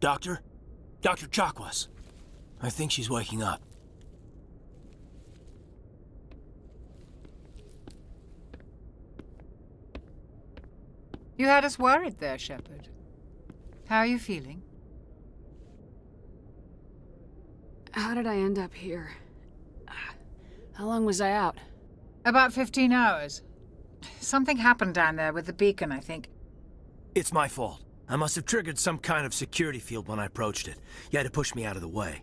Doctor? Dr. Chakwas. I think she's waking up. You had us worried there, Shepard. How are you feeling? How did I end up here? How long was I out? About 15 hours. Something happened down there with the beacon, I think. It's my fault. I must have triggered some kind of security field when I approached it. You had to push me out of the way.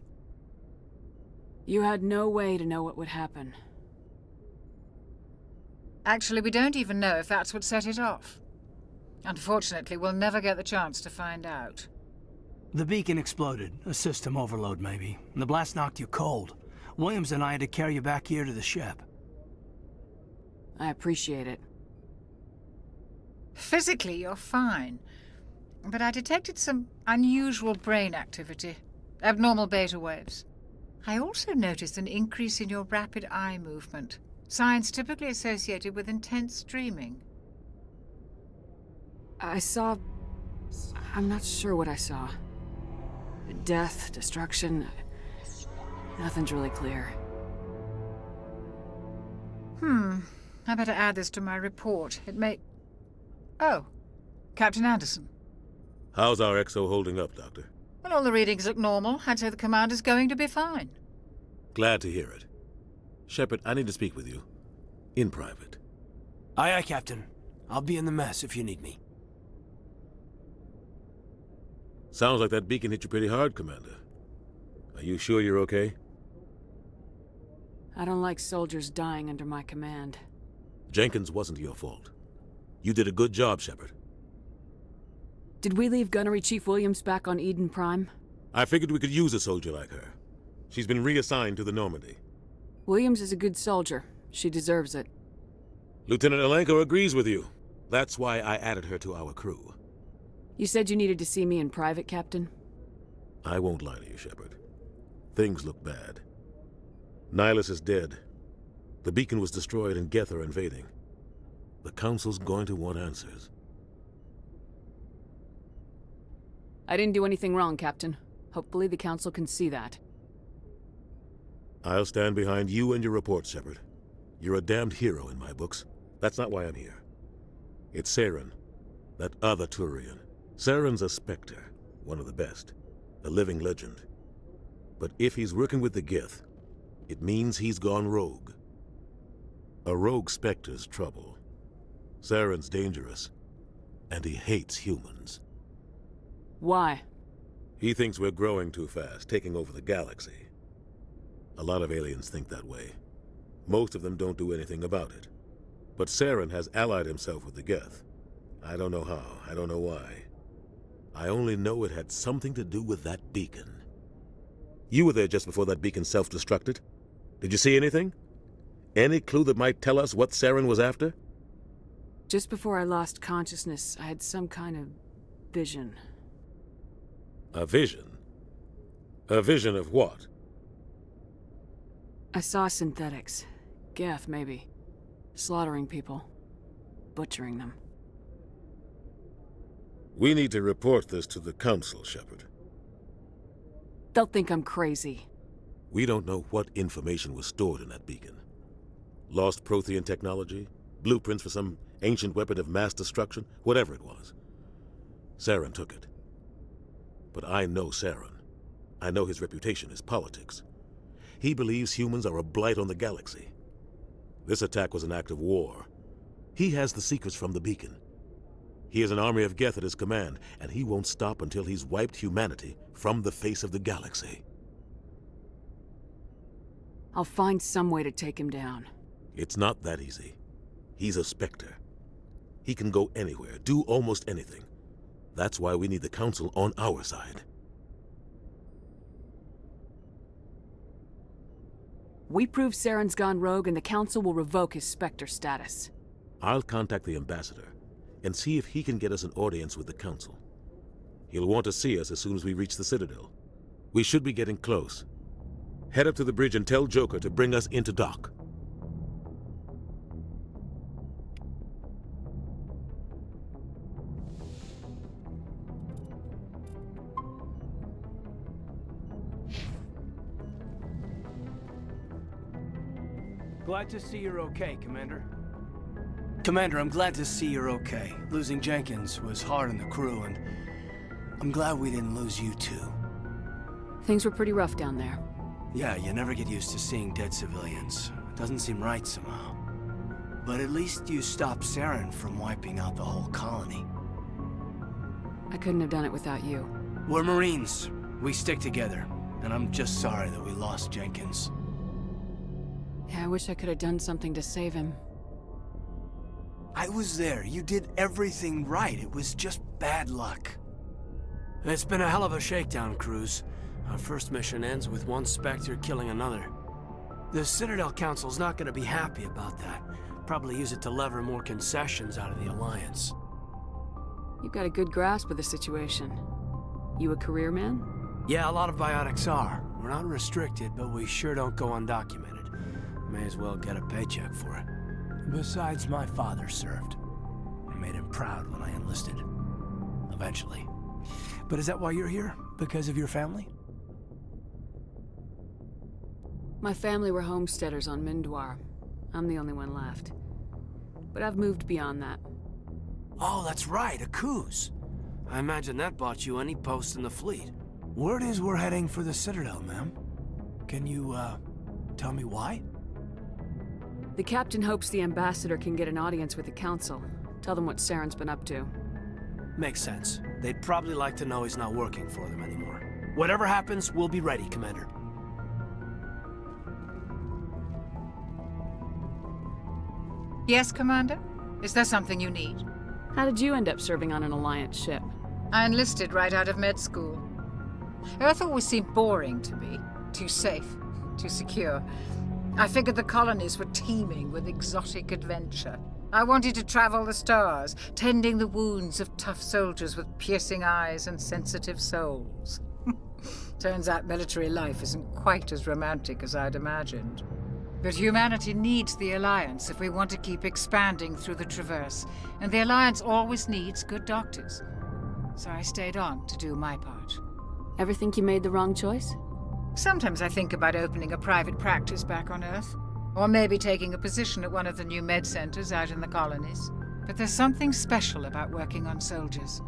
You had no way to know what would happen. Actually, we don't even know if that's what set it off. Unfortunately, we'll never get the chance to find out. The beacon exploded. A system overload, maybe. The blast knocked you cold. Williams and I had to carry you back here to the ship. I appreciate it. Physically, you're fine. But I detected some unusual brain activity. Abnormal beta waves. I also noticed an increase in your rapid eye movement. Signs typically associated with intense dreaming. I saw... I'm not sure what I saw. Death, destruction... Nothing's really clear. I better add this to my report. It may... Oh, Captain Anderson. How's our XO holding up, Doctor? Well, all the readings look normal. I'd say the commander's going to be fine. Glad to hear it. Shepard, I need to speak with you. In private. Aye, aye, Captain. I'll be in the mess if you need me. Sounds like that beacon hit you pretty hard, Commander. Are you sure you're okay? I don't like soldiers dying under my command. Jenkins wasn't your fault. You did a good job, Shepard. Did we leave Gunnery Chief Williams back on Eden Prime? I figured we could use a soldier like her. She's been reassigned to the Normandy. Williams is a good soldier. She deserves it. Lieutenant Alenko agrees with you. That's why I added her to our crew. You said you needed to see me in private, Captain? I won't lie to you, Shepard. Things look bad. Nihilus is dead. The beacon was destroyed and Geth are invading. The Council's going to want answers. I didn't do anything wrong, Captain. Hopefully the Council can see that. I'll stand behind you and your report, Shepard. You're a damned hero in my books. That's not why I'm here. It's Saren, that other Turian. Saren's a Spectre, one of the best, a living legend. But if he's working with the Geth, it means he's gone rogue. A rogue Spectre's trouble. Saren's dangerous, and he hates humans. Why? He thinks we're growing too fast, taking over the galaxy. A lot of aliens think that way. Most of them don't do anything about it. But Saren has allied himself with the Geth. I don't know how, I don't know why. I only know it had something to do with that beacon. You were there just before that beacon self-destructed. Did you see anything? Any clue that might tell us what Saren was after? Just before I lost consciousness, I had some kind of vision. A vision? A vision of what? I saw synthetics. Geth, maybe. Slaughtering people. Butchering them. We need to report this to the Council, Shepard. They'll think I'm crazy. We don't know what information was stored in that beacon. Lost Prothean technology? Blueprints for some ancient weapon of mass destruction? Whatever it was. Saren took it. But I know Saren. I know his reputation is politics. He believes humans are a blight on the galaxy. This attack was an act of war. He has the secrets from the beacon. He has an army of Geth at his command, and he won't stop until he's wiped humanity from the face of the galaxy. I'll find some way to take him down. It's not that easy. He's a Spectre. He can go anywhere, do almost anything. That's why we need the Council on our side. We prove Saren's gone rogue and the Council will revoke his Spectre status. I'll contact the Ambassador and see if he can get us an audience with the Council. He'll want to see us as soon as we reach the Citadel. We should be getting close. Head up to the bridge and tell Joker to bring us into dock. Glad to see you're okay, Commander. Commander, I'm glad to see you're okay. Losing Jenkins was hard on the crew, and I'm glad we didn't lose you too. Things were pretty rough down there. Yeah, you never get used to seeing dead civilians. It doesn't seem right somehow. But at least you stopped Saren from wiping out the whole colony. I couldn't have done it without you. We're Marines. We stick together. And I'm just sorry that we lost Jenkins. Yeah, I wish I could have done something to save him. I was there. You did everything right. It was just bad luck. It's been a hell of a shakedown, Cruz. Our first mission ends with one Spectre killing another. The Citadel Council's not gonna be happy about that. Probably use it to lever more concessions out of the Alliance. You've got a good grasp of the situation. You a career man? Yeah, a lot of biotics are. We're not restricted, but we sure don't go undocumented. May as well get a paycheck for it. Besides, my father served. I made him proud when I enlisted. Eventually. But is that why you're here? Because of your family? My family were homesteaders on Mindwar. I'm the only one left. But I've moved beyond that. Oh, that's right, a Coos. I imagine that bought you any post in the fleet. Word is we're heading for the Citadel, ma'am. Can you, tell me why? The captain hopes the ambassador can get an audience with the council. Tell them what Saren's been up to. Makes sense. They'd probably like to know he's not working for them anymore. Whatever happens, we'll be ready, Commander. Yes, Commander? Is there something you need? How did you end up serving on an Alliance ship? I enlisted right out of med school. Earth always seemed boring to me. Too safe, too secure. I figured the colonies were teeming with exotic adventure. I wanted to travel the stars, tending the wounds of tough soldiers with piercing eyes and sensitive souls. Turns out military life isn't quite as romantic as I'd imagined. But humanity needs the Alliance if we want to keep expanding through the Traverse, and the Alliance always needs good doctors. So I stayed on to do my part. Ever think you made the wrong choice? Sometimes I think about opening a private practice back on Earth, or maybe taking a position at one of the new med centers out in the colonies. But there's something special about working on soldiers.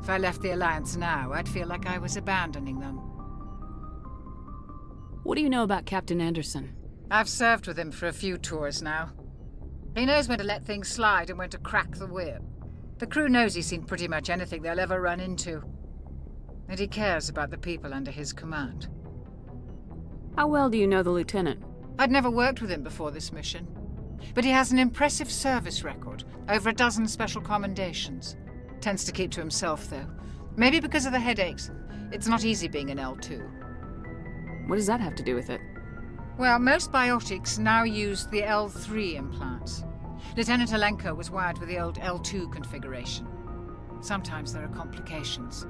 If I left the Alliance now, I'd feel like I was abandoning them. What do you know about Captain Anderson? I've served with him for a few tours now. He knows when to let things slide and when to crack the whip. The crew knows he's seen pretty much anything they'll ever run into. And he cares about the people under his command. How well do you know the lieutenant? I'd never worked with him before this mission. But he has an impressive service record, over a dozen special commendations. Tends to keep to himself, though. Maybe because of the headaches. It's not easy being an L2. What does that have to do with it? Well, most biotics now use the L3 implants. Lieutenant Alenko was wired with the old L2 configuration. Sometimes there are complications.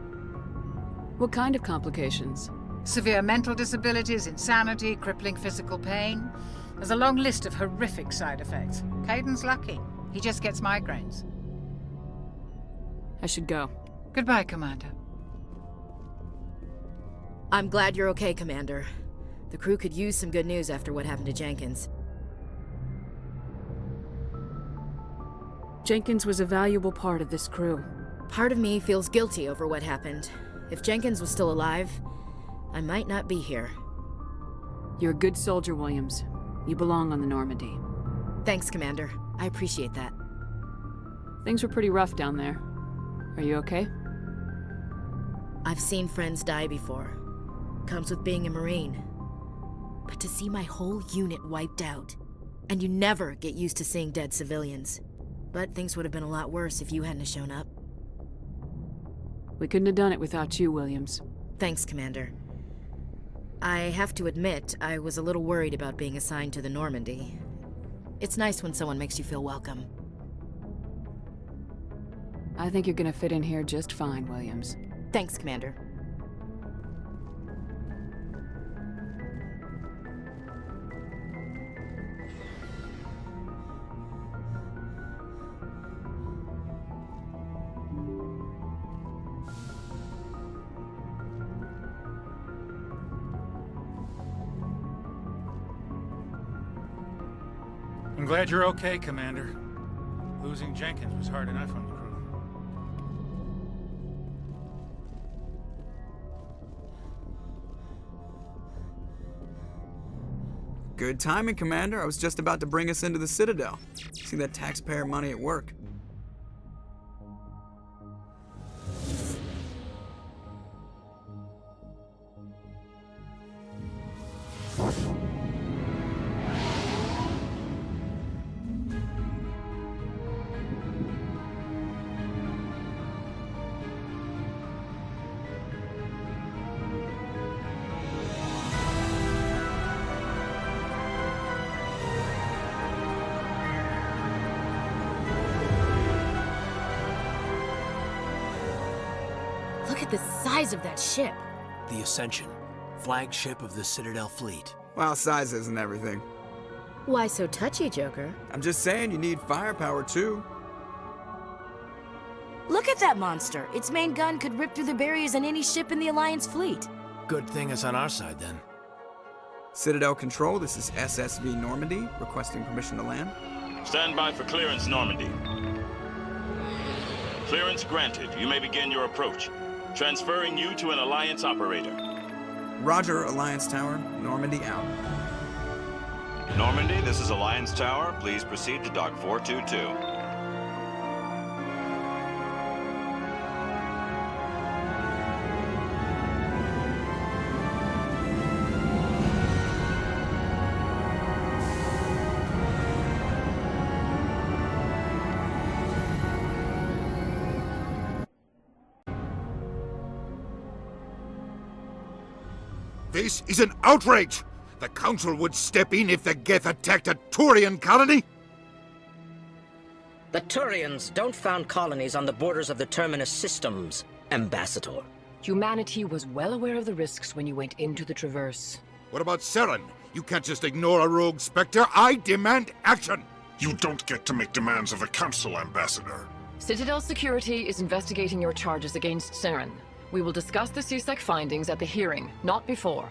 What kind of complications? Severe mental disabilities, insanity, crippling physical pain. There's a long list of horrific side effects. Caden's lucky. He just gets migraines. I should go. Goodbye, Commander. I'm glad you're okay, Commander. The crew could use some good news after what happened to Jenkins. Jenkins was a valuable part of this crew. Part of me feels guilty over what happened. If Jenkins was still alive, I might not be here. You're a good soldier, Williams. You belong on the Normandy. Thanks, Commander. I appreciate that. Things were pretty rough down there. Are you okay? I've seen friends die before. Comes with being a Marine. But to see my whole unit wiped out, and you never get used to seeing dead civilians. But things would have been a lot worse if you hadn't shown up. We couldn't have done it without you, Williams. Thanks, Commander. I have to admit, I was a little worried about being assigned to the Normandy. It's nice when someone makes you feel welcome. I think you're gonna fit in here just fine, Williams. Thanks, Commander. glad you're okay, Commander. Losing Jenkins was hard enough on the crew. Good timing, Commander. I was just about to bring us into the Citadel. See that taxpayer money at work. Look at the size of that ship. The Ascension, flagship of the Citadel fleet. Well, size isn't everything. Why so touchy, Joker? I'm just saying you need firepower, too. Look at that monster. Its main gun could rip through the barriers in any ship in the Alliance fleet. Good thing it's on our side, then. Citadel Control, this is SSV Normandy, requesting permission to land. Stand by for clearance, Normandy. Clearance granted. You may begin your approach. Transferring you to an Alliance operator. Roger, Alliance Tower. Normandy out. Normandy, this is Alliance Tower. Please proceed to Dock 422. This is an outrage! The Council would step in if the Geth attacked a Turian colony? The Turians don't found colonies on the borders of the Terminus systems, Ambassador. Humanity was well aware of the risks when you went into the Traverse. What about Saren? You can't just ignore a rogue Spectre. I demand action! You don't get to make demands of the Council, Ambassador. Citadel Security is investigating your charges against Saren. We will discuss the CSEC findings at the hearing, not before.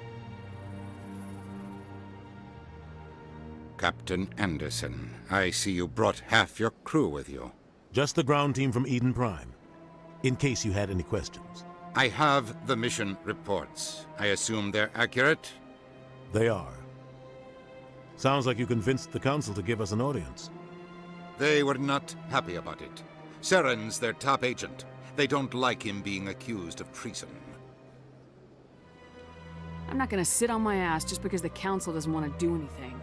Captain Anderson, I see you brought half your crew with you. Just the ground team from Eden Prime, in case you had any questions. I have the mission reports. I assume they're accurate? They are. Sounds like you convinced the Council to give us an audience. They were not happy about it. Saren's their top agent. They don't like him being accused of treason. I'm not gonna sit on my ass just because the Council doesn't want to do anything.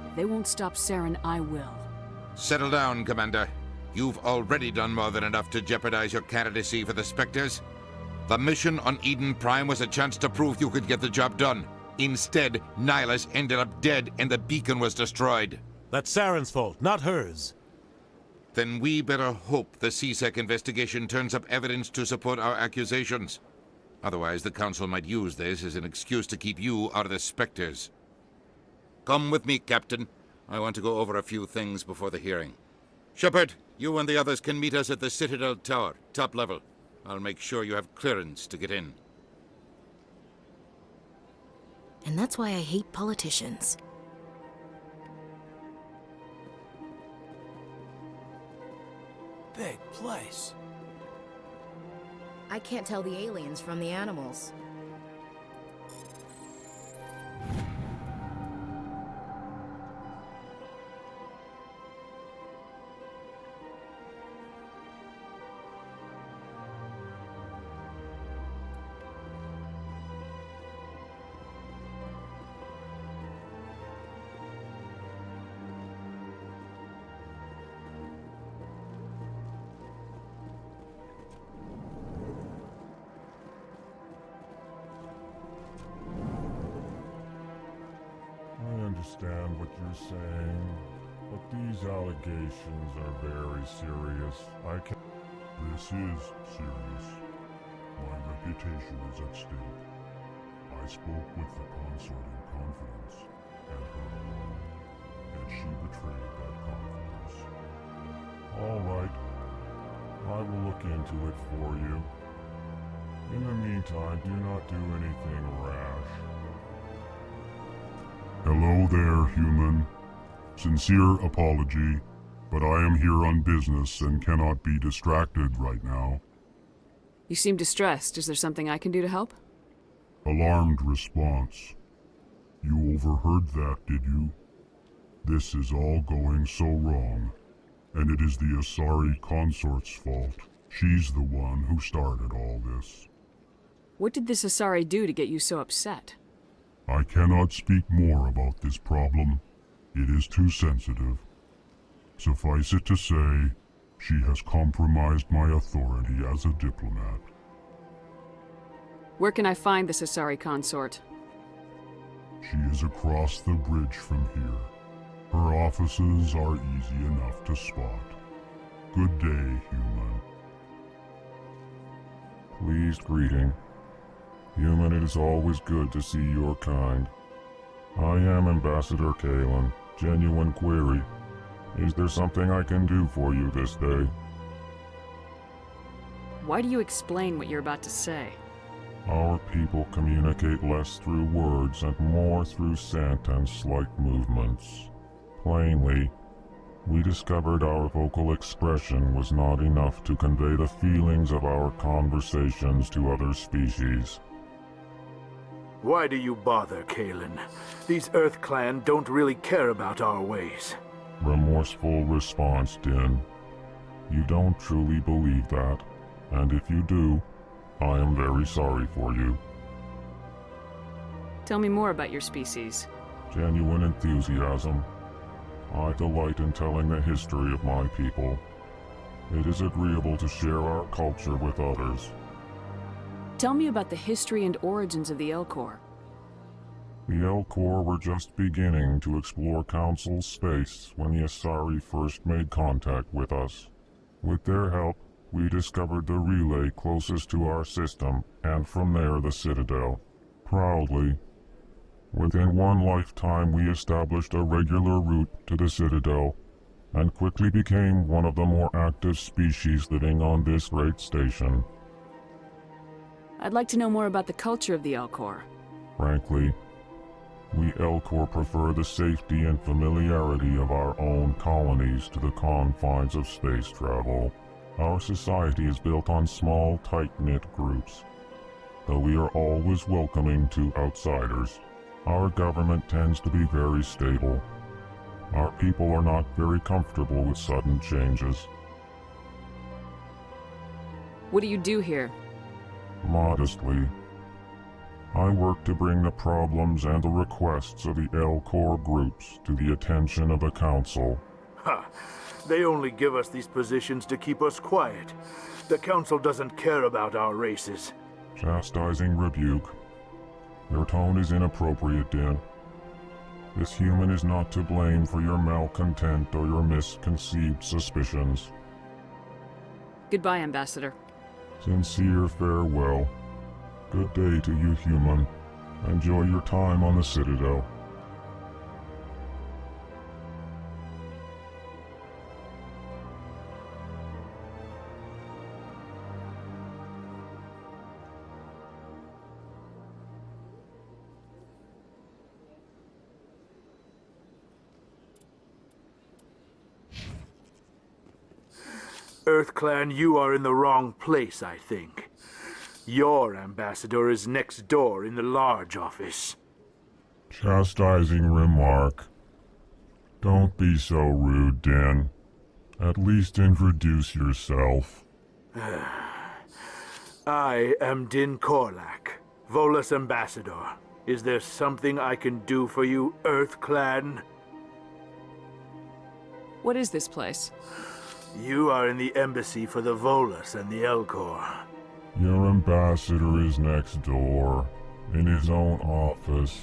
If they won't stop Saren, I will. Settle down, Commander. You've already done more than enough to jeopardize your candidacy for the Spectres. The mission on Eden Prime was a chance to prove you could get the job done. Instead, Nihilus ended up dead and the beacon was destroyed. That's Saren's fault, not hers. Then we better hope the CSEC investigation turns up evidence to support our accusations. Otherwise, the Council might use this as an excuse to keep you out of the Spectres. Come with me, Captain. I want to go over a few things before the hearing. Shepard, you and the others can meet us at the Citadel Tower, top level. I'll make sure you have clearance to get in. And that's why I hate politicians. Big place. I can't tell the aliens from the animals. I understand what you're saying, but these allegations are very serious. This is serious. My reputation is at stake. I spoke with the consort in confidence, and her alone, and she betrayed that confidence. All right. I will look into it for you. In the meantime, do not do anything rash. Hello there, human. Sincere apology, but I am here on business and cannot be distracted right now. You seem distressed. Is there something I can do to help? Alarmed response. You overheard that, did you? This is all going so wrong, and it is the Asari consort's fault. She's the one who started all this. What did this Asari do to get you so upset? I cannot speak more about this problem. It is too sensitive. Suffice it to say, she has compromised my authority as a diplomat. Where can I find this Asari consort? She is across the bridge from here. Her offices are easy enough to spot. Good day, human. Pleased greeting. Human, it is always good to see your kind. I am Ambassador Kalen. Genuine query. Is there something I can do for you this day? Why do you explain what you're about to say? Our people communicate less through words and more through scent and slight movements. Plainly, we discovered our vocal expression was not enough to convey the feelings of our conversations to other species. Why do you bother, Kalen? These Earth Clan don't really care about our ways. Remorseful response, Din. You don't truly believe that, and if you do, I am very sorry for you. Tell me more about your species. Genuine enthusiasm. I delight in telling the history of my people. It is agreeable to share our culture with others. Tell me about the history and origins of the Elcor. The Elcor were just beginning to explore Council space when the Asari first made contact with us. With their help, we discovered the relay closest to our system, and from there the Citadel. Proudly, within one lifetime we established a regular route to the Citadel, and quickly became one of the more active species living on this great station. I'd like to know more about the culture of the Elcor. Frankly, we Elcor prefer the safety and familiarity of our own colonies to the confines of space travel. Our society is built on small, tight-knit groups, though we are always welcoming to outsiders. Our government tends to be very stable. Our people are not very comfortable with sudden changes. What do you do here? Modestly, I work to bring the problems and the requests of the Elcor groups to the attention of the Council. Ha! They only give us these positions to keep us quiet. The Council doesn't care about our races. Chastising rebuke. Your tone is inappropriate, Din. This human is not to blame for your malcontent or your misconceived suspicions. Goodbye, Ambassador. Sincere farewell. Good day to you, human. Enjoy your time on the Citadel. Earth Clan, you are in the wrong place, I think. Your ambassador is next door in the large office. Chastising remark. Don't be so rude, Din. At least introduce yourself. I am Din Korlak, Volus ambassador. Is there something I can do for you, Earth Clan? What is this place? You are in the embassy for the Volus and the Elcor. Your ambassador is next door, in his own office.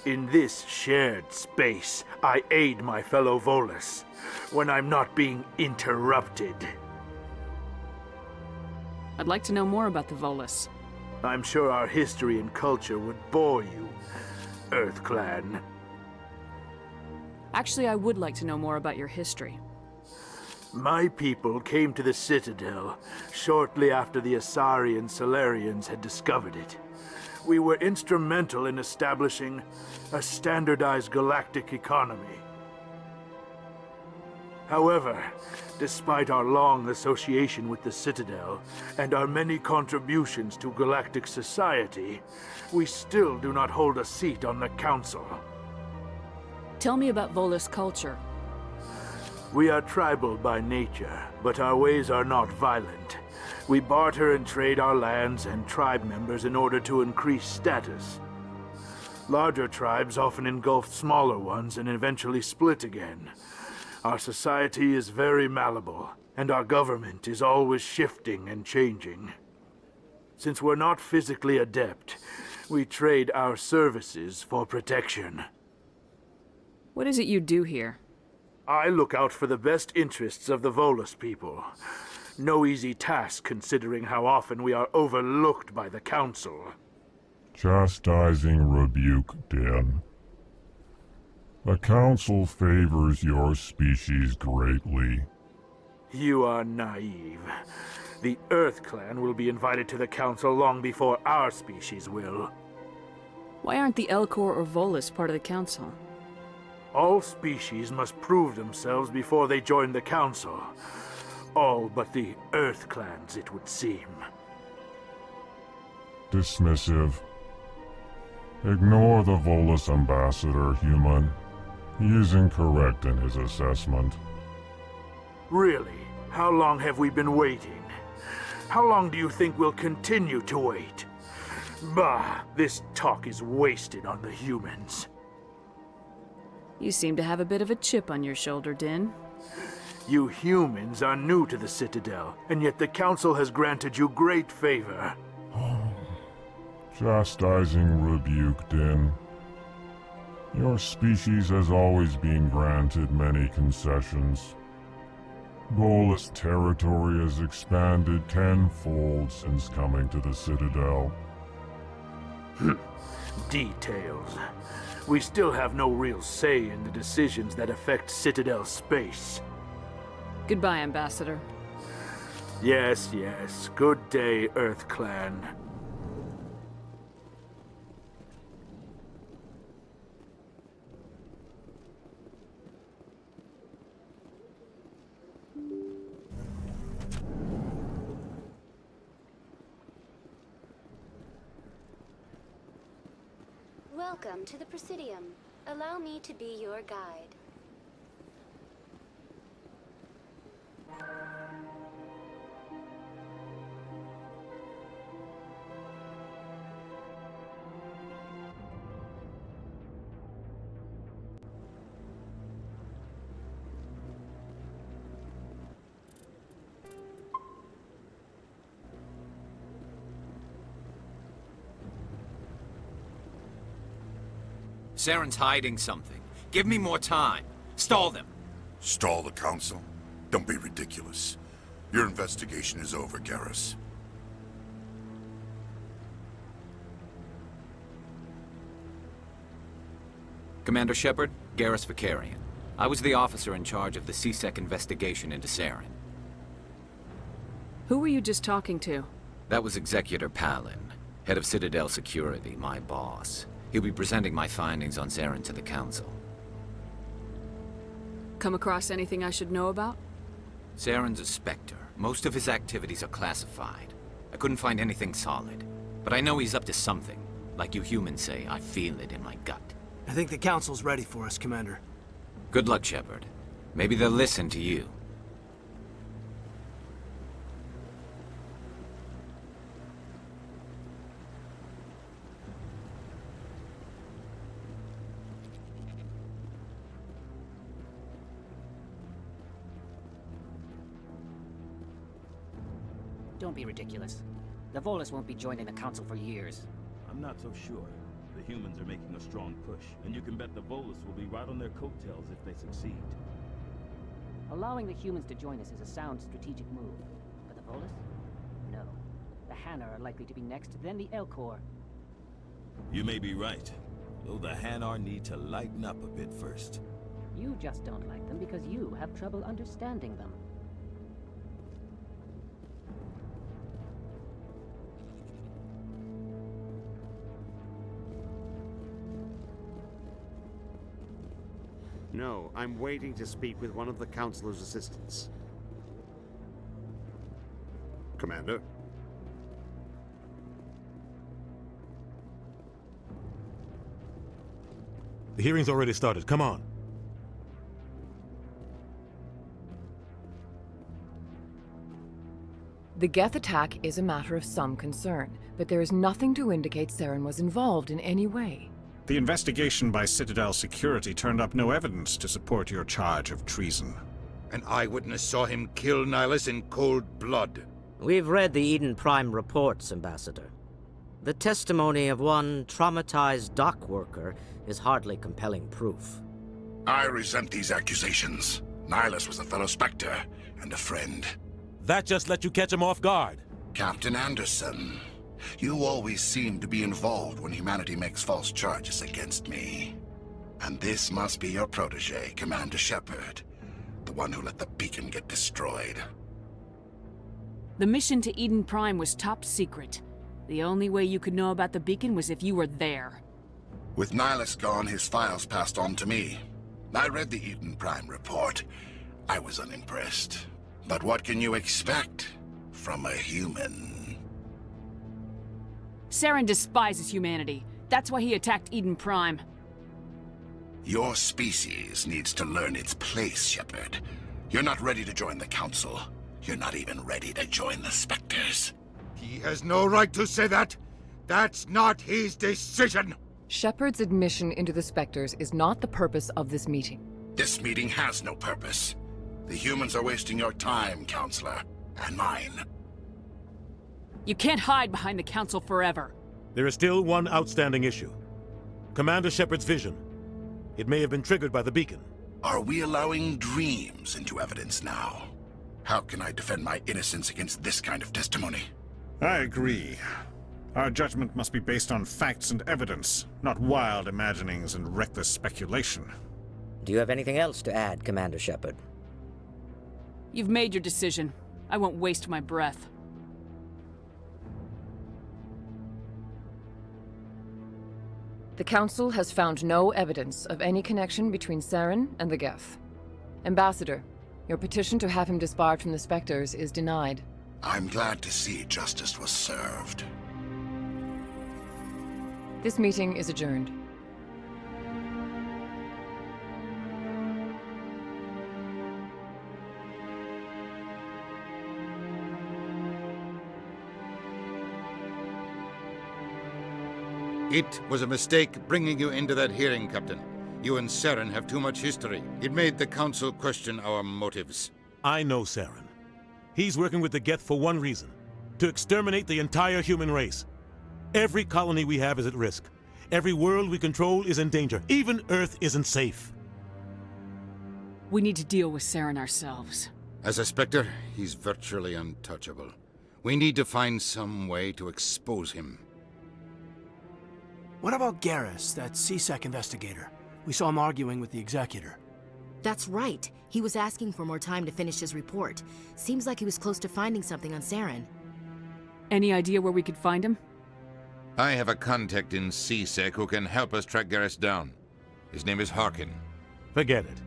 In this shared space, I aid my fellow Volus when I'm not being interrupted. I'd like to know more about the Volus. I'm sure our history and culture would bore you, Earth Clan. Actually, I would like to know more about your history. My people came to the Citadel shortly after the Asari and Salarians had discovered it. We were instrumental in establishing a standardized galactic economy. However, despite our long association with the Citadel and our many contributions to galactic society, we still do not hold a seat on the Council. Tell me about Volus culture. We are tribal by nature, but our ways are not violent. We barter and trade our lands and tribe members in order to increase status. Larger tribes often engulf smaller ones and eventually split again. Our society is very malleable, and our government is always shifting and changing. Since we're not physically adept, we trade our services for protection. What is it you do here? I look out for the best interests of the Volus people. No easy task considering how often we are overlooked by the Council. Chastising rebuke, Din. The Council favors your species greatly. You are naive. The Earth Clan will be invited to the Council long before our species will. Why aren't the Elcor or Volus part of the Council? All species must prove themselves before they join the Council. All but the Earth Clans, it would seem. Dismissive. Ignore the Volus ambassador, human. He is incorrect in his assessment. Really? How long have we been waiting? How long do you think we'll continue to wait? Bah, this talk is wasted on the humans. You seem to have a bit of a chip on your shoulder, Din. You humans are new to the Citadel, and yet the Council has granted you great favor. Chastising rebuke, Din. Your species has always been granted many concessions. Volus territory has expanded tenfold since coming to the Citadel. Details. We still have no real say in the decisions that affect Citadel space. Goodbye, Ambassador. Yes, yes. Good day, Earth Clan. Welcome to the Presidium. Allow me to be your guide. Saren's hiding something. Give me more time. Stall them. Stall the Council? Don't be ridiculous. Your investigation is over, Garrus. Commander Shepard, Garrus Vicarian. I was the officer in charge of the C-Sec investigation into Saren. Who were you just talking to? That was Executor Palin, head of Citadel Security, my boss. He'll be presenting my findings on Saren to the Council. Come across anything I should know about? Saren's a Spectre. Most of his activities are classified. I couldn't find anything solid. But I know he's up to something. Like you humans say, I feel it in my gut. I think the Council's ready for us, Commander. Good luck, Shepard. Maybe they'll listen to you. Don't be ridiculous. The Volus won't be joining the Council for years. I'm not so sure. The humans are making a strong push, and you can bet the Volus will be right on their coattails if they succeed. Allowing the humans to join us is a sound strategic move. But the Volus? No. The Hanar are likely to be next, then the Elcor. You may be right, though the Hanar need to lighten up a bit first. You just don't like them because you have trouble understanding them. No, I'm waiting to speak with one of the Councilor's assistants. Commander? The hearing's already started. Come on. The Geth attack is a matter of some concern, but there is nothing to indicate Saren was involved in any way. The investigation by Citadel security turned up no evidence to support your charge of treason. An eyewitness saw him kill Nihilus in cold blood. We've read the Eden Prime reports, Ambassador. The testimony of one traumatized dock worker is hardly compelling proof. I resent these accusations. Nihilus was a fellow Spectre and a friend. That just let you catch him off guard. Captain Anderson, you always seem to be involved when humanity makes false charges against me. And this must be your protege, Commander Shepard, the one who let the beacon get destroyed. The mission to Eden Prime was top secret. The only way you could know about the beacon was if you were there. With Nihilus gone, his files passed on to me. I read the Eden Prime report. I was unimpressed. But what can you expect from a human? Saren despises humanity. That's why he attacked Eden Prime. Your species needs to learn its place, Shepard. You're not ready to join the Council. You're not even ready to join the Spectres. He has no right to say that. That's not his decision. Shepard's admission into the Spectres is not the purpose of this meeting. This meeting has no purpose. The humans are wasting your time, Counselor, and mine. You can't hide behind the Council forever. There is still one outstanding issue. Commander Shepard's vision. It may have been triggered by the beacon. Are we allowing dreams into evidence now? How can I defend my innocence against this kind of testimony? I agree. Our judgment must be based on facts and evidence, not wild imaginings and reckless speculation. Do you have anything else to add, Commander Shepard? You've made your decision. I won't waste my breath. The Council has found no evidence of any connection between Saren and the Geth. Ambassador, your petition to have him disbarred from the Spectres is denied. I'm glad to see justice was served. This meeting is adjourned. It was a mistake bringing you into that hearing, Captain. You and Saren have too much history. It made the Council question our motives. I know Saren. He's working with the Geth for one reason. To exterminate the entire human race. Every colony we have is at risk. Every world we control is in danger. Even Earth isn't safe. We need to deal with Saren ourselves. As a Spectre, he's virtually untouchable. We need to find some way to expose him. What about Garrus, that C-Sec investigator? We saw him arguing with the Executor. That's right. He was asking for more time to finish his report. Seems like he was close to finding something on Saren. Any idea where we could find him? I have a contact in C-Sec who can help us track Garrus down. His name is Harkin. Forget it.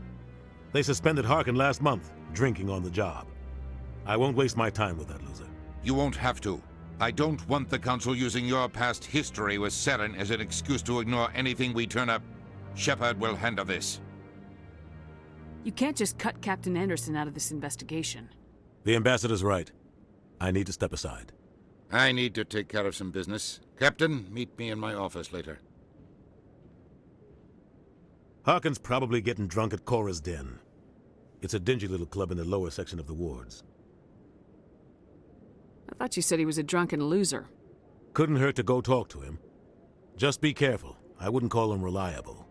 They suspended Harkin last month, drinking on the job. I won't waste my time with that loser. You won't have to. I don't want the Council using your past history with Saren as an excuse to ignore anything we turn up. Shepard will handle this. You can't just cut Captain Anderson out of this investigation. The Ambassador's right. I need to step aside. I need to take care of some business. Captain, meet me in my office later. Harkin's probably getting drunk at Cora's Den. It's a dingy little club in the lower section of the wards. I thought you said he was a drunken loser. Couldn't hurt to go talk to him. Just be careful. I wouldn't call him reliable.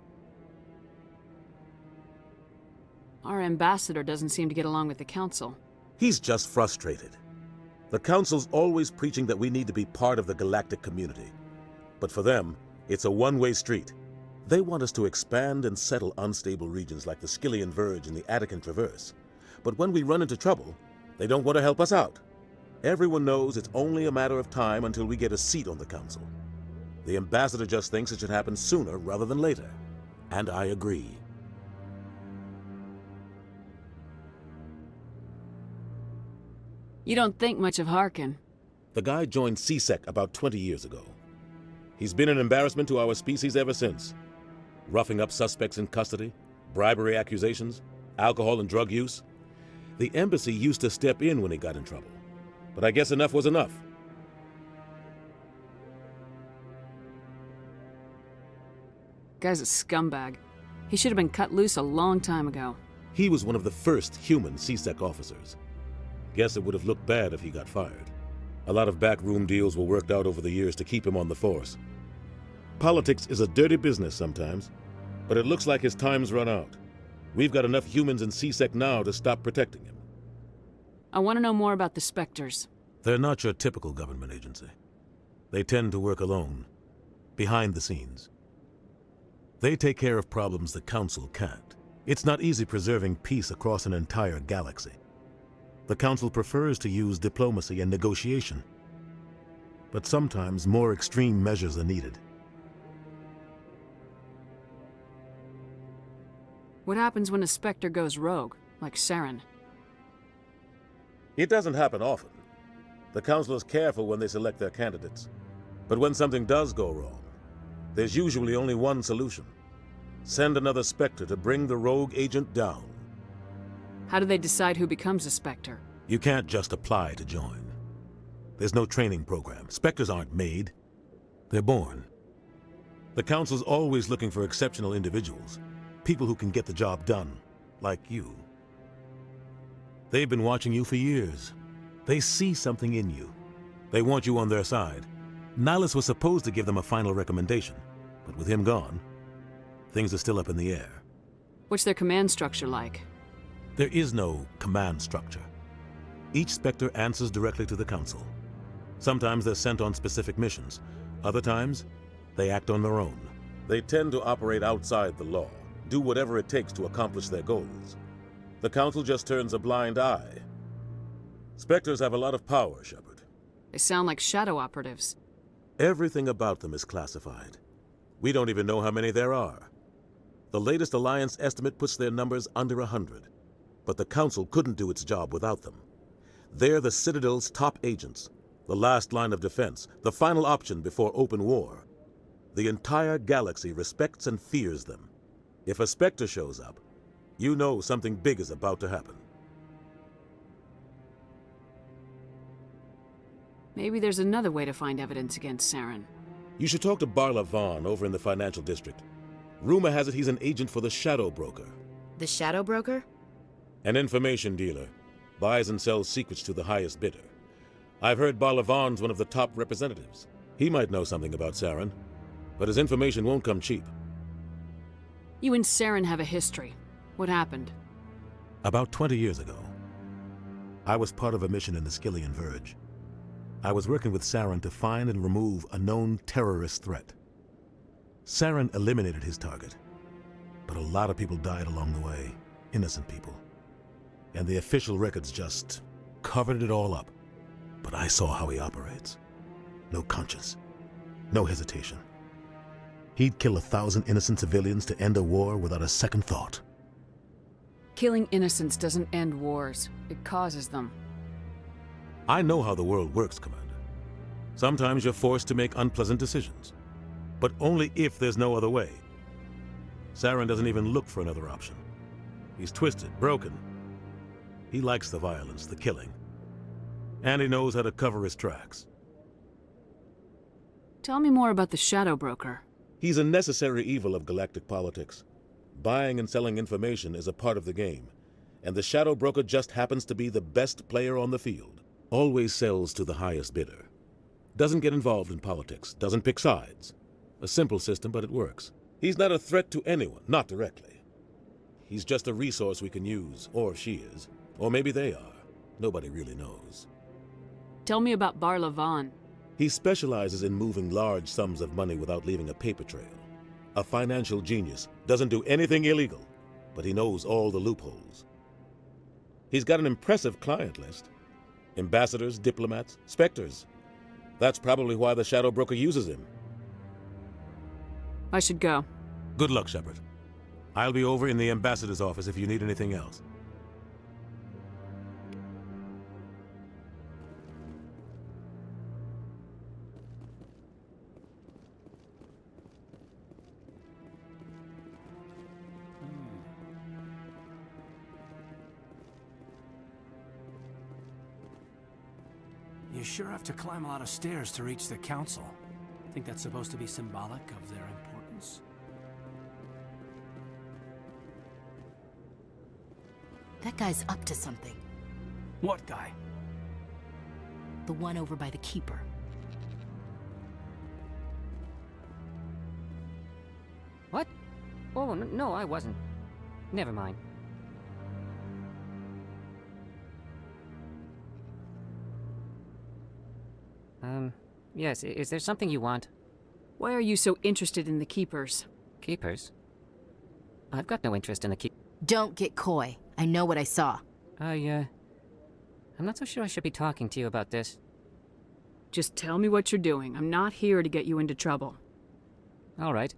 Our ambassador doesn't seem to get along with the Council. He's just frustrated. The Council's always preaching that we need to be part of the galactic community. But for them, it's a one-way street. They want us to expand and settle unstable regions like the Skillian Verge and the Attican Traverse. But when we run into trouble, they don't want to help us out. Everyone knows it's only a matter of time until we get a seat on the Council. The Ambassador just thinks it should happen sooner rather than later. And I agree. You don't think much of Harkin. The guy joined CSEC about 20 years ago. He's been an embarrassment to our species ever since. Roughing up suspects in custody, bribery accusations, alcohol and drug use. The embassy used to step in when he got in trouble. But I guess enough was enough. Guy's a scumbag. He should have been cut loose a long time ago. He was one of the first human CSEC officers. Guess it would have looked bad if he got fired. A lot of backroom deals were worked out over the years to keep him on the force. Politics is a dirty business sometimes, but it looks like his time's run out. We've got enough humans in CSEC now to stop protecting him. I want to know more about the Spectres. They're not your typical government agency. They tend to work alone, behind the scenes. They take care of problems the Council can't. It's not easy preserving peace across an entire galaxy. The Council prefers to use diplomacy and negotiation. But sometimes more extreme measures are needed. What happens when a Spectre goes rogue, like Saren? It doesn't happen often. The Council is careful when they select their candidates. But when something does go wrong, there's usually only one solution. Send another Spectre to bring the rogue agent down. How do they decide who becomes a Spectre? You can't just apply to join. There's no training program. Spectres aren't made. They're born. The Council's always looking for exceptional individuals. People who can get the job done, like you. They've been watching you for years. They see something in you. They want you on their side. Nihilus was supposed to give them a final recommendation, but with him gone, things are still up in the air. What's their command structure like? There is no command structure. Each Spectre answers directly to the Council. Sometimes they're sent on specific missions. Other times, they act on their own. They tend to operate outside the law, do whatever it takes to accomplish their goals. The Council just turns a blind eye. Spectres have a lot of power, Shepard. They sound like shadow operatives. Everything about them is classified. We don't even know how many there are. The latest Alliance estimate puts their numbers under 100. But the Council couldn't do its job without them. They're the Citadel's top agents, the last line of defense, the final option before open war. The entire galaxy respects and fears them. If a Spectre shows up, you know something big is about to happen. Maybe there's another way to find evidence against Saren. You should talk to Barla Vaughn over in the financial district. Rumor has it he's an agent for the Shadow Broker. The Shadow Broker? An information dealer. Buys and sells secrets to the highest bidder. I've heard Barla Vaughn's one of the top representatives. He might know something about Saren, but his information won't come cheap. You and Saren have a history. What happened? About 20 years ago, I was part of a mission in the Skillian Verge. I was working with Saren to find and remove a known terrorist threat. Saren eliminated his target, but a lot of people died along the way, innocent people. And the official records just covered it all up. But I saw how he operates. No conscience, no hesitation. He'd kill 1,000 innocent civilians to end a war without a second thought. Killing innocents doesn't end wars. It causes them. I know how the world works, Commander. Sometimes you're forced to make unpleasant decisions, but only if there's no other way. Saren doesn't even look for another option. He's twisted, broken. He likes the violence, the killing. And he knows how to cover his tracks. Tell me more about the Shadow Broker. He's a necessary evil of galactic politics. Buying and selling information is a part of the game, and the Shadow Broker just happens to be the best player on the field. Always sells to the highest bidder. Doesn't get involved in politics, doesn't pick sides. A simple system, but it works. He's not a threat to anyone, not directly. He's just a resource we can use, or she is. Or maybe they are. Nobody really knows. Tell me about Barla Vaughn. He specializes in moving large sums of money without leaving a paper trail. A financial genius, doesn't do anything illegal, but he knows all the loopholes. He's got an impressive client list. Ambassadors, diplomats, Spectres. That's probably why the Shadow Broker uses him. I should go. Good luck, Shepard. I'll be over in the ambassador's office if you need anything else. You sure have to climb a lot of stairs to reach the Council. Think that's supposed to be symbolic of their importance? That guy's up to something. What guy? The one over by the Keeper. What? Oh, no, I wasn't. Never mind. Yes, is there something you want? Why are you so interested in the Keepers? Keepers? I've got no interest in the Don't get coy. I know what I saw. I'm not so sure I should be talking to you about this. Just tell me what you're doing. I'm not here to get you into trouble. All right.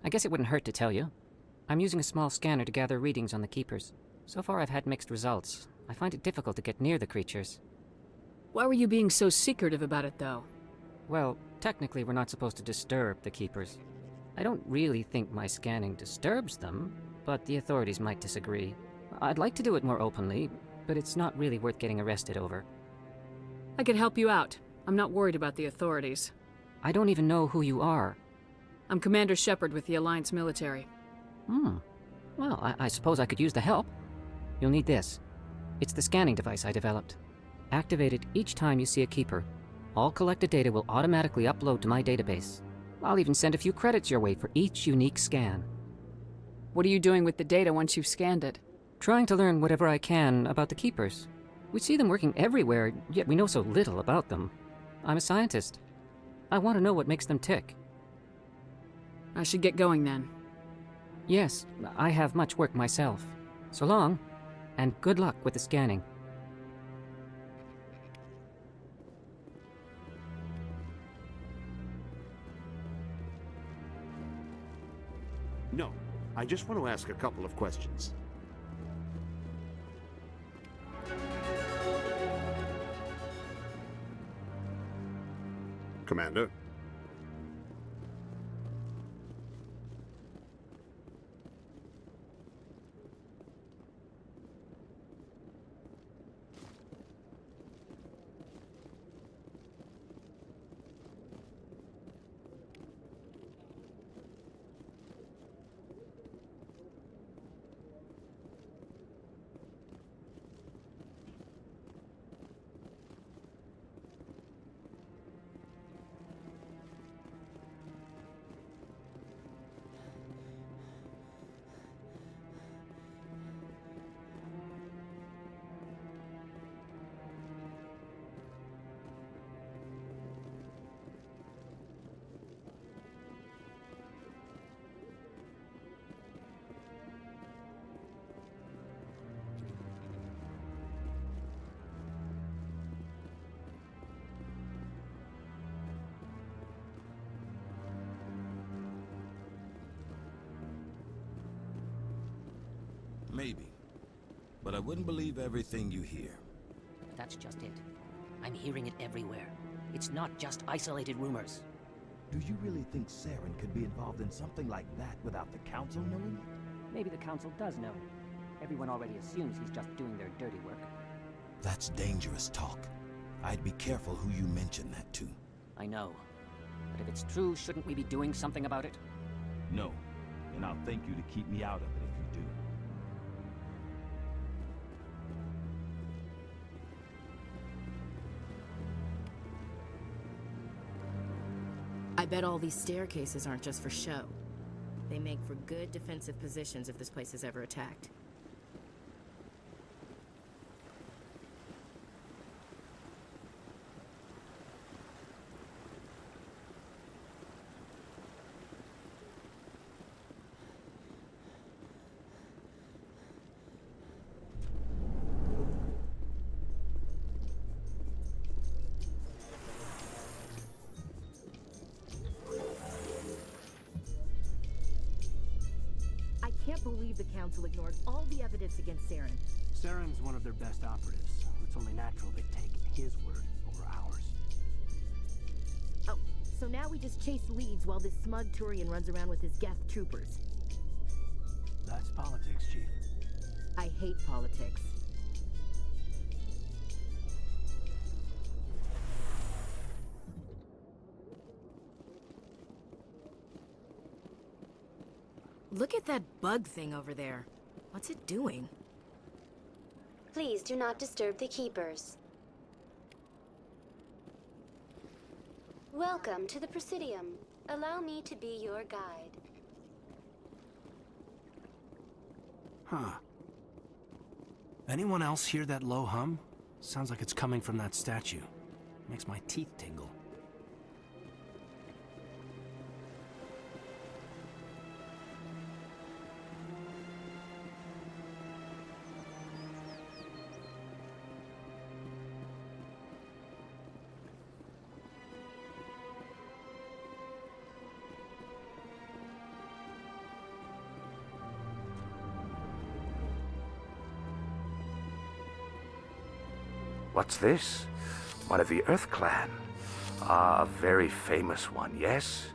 I guess it wouldn't hurt to tell you. I'm using a small scanner to gather readings on the Keepers. So far I've had mixed results. I find it difficult to get near the creatures. Why were you being so secretive about it, though? Well, technically we're not supposed to disturb the Keepers. I don't really think my scanning disturbs them, but the authorities might disagree. I'd like to do it more openly, but it's not really worth getting arrested over. I could help you out. I'm not worried about the authorities. I don't even know who you are. I'm Commander Shepard with the Alliance military. Well, I suppose I could use the help. You'll need this. It's the scanning device I developed. Activate it each time you see a Keeper. All collected data will automatically upload to my database. I'll even send a few credits your way for each unique scan. What are you doing with the data once you've scanned it? Trying to learn whatever I can about the Keepers. We see them working everywhere, yet we know so little about them. I'm a scientist. I want to know what makes them tick. I should get going then. Yes, I have much work myself. So long, and good luck with the scanning. No, I just want to ask a couple of questions. Commander? Maybe. But I wouldn't believe everything you hear. That's just it. I'm hearing it everywhere. It's not just isolated rumors. Do you really think Saren could be involved in something like that without the Council knowing? Maybe the Council does know. Everyone already assumes he's just doing their dirty work. That's dangerous talk. I'd be careful who you mention that to. I know. But if it's true, shouldn't we be doing something about it? No. And I'll thank you to keep me out of it if you do. I bet all these staircases aren't just for show. They make for good defensive positions if this place is ever attacked. I can't believe the Council ignored all the evidence against Saren. Saren's one of their best operatives. It's only natural they take his word over ours. Oh, so now we just chase leads while this smug Turian runs around with his Geth troopers. That's politics, Chief. I hate politics. Look at that bug thing over there. What's it doing? Please do not disturb the keepers. Welcome to the Presidium. Allow me to be your guide. Huh. Anyone else hear that low hum? Sounds like it's coming from that statue. Makes my teeth tingle. What's this? One of the Earth Clan. Ah, a very famous one, yes?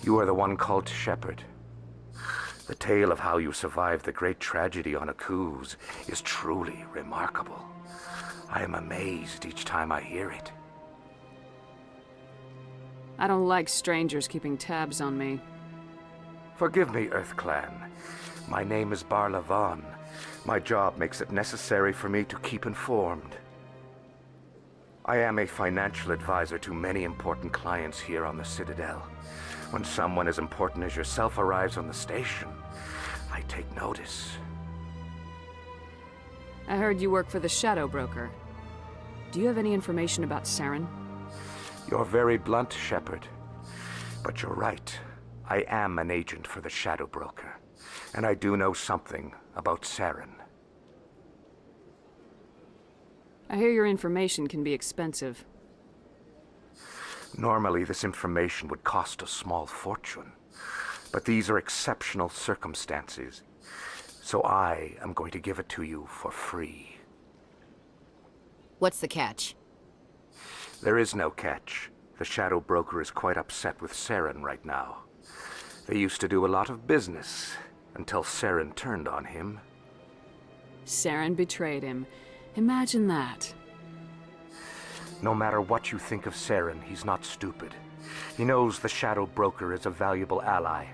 You are the one called Shepard. The tale of how you survived the great tragedy on Akuz is truly remarkable. I am amazed each time I hear it. I don't like strangers keeping tabs on me. Forgive me, Earth Clan. My name is Barla Vaughn. My job makes it necessary for me to keep informed. I am a financial advisor to many important clients here on the Citadel. When someone as important as yourself arrives on the station, I take notice. I heard you work for the Shadow Broker. Do you have any information about Saren? You're very blunt, Shepard. But you're right. I am an agent for the Shadow Broker, and I do know something about Saren. I hear your information can be expensive. Normally, this information would cost a small fortune. But these are exceptional circumstances, so I am going to give it to you for free. What's the catch? There is no catch. The Shadow Broker is quite upset with Saren right now. They used to do a lot of business, until Saren turned on him. Saren betrayed him. Imagine that. No matter what you think of Saren, he's not stupid. He knows the Shadow Broker is a valuable ally.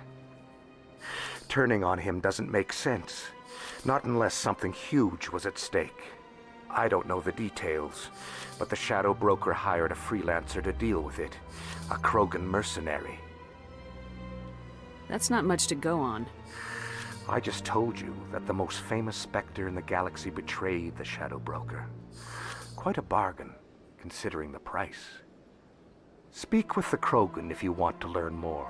Turning on him doesn't make sense. Not unless something huge was at stake. I don't know the details, but the Shadow Broker hired a freelancer to deal with it. A Krogan mercenary. That's not much to go on. I just told you that the most famous Spectre in the galaxy betrayed the Shadow Broker. Quite a bargain, considering the price. Speak with the Krogan if you want to learn more.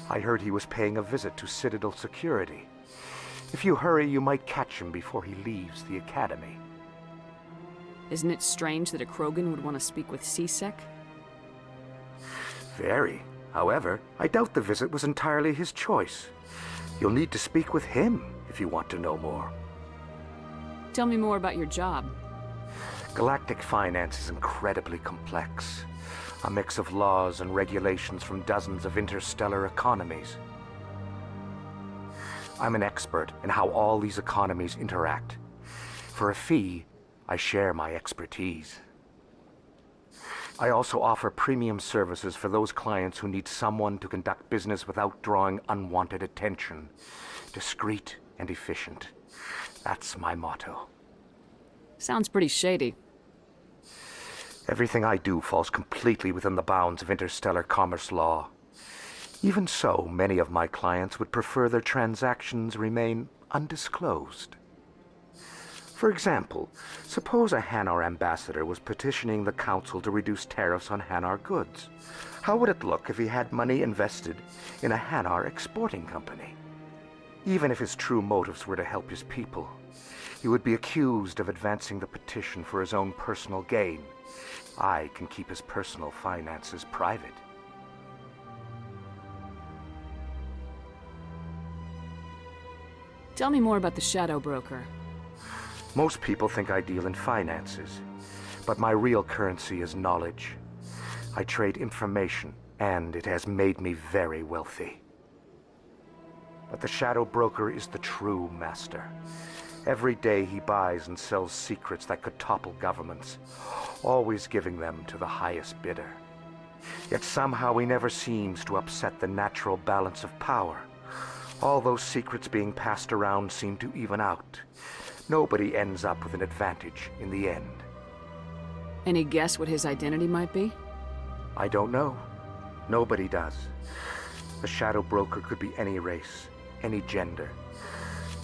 I heard he was paying a visit to Citadel security. If you hurry, you might catch him before he leaves the Academy. Isn't it strange that a Krogan would want to speak with CSEC? Very. However, I doubt the visit was entirely his choice. You'll need to speak with him if you want to know more. Tell me more about your job. Galactic finance is incredibly complex. A mix of laws and regulations from dozens of interstellar economies. I'm an expert in how all these economies interact. For a fee, I share my expertise. I also offer premium services for those clients who need someone to conduct business without drawing unwanted attention. Discreet and efficient. That's my motto. Sounds pretty shady. Everything I do falls completely within the bounds of interstellar commerce law. Even so, many of my clients would prefer their transactions remain undisclosed. For example, suppose a Hanar ambassador was petitioning the Council to reduce tariffs on Hanar goods. How would it look if he had money invested in a Hanar exporting company? Even if his true motives were to help his people, he would be accused of advancing the petition for his own personal gain. I can keep his personal finances private. Tell me more about the Shadow Broker. Most people think I deal in finances, but my real currency is knowledge. I trade information, and it has made me very wealthy. But the Shadow Broker is the true master. Every day he buys and sells secrets that could topple governments, always giving them to the highest bidder. Yet somehow he never seems to upset the natural balance of power. All those secrets being passed around seem to even out. Nobody ends up with an advantage in the end. Any guess what his identity might be? I don't know. Nobody does. The Shadow Broker could be any race, any gender.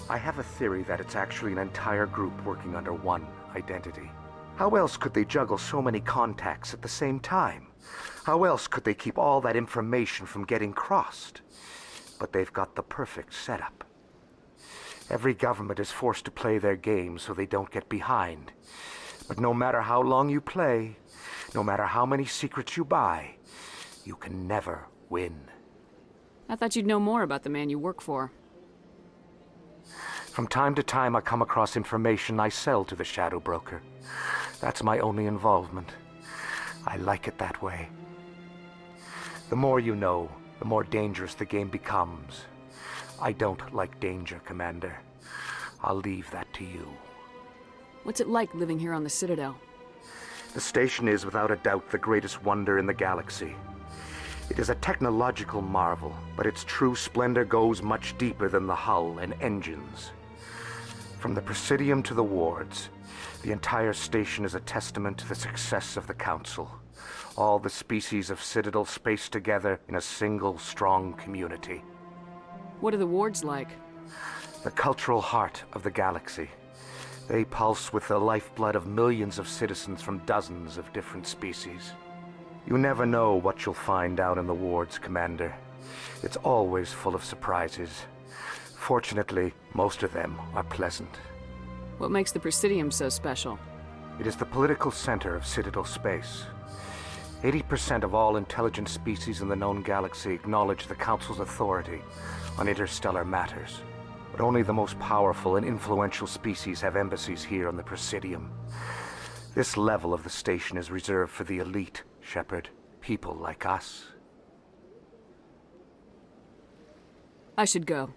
I have a theory that it's actually an entire group working under one identity. How else could they juggle so many contacts at the same time? How else could they keep all that information from getting crossed? But they've got the perfect setup. Every government is forced to play their game so they don't get behind. But no matter how long you play, no matter how many secrets you buy, you can never win. I thought you'd know more about the man you work for. From time to time, I come across information I sell to the Shadow Broker. That's my only involvement. I like it that way. The more you know, the more dangerous the game becomes. I don't like danger, Commander. I'll leave that to you. What's it like living here on the Citadel? The station is without a doubt the greatest wonder in the galaxy. It is a technological marvel, but its true splendor goes much deeper than the hull and engines. From the Presidium to the wards, the entire station is a testament to the success of the Council. All the species of Citadel spaced together in a single strong community. What are the wards like? The cultural heart of the galaxy. They pulse with the lifeblood of millions of citizens from dozens of different species. You never know what you'll find out in the wards, Commander. It's always full of surprises. Fortunately, most of them are pleasant. What makes the Presidium so special? It is the political center of Citadel space. 80% of all intelligent species in the known galaxy acknowledge the Council's authority on interstellar matters. But only the most powerful and influential species have embassies here on the Presidium. This level of the station is reserved for the elite, Shepard. People like us. I should go.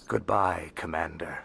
Goodbye, Commander.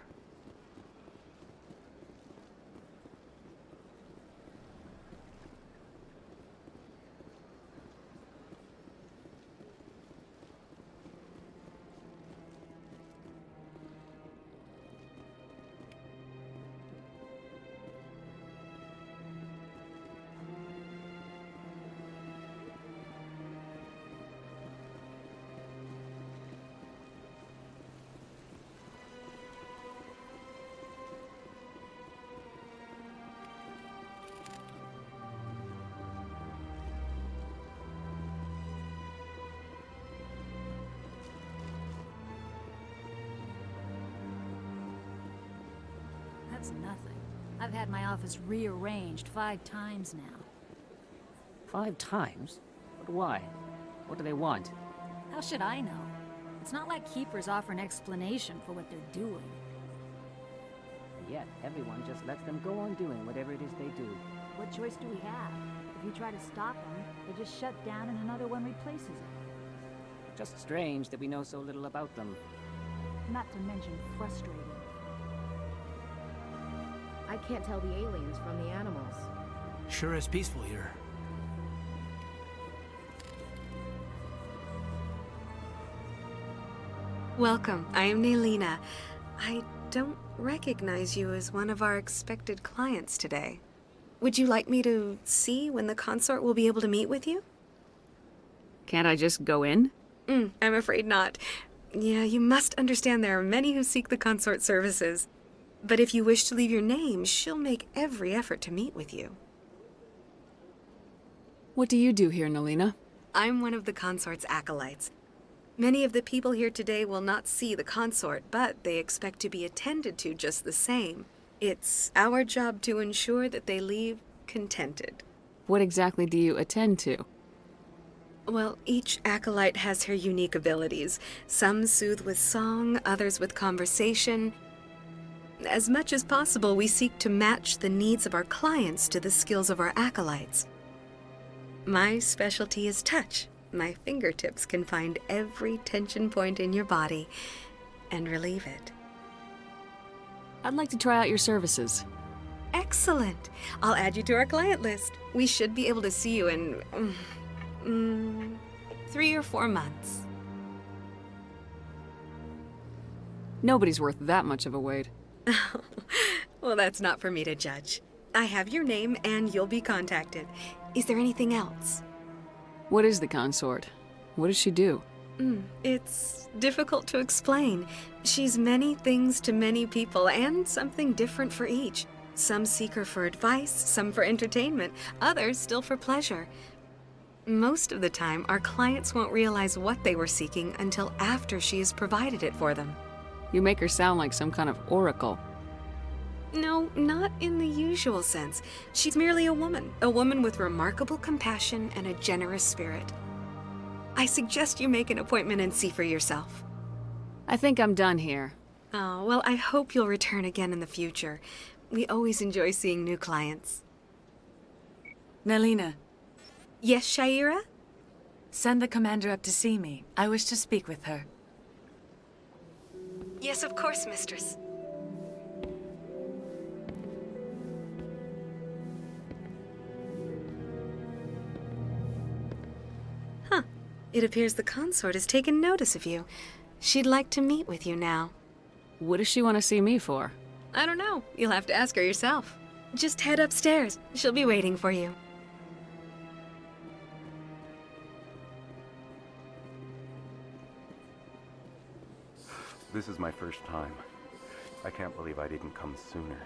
That's nothing. I've had my office rearranged 5 times now. 5 times? But why? What do they want? How should I know? It's not like Keepers offer an explanation for what they're doing. Yet, everyone just lets them go on doing whatever it is they do. What choice do we have? If we try to stop them, they just shut down and another one replaces it. Just strange that we know so little about them. Not to mention frustrating. I can't tell the aliens from the animals. Sure is peaceful here. Welcome, I am Nelina. I don't recognize you as one of our expected clients today. Would you like me to see when the consort will be able to meet with you? Can't I just go in? I'm afraid not. Yeah, you must understand there are many who seek the consort services. But if you wish to leave your name, she'll make every effort to meet with you. What do you do here, Nelina? I'm one of the consort's acolytes. Many of the people here today will not see the consort, but they expect to be attended to just the same. It's our job to ensure that they leave contented. What exactly do you attend to? Well, each acolyte has her unique abilities. Some soothe with song, others with conversation. As much as possible, we seek to match the needs of our clients to the skills of our acolytes. My specialty is touch. My fingertips can find every tension point in your body and relieve it. I'd like to try out your services. Excellent! I'll add you to our client list. We should be able to see you in 3 or 4 months. Nobody's worth that much of a weight. Well, that's not for me to judge. I have your name and you'll be contacted. Is there anything else? What is the consort? What does she do? It's difficult to explain. She's many things to many people and something different for each. Some seek her for advice, some for entertainment, others still for pleasure. Most of the time, our clients won't realize what they were seeking until after she has provided it for them. You make her sound like some kind of oracle. No, not in the usual sense. She's merely a woman with remarkable compassion and a generous spirit. I suggest you make an appointment and see for yourself. I think I'm done here. Oh, well, I hope you'll return again in the future. We always enjoy seeing new clients. Nelina. Yes, Shaira? Send the commander up to see me. I wish to speak with her. Yes, of course, mistress. Huh. It appears the consort has taken notice of you. She'd like to meet with you now. What does she want to see me for? I don't know. You'll have to ask her yourself. Just head upstairs. She'll be waiting for you. This is my first time. I can't believe I didn't come sooner.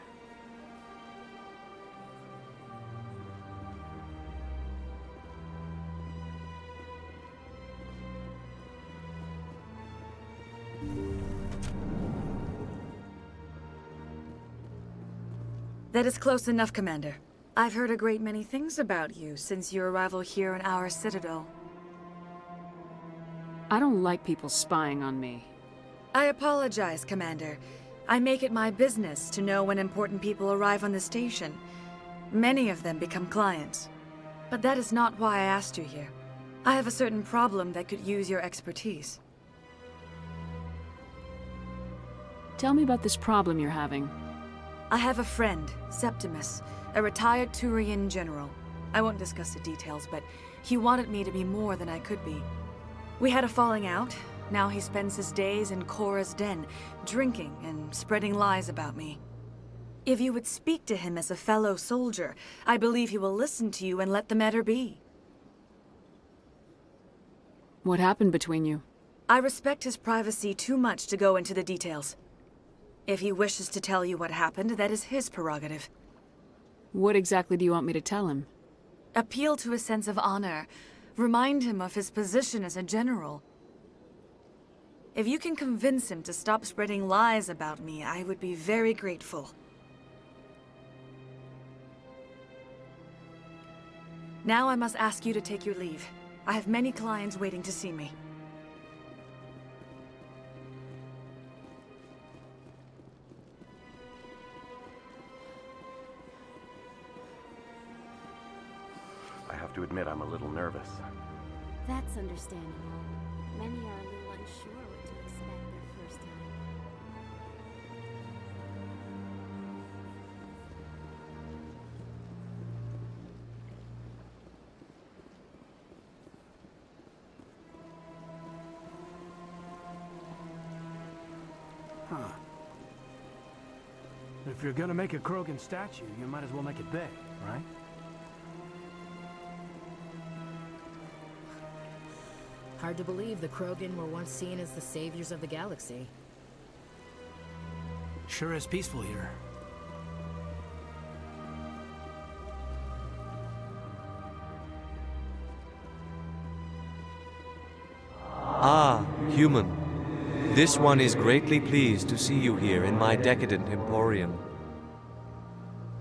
That is close enough, Commander. I've heard a great many things about you since your arrival here in our Citadel. I don't like people spying on me. I apologize, Commander. I make it my business to know when important people arrive on the station. Many of them become clients. But that is not why I asked you here. I have a certain problem that could use your expertise. Tell me about this problem you're having. I have a friend, Septimus, a retired Turian general. I won't discuss the details, but he wanted me to be more than I could be. We had a falling out. Now he spends his days in Korra's den, drinking and spreading lies about me. If you would speak to him as a fellow soldier, I believe he will listen to you and let the matter be. What happened between you? I respect his privacy too much to go into the details. If he wishes to tell you what happened, that is his prerogative. What exactly do you want me to tell him? Appeal to his sense of honor. Remind him of his position as a general. If you can convince him to stop spreading lies about me, I would be very grateful. Now I must ask you to take your leave. I have many clients waiting to see me. I have to admit I'm a little nervous. That's understandable. Many are a little unsure what to expect their first time. Huh. If you're gonna make a Krogan statue, you might as well make it big, right? Hard to believe the Krogan were once seen as the saviors of the galaxy. Sure is peaceful here. Ah, human. This one is greatly pleased to see you here in my decadent emporium.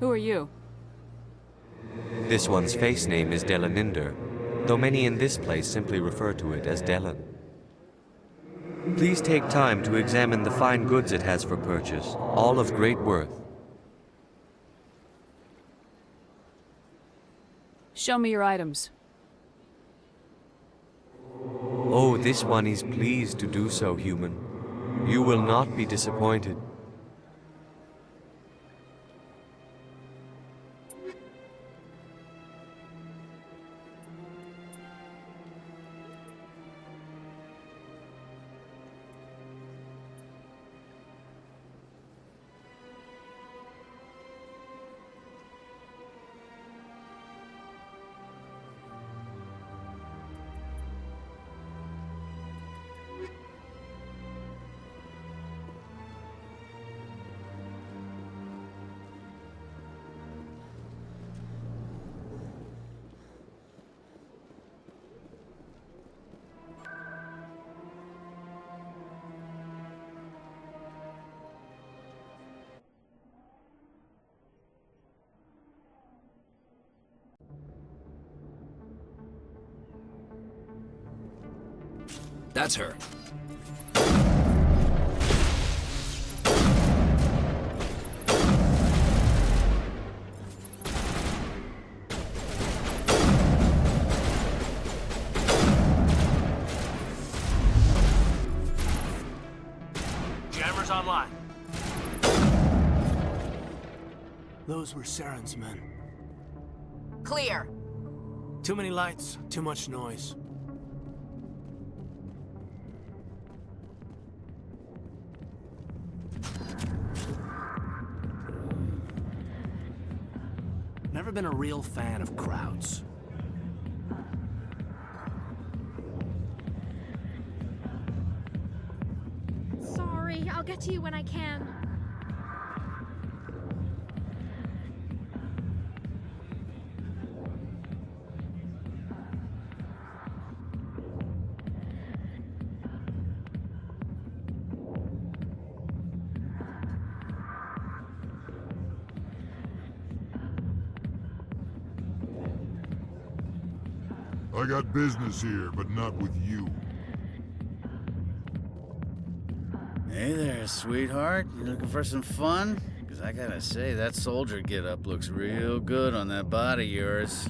Who are you? This one's face name is Delaninder, though many in this place simply refer to it as Delan. Please take time to examine the fine goods it has for purchase, all of great worth. Show me your items. Oh, this one is pleased to do so, human. You will not be disappointed. That's her. Jammers online. Those were Saren's men. Clear. Too many lights, too much noise. Never been a real fan of crowds. Sorry, I'll get to you when I can. I got business here, but not with you. Hey there, sweetheart. You looking for some fun? Because I gotta say, that soldier get-up looks real good on that body of yours.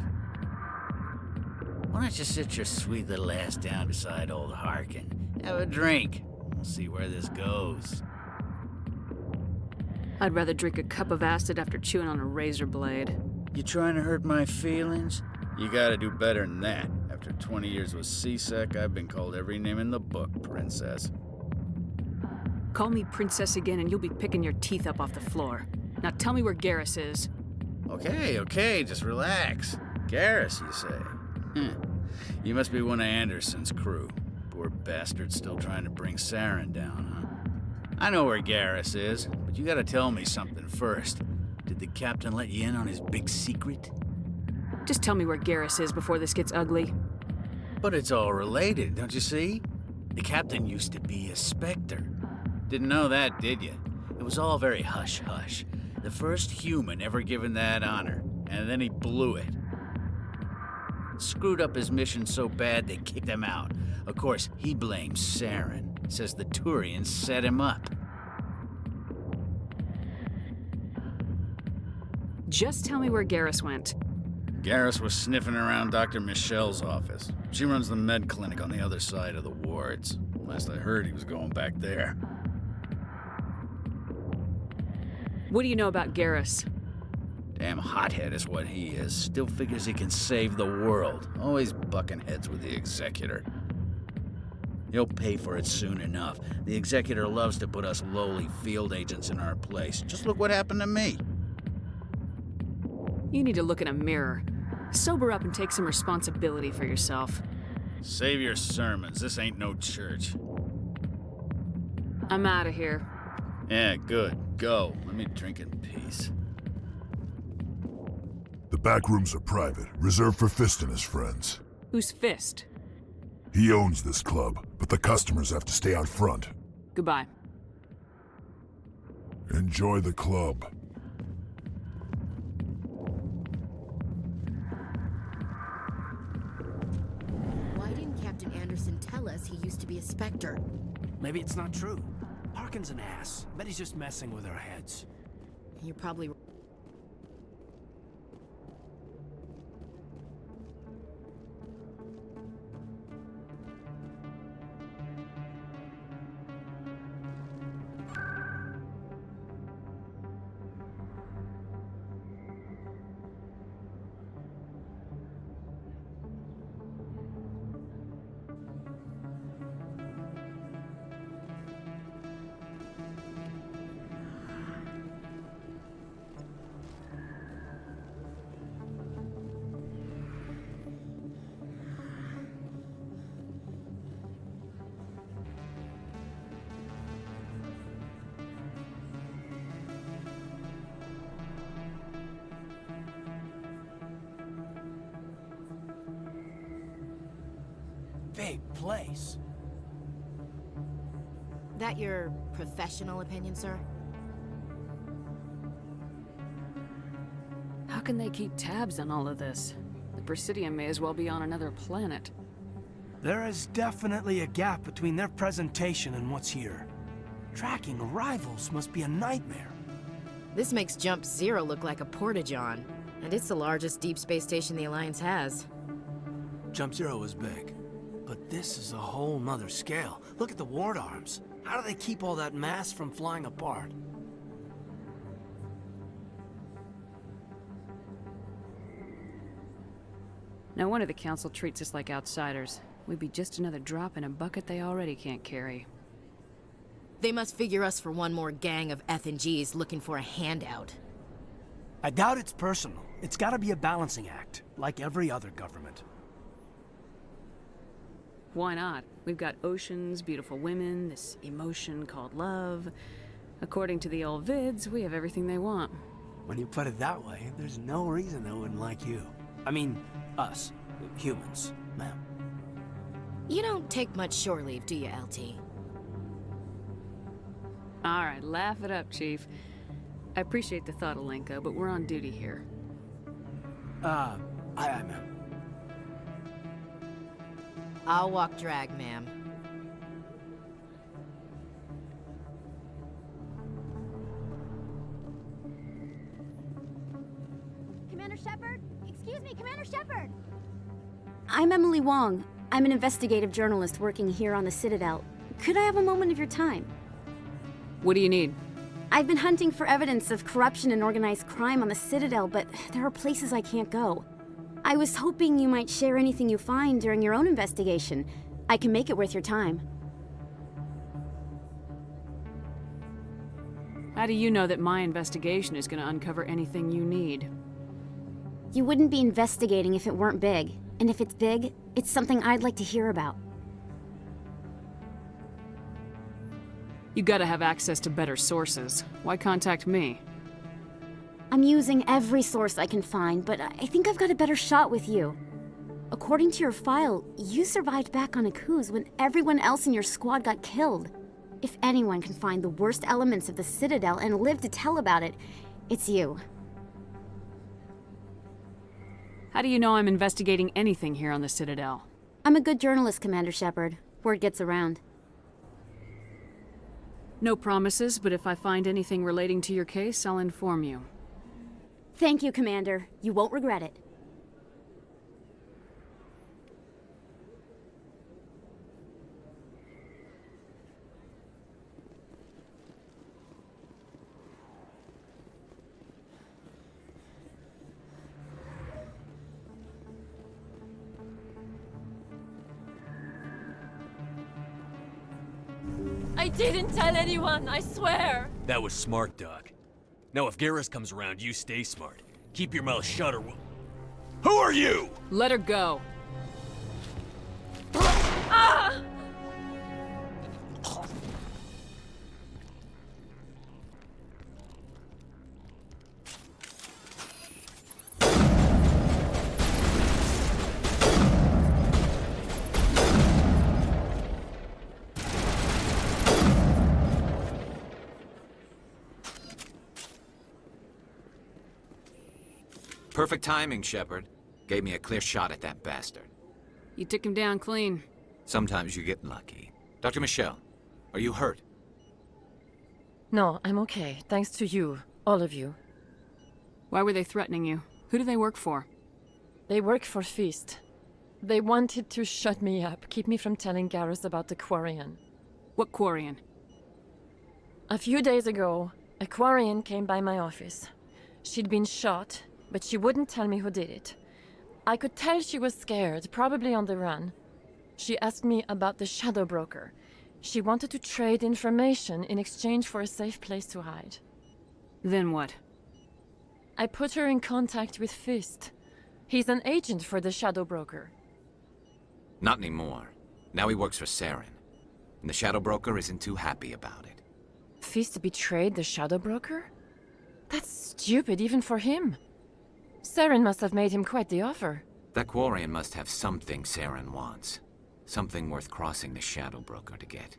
Why don't you sit your sweet little ass down beside old Harkin? Have a drink. We'll see where this goes. I'd rather drink a cup of acid after chewing on a razor blade. You trying to hurt my feelings? You gotta do better than that. After 20 years with C-Sec, I've been called every name in the book, princess. Call me princess again and you'll be picking your teeth up off the floor. Now tell me where Garrus is. Okay, just relax. Garrus, you say? You must be one of Anderson's crew. Poor bastard still trying to bring Saren down, huh? I know where Garrus is, but you gotta tell me something first. Did the captain let you in on his big secret? Just tell me where Garrus is before this gets ugly. But it's all related, don't you see? The captain used to be a Spectre. Didn't know that, did you? It was all very hush-hush. The first human ever given that honor, and then he blew it. Screwed up his mission so bad they kicked him out. Of course, he blames Saren. Says the Turians set him up. Just tell me where Garrus went. Garrus was sniffing around Dr. Michelle's office. She runs the med clinic on the other side of the wards. Last I heard, he was going back there. What do you know about Garrus? Damn hothead is what he is. Still figures he can save the world. Always bucking heads with the Executor. He'll pay for it soon enough. The Executor loves to put us lowly field agents in our place. Just look what happened to me. You need to look in a mirror. Sober up and take some responsibility for yourself. Save your sermons. This ain't no church. I'm out of here. Yeah, good. Go. Let me drink in peace. The back rooms are private, reserved for Fist and his friends. Who's Fist? He owns this club, but the customers have to stay out front. Goodbye. Enjoy the club. Why didn't Captain Anderson tell us he used to be a Spectre? Maybe it's not true. Harkin's an ass. Bet he's just messing with our heads. You're probably... Big place. That your professional opinion, sir? How can they keep tabs on all of this? The Presidium may as well be on another planet. There is definitely a gap between their presentation and what's here. Tracking arrivals must be a nightmare. This makes Jump Zero look like a porta-john, and it's the largest deep space station the Alliance has. Jump Zero was big, but this is a whole nother scale. Look at the ward arms. How do they keep all that mass from flying apart? No wonder the Council treats us like outsiders. We'd be just another drop in a bucket they already can't carry. They must figure us for one more gang of F&Gs looking for a handout. I doubt it's personal. It's gotta be a balancing act, like every other government. Why not? We've got oceans, beautiful women, this emotion called love. According to the old vids, we have everything they want. When you put it that way, there's no reason they wouldn't like you. I mean, us. Humans, ma'am. You don't take much shore leave, do you, LT? Alright, laugh it up, Chief. I appreciate the thought, Alenko, but we're on duty here. Aye, ma'am. I'll walk drag, ma'am. Commander Shepard? Excuse me, Commander Shepard! I'm Emily Wong. I'm an investigative journalist working here on the Citadel. Could I have a moment of your time? What do you need? I've been hunting for evidence of corruption and organized crime on the Citadel, but there are places I can't go. I was hoping you might share anything you find during your own investigation. I can make it worth your time. How do you know that my investigation is going to uncover anything you need? You wouldn't be investigating if it weren't big. And if it's big, it's something I'd like to hear about. You gotta have access to better sources. Why contact me? I'm using every source I can find, but I think I've got a better shot with you. According to your file, you survived back on Akuz when everyone else in your squad got killed. If anyone can find the worst elements of the Citadel and live to tell about it, it's you. How do you know I'm investigating anything here on the Citadel? I'm a good journalist, Commander Shepard. Word gets around. No promises, but if I find anything relating to your case, I'll inform you. Thank you, Commander. You won't regret it. I didn't tell anyone, I swear! That was smart, Doc. Now if Garrus comes around, you stay smart. Keep your mouth shut or we'll... Who are you?! Let her go! Ah! Perfect timing, Shepard. Gave me a clear shot at that bastard. You took him down clean. Sometimes you get lucky. Dr. Michelle, are you hurt? No, I'm okay. Thanks to you. All of you. Why were they threatening you? Who do they work for? They work for Feast. They wanted to shut me up, keep me from telling Garrus about the Quarian. What Quarian? A few days ago, a Quarian came by my office. She'd been shot, but she wouldn't tell me who did it. I could tell she was scared, probably on the run. She asked me about the Shadow Broker. She wanted to trade information in exchange for a safe place to hide. Then what? I put her in contact with Fist. He's an agent for the Shadow Broker. Not anymore. Now he works for Saren. And the Shadow Broker isn't too happy about it. Fist betrayed the Shadow Broker? That's stupid even for him. Saren must have made him quite the offer. That Quarian must have something Saren wants. Something worth crossing the Shadow Broker to get.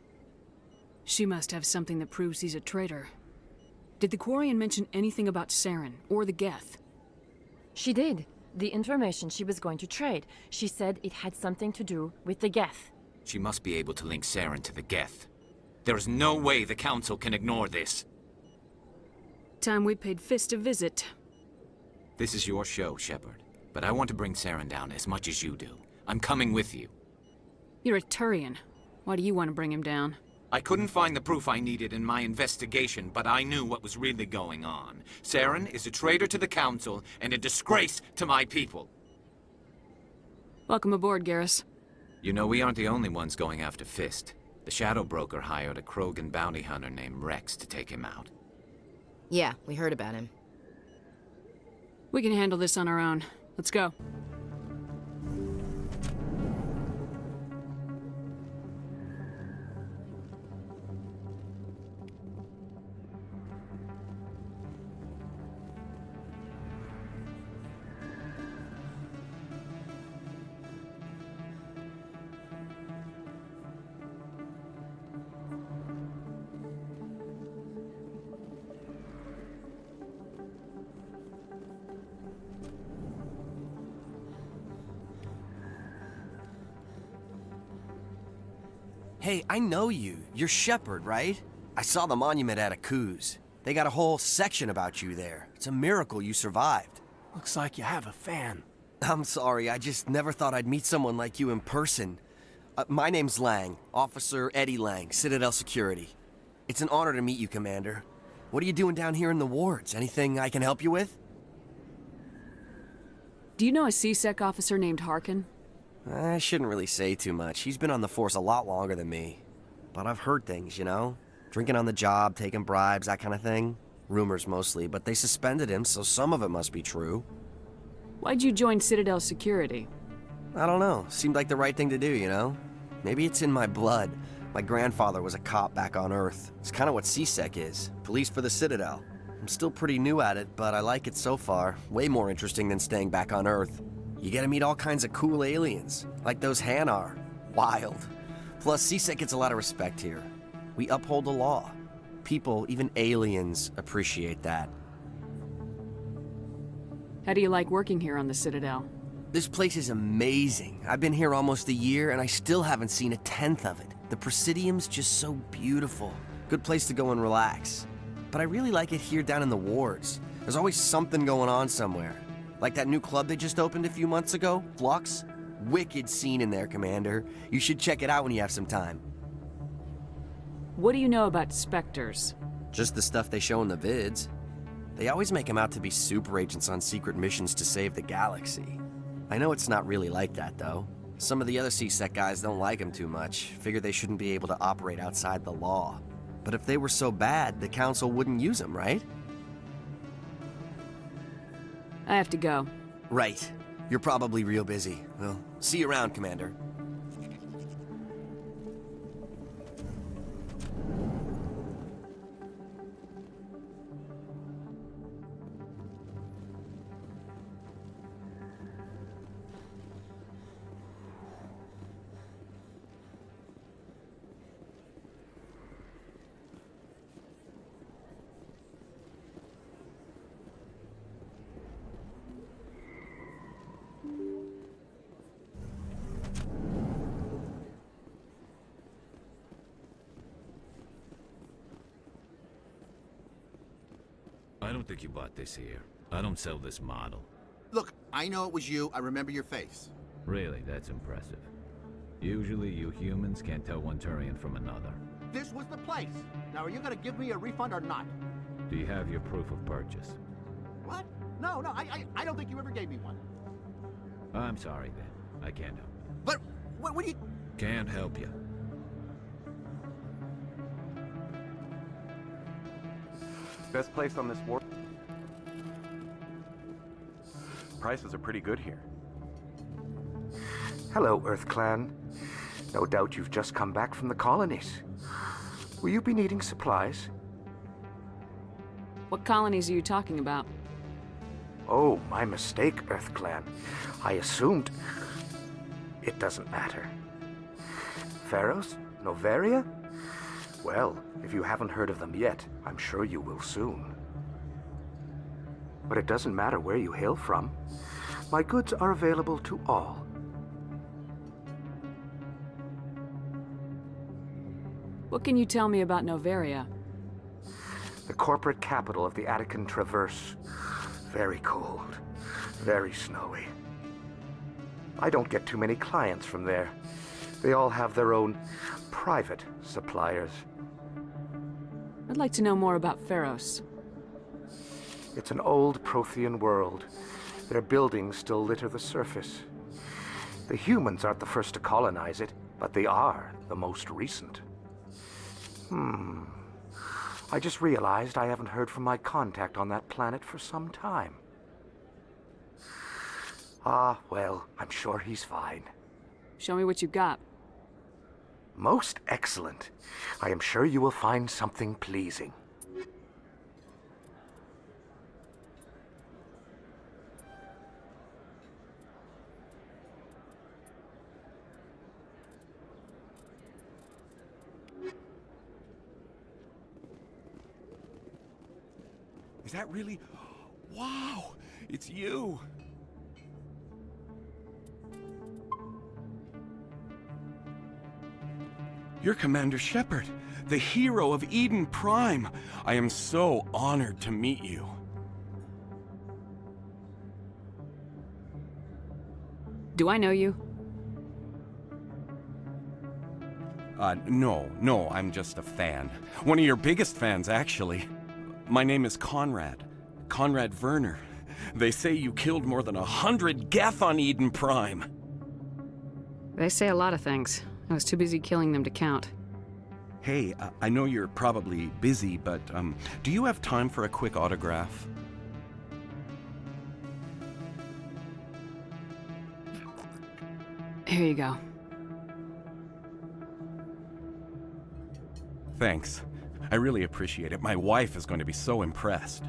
She must have something that proves he's a traitor. Did the Quarian mention anything about Saren, or the Geth? She did. the information she was going to trade. She said it had something to do with the Geth. She must be able to link Saren to the Geth. There is no way the Council can ignore this. Time we paid Fist a visit. This is your show, Shepard. But I want to bring Saren down as much as you do. I'm coming with you. You're a Turian. Why do you want to bring him down? I couldn't find the proof I needed in my investigation, but I knew what was really going on. Saren is a traitor to the Council and a disgrace to my people. Welcome aboard, Garrus. You know, we aren't the only ones going after Fist. The Shadow Broker hired a Krogan bounty hunter named Rex to take him out. Yeah, we heard about him. We can handle this on our own. Let's go. Hey, I know you. You're Shepard, right? I saw the monument at Akuz. They got a whole section about you there. It's a miracle you survived. Looks like you have a fan. I'm sorry, I just never thought I'd meet someone like you in person. My name's Lang, Officer Eddie Lang, Citadel Security. It's an honor to meet you, Commander. What are you doing down here in the wards? Anything I can help you with? Do you know a C-Sec officer named Harkin? I shouldn't really say too much. He's been on the force a lot longer than me. But I've heard things, you know? Drinking on the job, taking bribes, that kind of thing. Rumors mostly, but they suspended him, so some of it must be true. Why'd you join Citadel Security? I don't know. Seemed like the right thing to do, you know? Maybe it's in my blood. My grandfather was a cop back on Earth. It's kind of what C-Sec is. Police for the Citadel. I'm still pretty new at it, but I like it so far. Way more interesting than staying back on Earth. You get to meet all kinds of cool aliens, like those Hanar. Wild. Plus, C-Sec gets a lot of respect here. We uphold the law. People, even aliens, appreciate that. How do you like working here on the Citadel? This place is amazing. I've been here almost a year, and I still haven't seen a tenth of it. The Presidium's just so beautiful. Good place to go and relax. But I really like it here down in the wards. There's always something going on somewhere. Like that new club they just opened a few months ago, Flux. Wicked scene in there, Commander. You should check it out when you have some time. What do you know about Spectres? Just the stuff they show in the vids. They always make them out to be super agents on secret missions to save the galaxy. I know it's not really like that, though. Some of the other C-Sec guys don't like them too much, figure they shouldn't be able to operate outside the law. But if they were so bad, the Council wouldn't use them, right? I have to go. Right. You're probably real busy. Well, see you around, Commander. I don't think you bought this here. I don't sell this model. Look, I know it was you. I remember your face. Really, that's impressive. Usually you humans can't tell one Turian from another. This was the place. Now, are you gonna give me a refund or not? Do you have your proof of purchase? What? No, I don't think you ever gave me one. I'm sorry then. I can't help you. But, what do you... Can't help you. Best place on this war. Prices are pretty good here. Hello, Earth Clan. No doubt you've just come back from the colonies. Will you be needing supplies? What colonies are you talking about? Oh, my mistake, Earth Clan. I assumed... It doesn't matter. Pharaohs? Noveria? Well, if you haven't heard of them yet, I'm sure you will soon. But it doesn't matter where you hail from. My goods are available to all. What can you tell me about Noveria? The corporate capital of the Attican Traverse. Very cold. Very snowy. I don't get too many clients from there. They all have their own private suppliers. I'd like to know more about Pharos. It's an old Prothean world. Their buildings still litter the surface. The humans aren't the first to colonize it, but they are the most recent. I just realized I haven't heard from my contact on that planet for some time. Ah, well, I'm sure he's fine. Show me what you got. Most excellent. I am sure you will find something pleasing. Is that really... Wow! It's you! You're Commander Shepard, the hero of Eden Prime. I am so honored to meet you. Do I know you? No, I'm just a fan. One of your biggest fans, actually. My name is Conrad. Conrad Werner. They say you killed more than 100 Geth on Eden Prime. They say a lot of things. I was too busy killing them to count. Hey, I know you're probably busy, but do you have time for a quick autograph? Here you go. Thanks. I really appreciate it. My wife is going to be so impressed.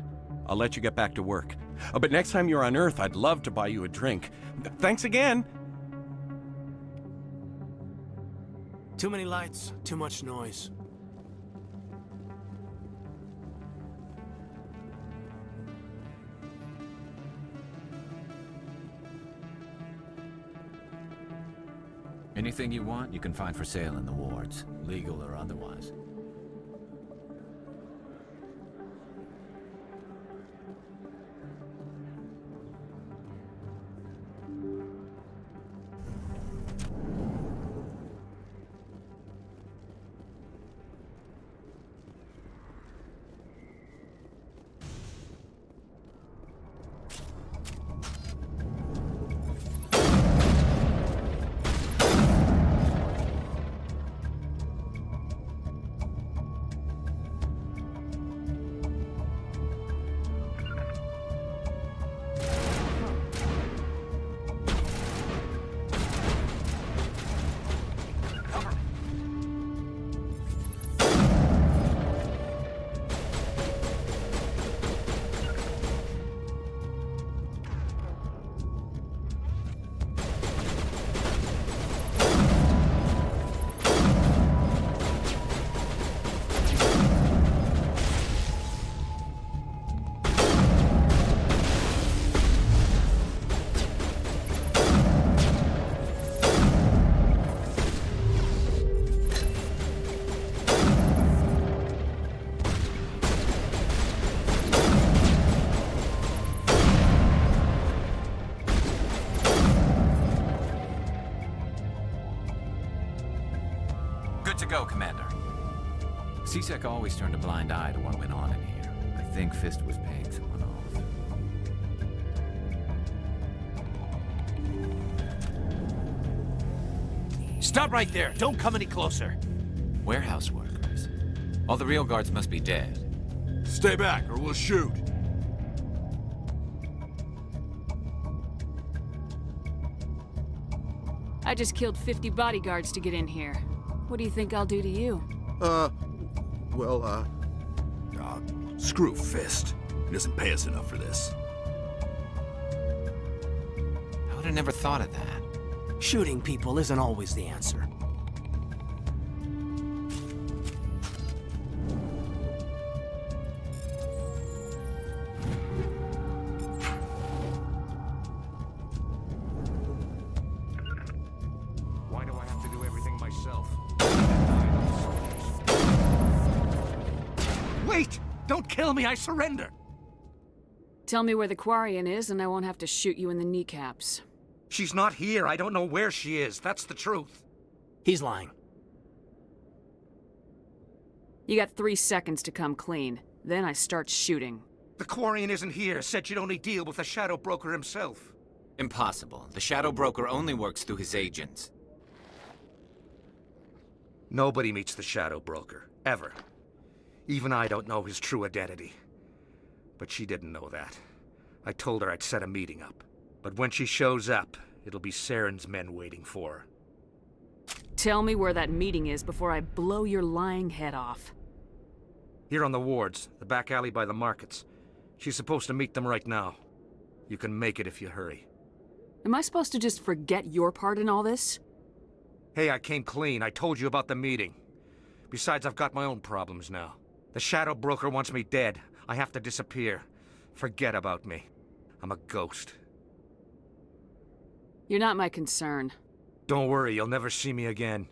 I'll let you get back to work. But next time you're on Earth, I'd love to buy you a drink. Thanks again! Too many lights, too much noise. Anything you want, you can find for sale in the wards, legal or otherwise. Good to go, Commander. CSEC always turned a blind eye to what went on in here. I think Fist was paying someone off. Stop right there! Don't come any closer! Warehouse workers. All the real guards must be dead. Stay back, or we'll shoot. I just killed 50 bodyguards to get in here. What do you think I'll do to you? Screw Fist. He doesn't pay us enough for this. I would have never thought of that. Shooting people isn't always the answer. Wait! Don't kill me, I surrender! Tell me where the Quarian is and I won't have to shoot you in the kneecaps. She's not here. I don't know where she is. That's the truth. He's lying. You got 3 seconds to come clean. Then I start shooting. The Quarian isn't here. Said you'd only deal with the Shadow Broker himself. Impossible. The Shadow Broker only works through his agents. Nobody meets the Shadow Broker. Ever. Even I don't know his true identity. But she didn't know that. I told her I'd set a meeting up. But when she shows up, it'll be Saren's men waiting for her. Tell me where that meeting is before I blow your lying head off. Here on the wards, the back alley by the markets. She's supposed to meet them right now. You can make it if you hurry. Am I supposed to just forget your part in all this? Hey, I came clean. I told you about the meeting. Besides, I've got my own problems now. The Shadow Broker wants me dead. I have to disappear. Forget about me. I'm a ghost. You're not my concern. Don't worry, you'll never see me again.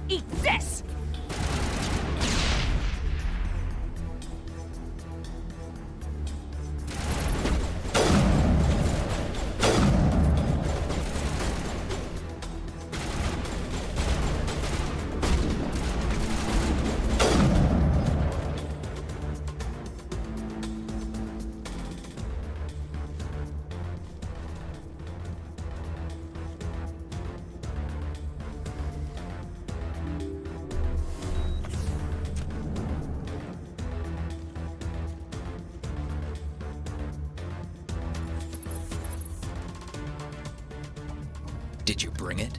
Eat this! Did you bring it?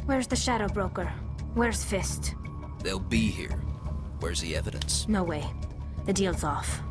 Where's the Shadow Broker? Where's Fist? They'll be here. Where's the evidence? No way. The deal's off.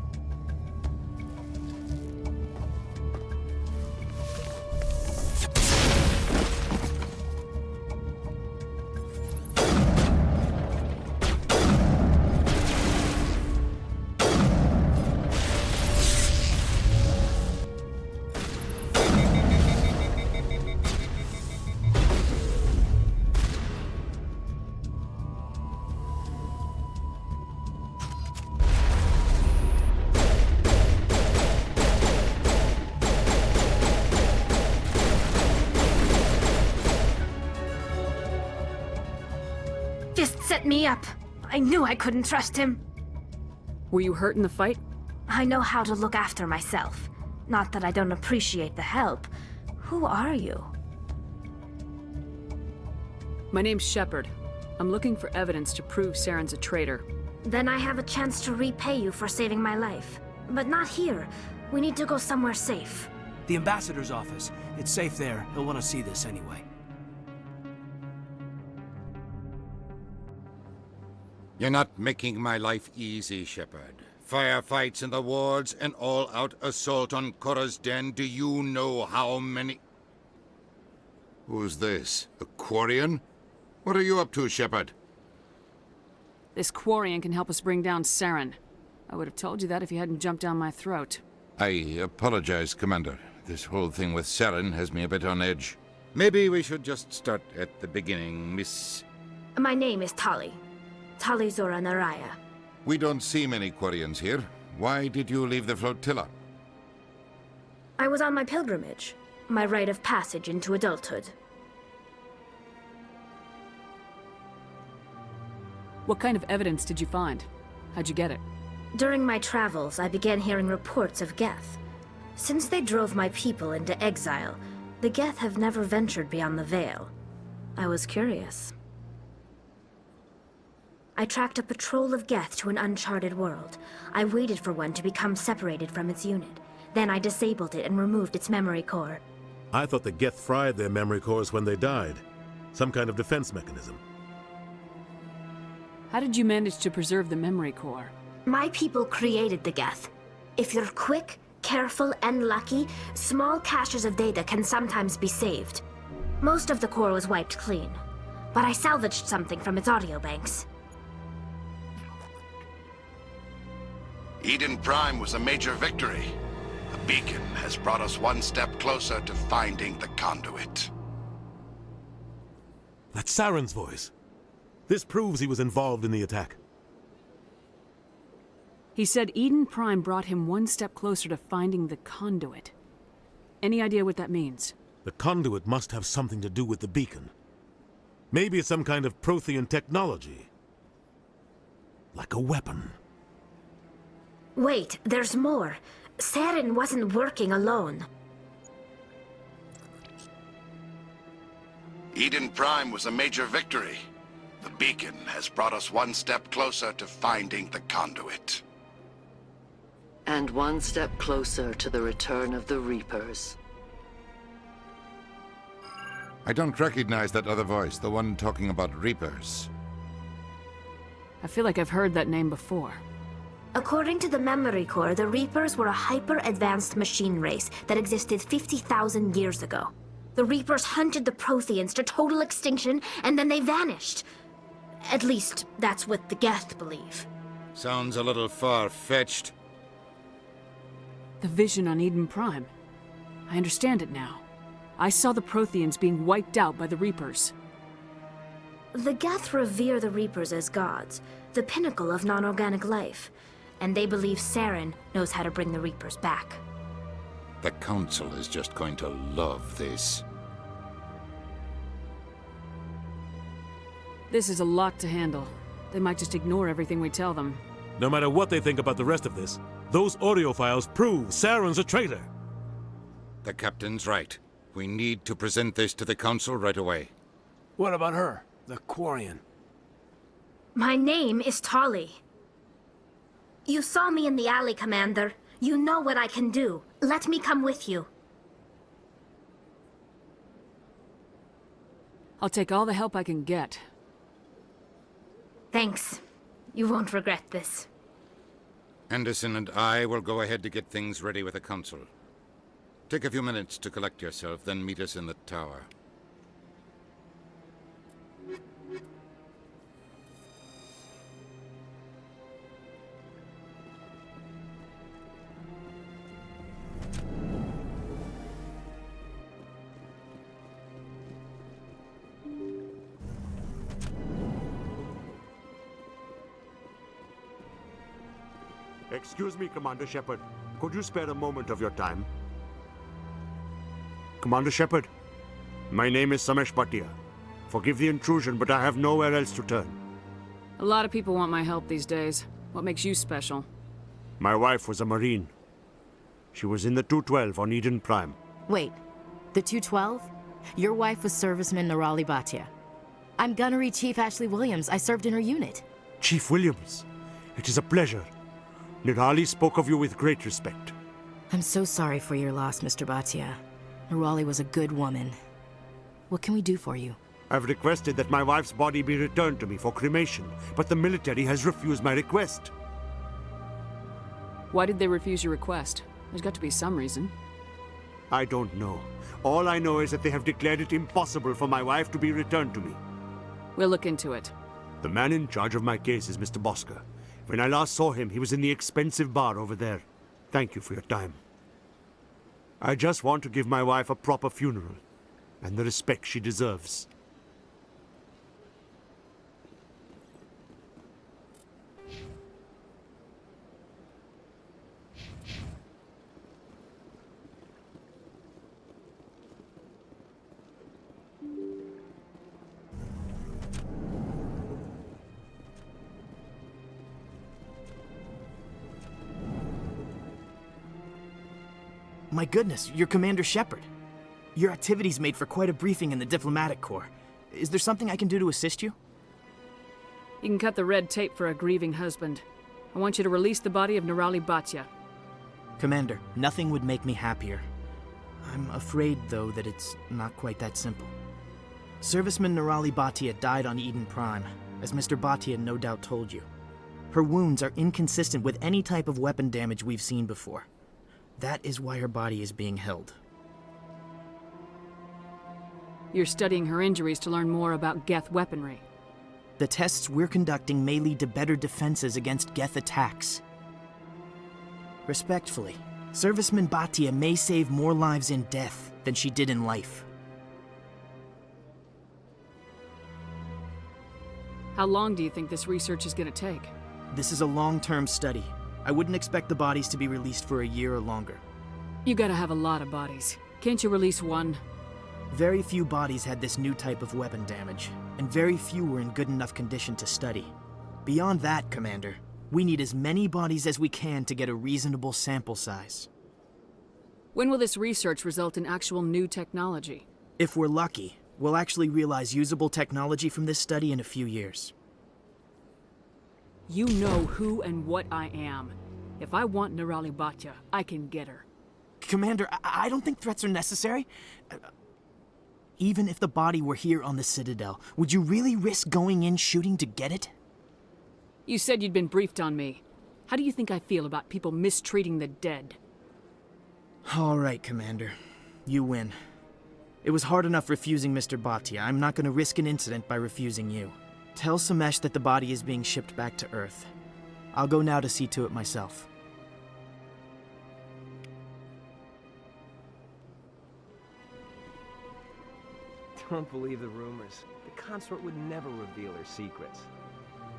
Fist set me up. I knew I couldn't trust him. Were you hurt in the fight? I know how to look after myself. Not that I don't appreciate the help. Who are you? My name's Shepard. I'm looking for evidence to prove Saren's a traitor. Then I have a chance to repay you for saving my life. But not here. We need to go somewhere safe. The ambassador's office. It's safe there. He'll want to see this anyway. You're not making my life easy, Shepard. Firefights in the wards, an all-out assault on Korra's den. Do you know how many... Who's this? A Quarian? What are you up to, Shepard? This Quarian can help us bring down Saren. I would have told you that if you hadn't jumped down my throat. I apologize, Commander. This whole thing with Saren has me a bit on edge. Maybe we should just start at the beginning, Miss... My name is Tali'Zorah Naraya. We don't see many Quarians here. Why did you leave the flotilla? I was on my pilgrimage. My rite of passage into adulthood. What kind of evidence did you find? How'd you get it? During my travels, I began hearing reports of Geth. Since they drove my people into exile, the Geth have never ventured beyond the Veil. I was curious. I tracked a patrol of Geth to an uncharted world. I waited for one to become separated from its unit. Then I disabled it and removed its memory core. I thought the Geth fried their memory cores when they died. Some kind of defense mechanism. How did you manage to preserve the memory core? My people created the Geth. If you're quick, careful, and lucky, small caches of data can sometimes be saved. Most of the core was wiped clean, but I salvaged something from its audio banks. Eden Prime was a major victory. The beacon has brought us one step closer to finding the conduit. That's Saren's voice. This proves he was involved in the attack. He said Eden Prime brought him one step closer to finding the conduit. Any idea what that means? The conduit must have something to do with the beacon. Maybe it's some kind of Prothean technology. Like a weapon. Wait, there's more. Saren wasn't working alone. Eden Prime was a major victory. The beacon has brought us one step closer to finding the conduit. And one step closer to the return of the Reapers. I don't recognize that other voice, the one talking about Reapers. I feel like I've heard that name before. According to the memory core, the Reapers were a hyper-advanced machine race that existed 50,000 years ago. The Reapers hunted the Protheans to total extinction, and then they vanished. At least, that's what the Geth believe. Sounds a little far-fetched. The vision on Eden Prime. I understand it now. I saw the Protheans being wiped out by the Reapers. The Geth revere the Reapers as gods, the pinnacle of non-organic life. And they believe Saren knows how to bring the Reapers back. The Council is just going to love this. This is a lot to handle. They might just ignore everything we tell them. No matter what they think about the rest of this, those audio files prove Saren's a traitor. The Captain's right. We need to present this to the Council right away. What about her, the Quarian? My name is Tali. You saw me in the alley, Commander. You know what I can do. Let me come with you. I'll take all the help I can get. Thanks. You won't regret this. Anderson and I will go ahead to get things ready with the Council. Take a few minutes to collect yourself, then meet us in the tower. Excuse me, Commander Shepard. Could you spare a moment of your time? Commander Shepard, my name is Samesh Bhatia. Forgive the intrusion, but I have nowhere else to turn. A lot of people want my help these days. What makes you special? My wife was a Marine. She was in the 212 on Eden Prime. Wait, the 212? Your wife was serviceman Nirali Bhatia. I'm Gunnery Chief Ashley Williams. I served in her unit. Chief Williams, it is a pleasure. Nirali spoke of you with great respect. I'm so sorry for your loss, Mr. Bhatia. Nirali was a good woman. What can we do for you? I've requested that my wife's body be returned to me for cremation, but the military has refused my request. Why did they refuse your request? There's got to be some reason. I don't know. All I know is that they have declared it impossible for my wife to be returned to me. We'll look into it. The man in charge of my case is Mr. Bosker. When I last saw him, he was in the expensive bar over there. Thank you for your time. I just want to give my wife a proper funeral, and the respect she deserves. My goodness, you're Commander Shepard. Your activities made for quite a briefing in the Diplomatic Corps. Is there something I can do to assist you? You can cut the red tape for a grieving husband. I want you to release the body of Nirali Bhatia. Commander, nothing would make me happier. I'm afraid, though, that it's not quite that simple. Serviceman Nerali Bhatia died on Eden Prime, as Mr. Bhatia no doubt told you. Her wounds are inconsistent with any type of weapon damage we've seen before. That is why her body is being held. You're studying her injuries to learn more about Geth weaponry. The tests we're conducting may lead to better defenses against Geth attacks. Respectfully, Serviceman Bhatia may save more lives in death than she did in life. How long do you think this research is gonna take? This is a long-term study. I wouldn't expect the bodies to be released for a year or longer. You gotta have a lot of bodies. Can't you release one? Very few bodies had this new type of weapon damage, and very few were in good enough condition to study. Beyond that, Commander, we need as many bodies as we can to get a reasonable sample size. When will this research result in actual new technology? If we're lucky, we'll actually realize usable technology from this study in a few years. You know who and what I am. If I want Nerali Bhatia, I can get her. Commander, I don't think threats are necessary. Even if the body were here on the Citadel, would you really risk going in shooting to get it? You said you'd been briefed on me. How do you think I feel about people mistreating the dead? All right, Commander. You win. It was hard enough refusing Mr. Bhatia. I'm not going to risk an incident by refusing you. Tell Samesh that the body is being shipped back to Earth. I'll go now to see to it myself. Don't believe the rumors. The consort would never reveal her secrets.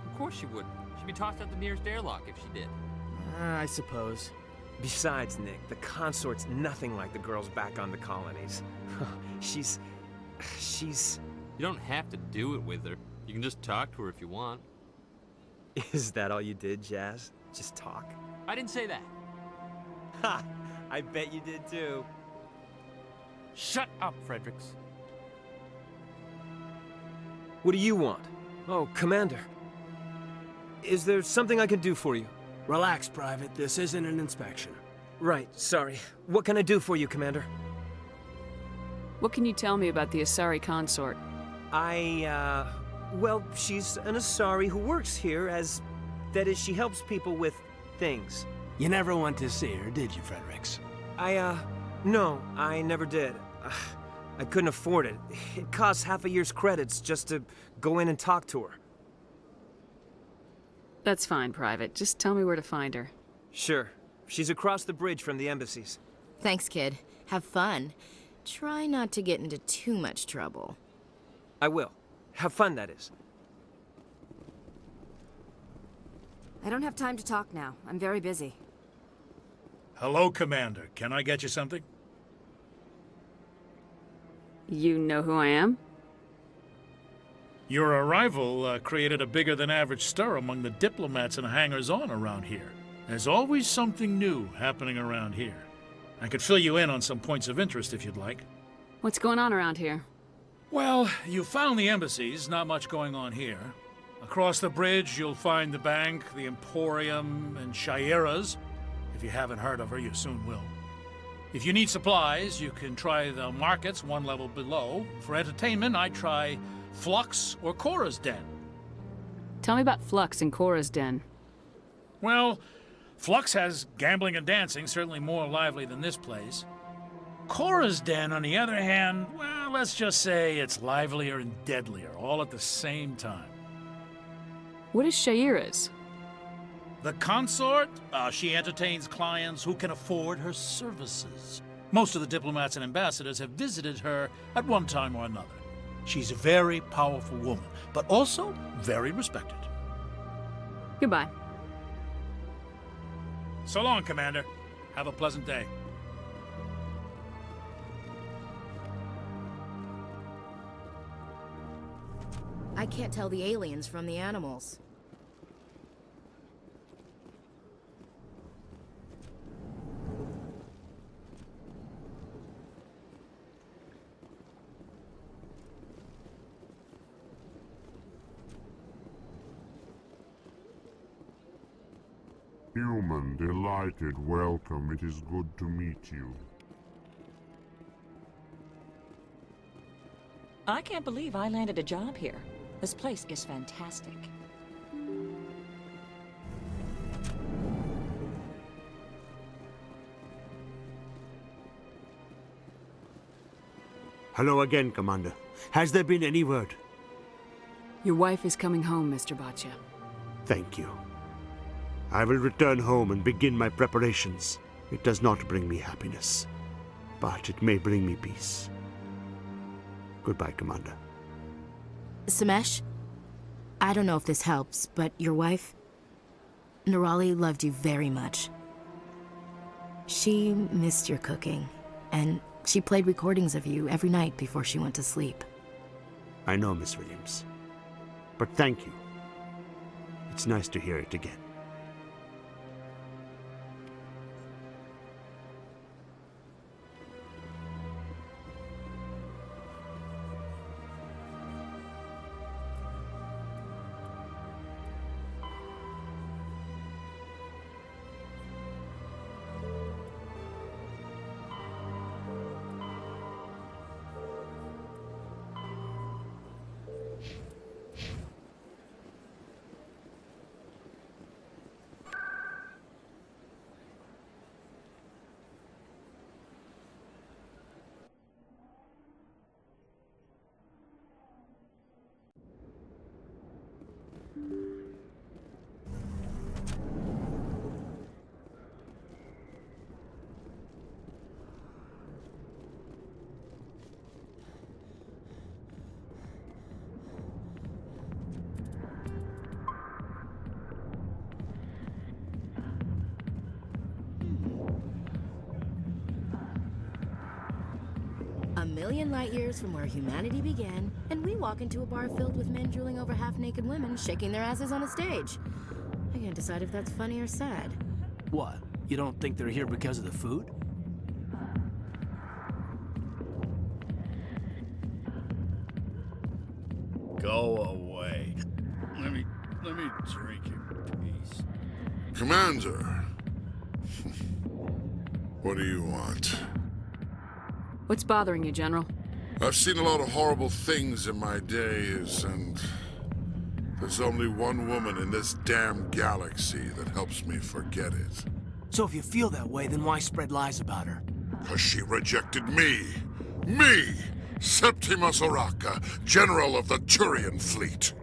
Of course she wouldn't. She'd be tossed out the nearest airlock if she did. I suppose. Besides, Nick, the consort's nothing like the girls back on the colonies. She's... You don't have to do it with her. You can just talk to her if you want. Is that all you did, Jazz? Just talk? I didn't say that. Ha! I bet you did too. Shut up, Fredericks. What do you want? Oh, Commander. Is there something I can do for you? Relax, Private. This isn't an inspection. Right, sorry. What can I do for you, Commander? What can you tell me about the Asari consort? Well, she's an Asari who works here as... That is, she helps people with things. You never went to see her, did you, Fredericks? No, I never did. I couldn't afford it. It costs half a year's credits just to go in and talk to her. That's fine, Private. Just tell me where to find her. Sure. She's across the bridge from the embassies. Thanks, kid. Have fun. Try not to get into too much trouble. I will. Have fun, that is. I don't have time to talk now. I'm very busy. Hello, Commander. Can I get you something? You know who I am? Your arrival created a bigger-than-average stir among the diplomats and hangers-on around here. There's always something new happening around here. I could fill you in on some points of interest if you'd like. What's going on around here? Well, you found the embassies, not much going on here. Across the bridge, you'll find the bank, the Emporium, and Shaira's. If you haven't heard of her, you soon will. If you need supplies, you can try the markets one level below. For entertainment, I'd try Flux or Cora's Den. Tell me about Flux and Cora's Den. Well, Flux has gambling and dancing, certainly more lively than this place. Cora's Den, on the other hand, well, let's just say it's livelier and deadlier, all at the same time. What is Shaira's? The consort, she entertains clients who can afford her services. Most of the diplomats and ambassadors have visited her at one time or another. She's a very powerful woman, but also very respected. Goodbye. So long, Commander. Have a pleasant day. I can't tell the aliens from the animals. Human, delighted, welcome. It is good to meet you. I can't believe I landed a job here. This place is fantastic. Hello again, Commander. Has there been any word? Your wife is coming home, Mr. Bhatia. Thank you. I will return home and begin my preparations. It does not bring me happiness, but it may bring me peace. Goodbye, Commander. Samesh, I don't know if this helps, but your wife, Nirali, loved you very much. She missed your cooking, and she played recordings of you every night before she went to sleep. I know, Miss Williams. But thank you. It's nice to hear it again. A million light years from where humanity began, and we walk into a bar filled with men drooling over half-naked women shaking their asses on a stage. I can't decide if that's funny or sad. What? You don't think they're here because of the food? Go away. Let me drink your piece. Commander. What do you want? What's bothering you, General? I've seen a lot of horrible things in my days, and there's only one woman in this damn galaxy that helps me forget it. So if you feel that way, then why spread lies about her? 'Cause she rejected me! Me! Septimus Oraka, General of the Turian Fleet!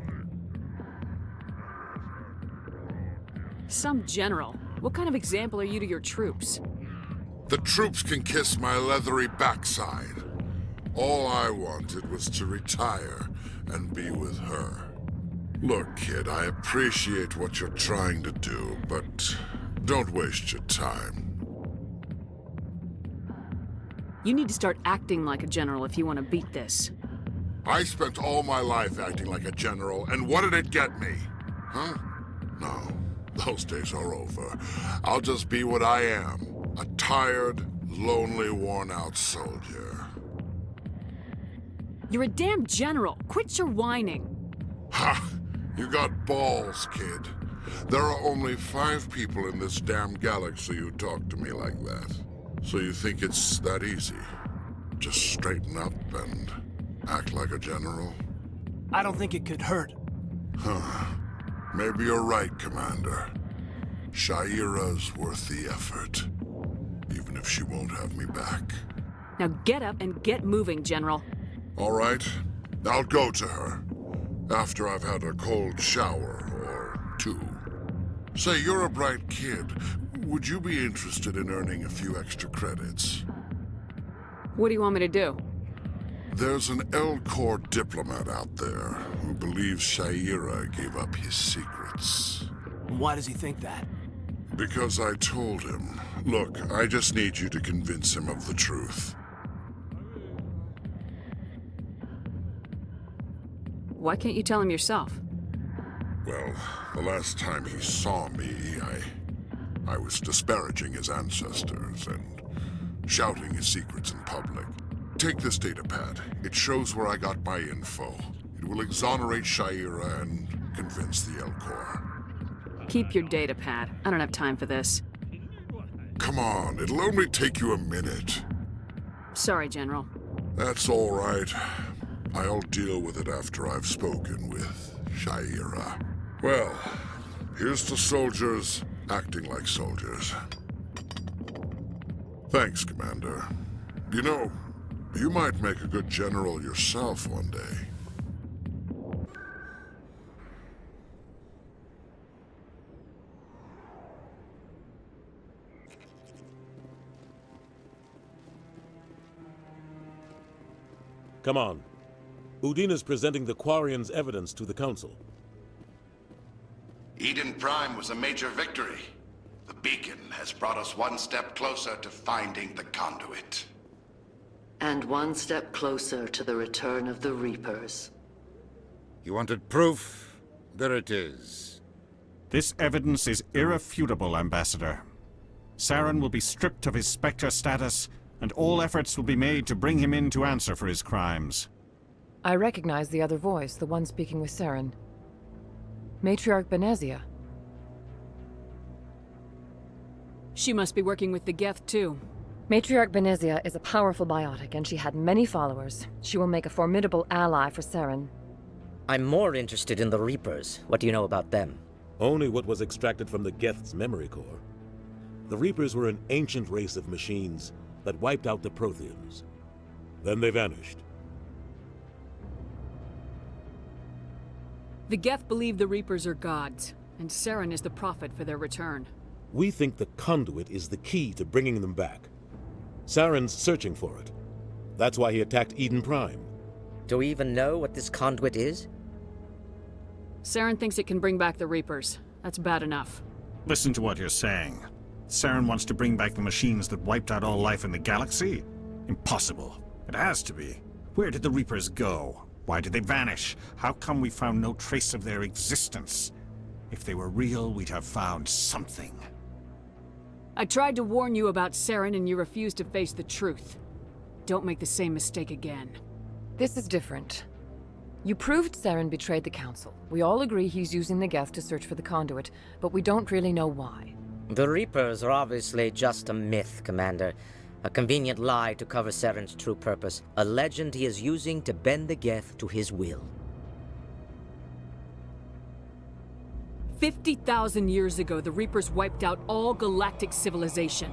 Some general. What kind of example are you to your troops? The troops can kiss my leathery backside. All I wanted was to retire and be with her. Look, kid, I appreciate what you're trying to do, but don't waste your time. You need to start acting like a general if you want to beat this. I spent all my life acting like a general, and what did it get me? Huh? No, those days are over. I'll just be what I am. A tired, lonely, worn-out soldier. You're a damn general. Quit your whining. Ha! You got balls, kid. There are only 5 people in this damn galaxy who talk to me like that. So you think it's that easy? Just straighten up and act like a general? I don't think it could hurt. Huh. Maybe you're right, Commander. Sha'ira's worth the effort. Even if she won't have me back. Now get up and get moving, General. All right. I'll go to her. After I've had a cold shower or 2. Say, you're a bright kid. Would you be interested in earning a few extra credits? What do you want me to do? There's an L-Corps diplomat out there who believes Sha'ira gave up his secrets. Why does he think that? Because I told him. Look, I just need you to convince him of the truth. Why can't you tell him yourself? Well, the last time he saw me, I was disparaging his ancestors and shouting his secrets in public. Take this datapad. It shows where I got my info. It will exonerate Sha'ira and convince the L-Corps. Keep your data pad. I don't have time for this. Come on, it'll only take you a minute. Sorry, General. That's all right. I'll deal with it after I've spoken with Sha'ira. Well, here's to soldiers acting like soldiers. Thanks, Commander. You know, you might make a good general yourself one day. Come on. Udina's presenting the Quarians' evidence to the Council. Eden Prime was a major victory. The beacon has brought us one step closer to finding the conduit. And one step closer to the return of the Reapers. You wanted proof? There it is. This evidence is irrefutable, Ambassador. Saren will be stripped of his Spectre status, and all efforts will be made to bring him in to answer for his crimes. I recognize the other voice, the one speaking with Saren. Matriarch Benezia. She must be working with the Geth, too. Matriarch Benezia is a powerful biotic, and she had many followers. She will make a formidable ally for Saren. I'm more interested in the Reapers. What do you know about them? Only what was extracted from the Geth's memory core. The Reapers were an ancient race of machines that wiped out the Protheans. Then they vanished. The Geth believe the Reapers are gods, and Saren is the prophet for their return. We think the conduit is the key to bringing them back. Saren's searching for it. That's why he attacked Eden Prime. Do we even know what this conduit is? Saren thinks it can bring back the Reapers. That's bad enough. Listen to what you're saying. Saren wants to bring back the machines that wiped out all life in the galaxy? Impossible. It has to be. Where did the Reapers go? Why did they vanish? How come we found no trace of their existence? If they were real, we'd have found something. I tried to warn you about Saren and you refused to face the truth. Don't make the same mistake again. This is different. You proved Saren betrayed the Council. We all agree he's using the Geth to search for the conduit, but we don't really know why. The Reapers are obviously just a myth, Commander. A convenient lie to cover Saren's true purpose. A legend he is using to bend the Geth to his will. 50,000 years ago, the Reapers wiped out all galactic civilization.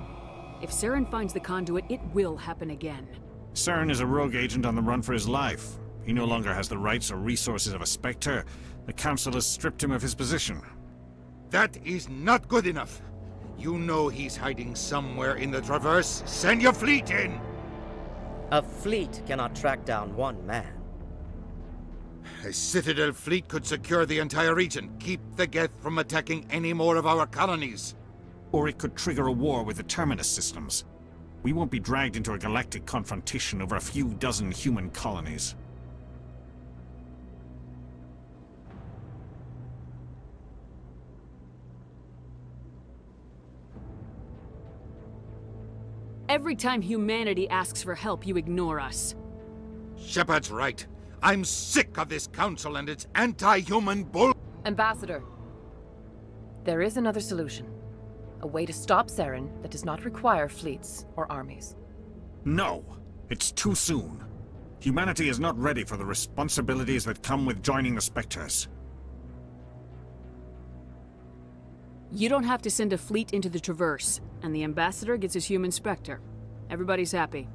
If Saren finds the conduit, it will happen again. Saren is a rogue agent on the run for his life. He no longer has the rights or resources of a Spectre. The Council has stripped him of his position. That is not good enough. You know he's hiding somewhere in the Traverse. Send your fleet in! A fleet cannot track down one man. A Citadel fleet could secure the entire region, keep the Geth from attacking any more of our colonies. Or it could trigger a war with the Terminus systems. We won't be dragged into a galactic confrontation over a few dozen human colonies. Every time humanity asks for help, you ignore us. Shepard's right. I'm sick of this council and its anti-human bull— Ambassador, there is another solution. A way to stop Saren that does not require fleets or armies. No! It's too soon. Humanity is not ready for the responsibilities that come with joining the Spectres. You don't have to send a fleet into the Traverse, and the Ambassador gets his human Spectre. Everybody's happy.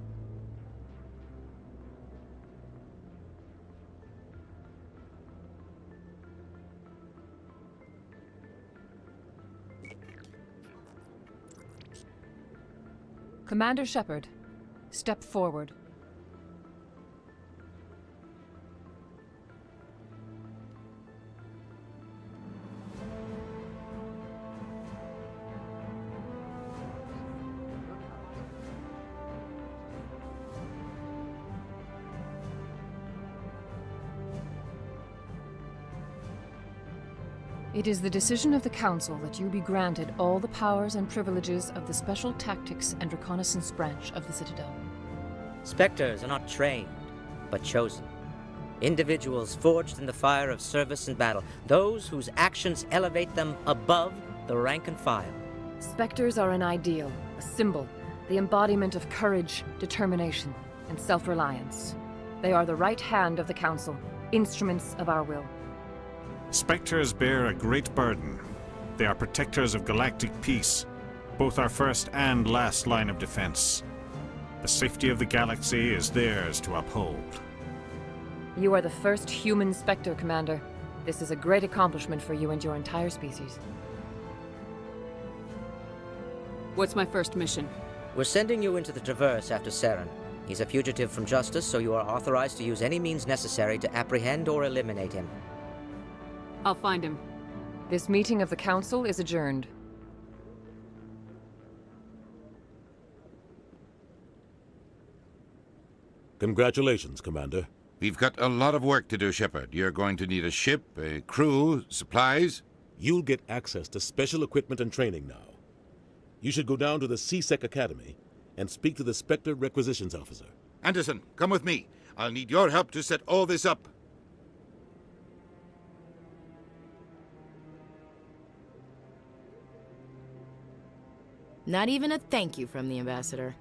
Commander Shepard, step forward. It is the decision of the Council that you be granted all the powers and privileges of the Special Tactics and Reconnaissance Branch of the Citadel. Spectres are not trained, but chosen. Individuals forged in the fire of service and battle. Those whose actions elevate them above the rank and file. Spectres are an ideal, a symbol, the embodiment of courage, determination, and self-reliance. They are the right hand of the Council, instruments of our will. Spectres bear a great burden. They are protectors of galactic peace, both our first and last line of defense. The safety of the galaxy is theirs to uphold. You are the first human Spectre, Commander. This is a great accomplishment for you and your entire species. What's my first mission? We're sending you into the Traverse after Saren. He's a fugitive from justice, so you are authorized to use any means necessary to apprehend or eliminate him. I'll find him. This meeting of the Council is adjourned. Congratulations, Commander. We've got a lot of work to do, Shepard. You're going to need a ship, a crew, supplies. You'll get access to special equipment and training now. You should go down to the C-Sec Academy and speak to the Spectre Requisitions Officer. Anderson, come with me. I'll need your help to set all this up. Not even a thank you from the Ambassador.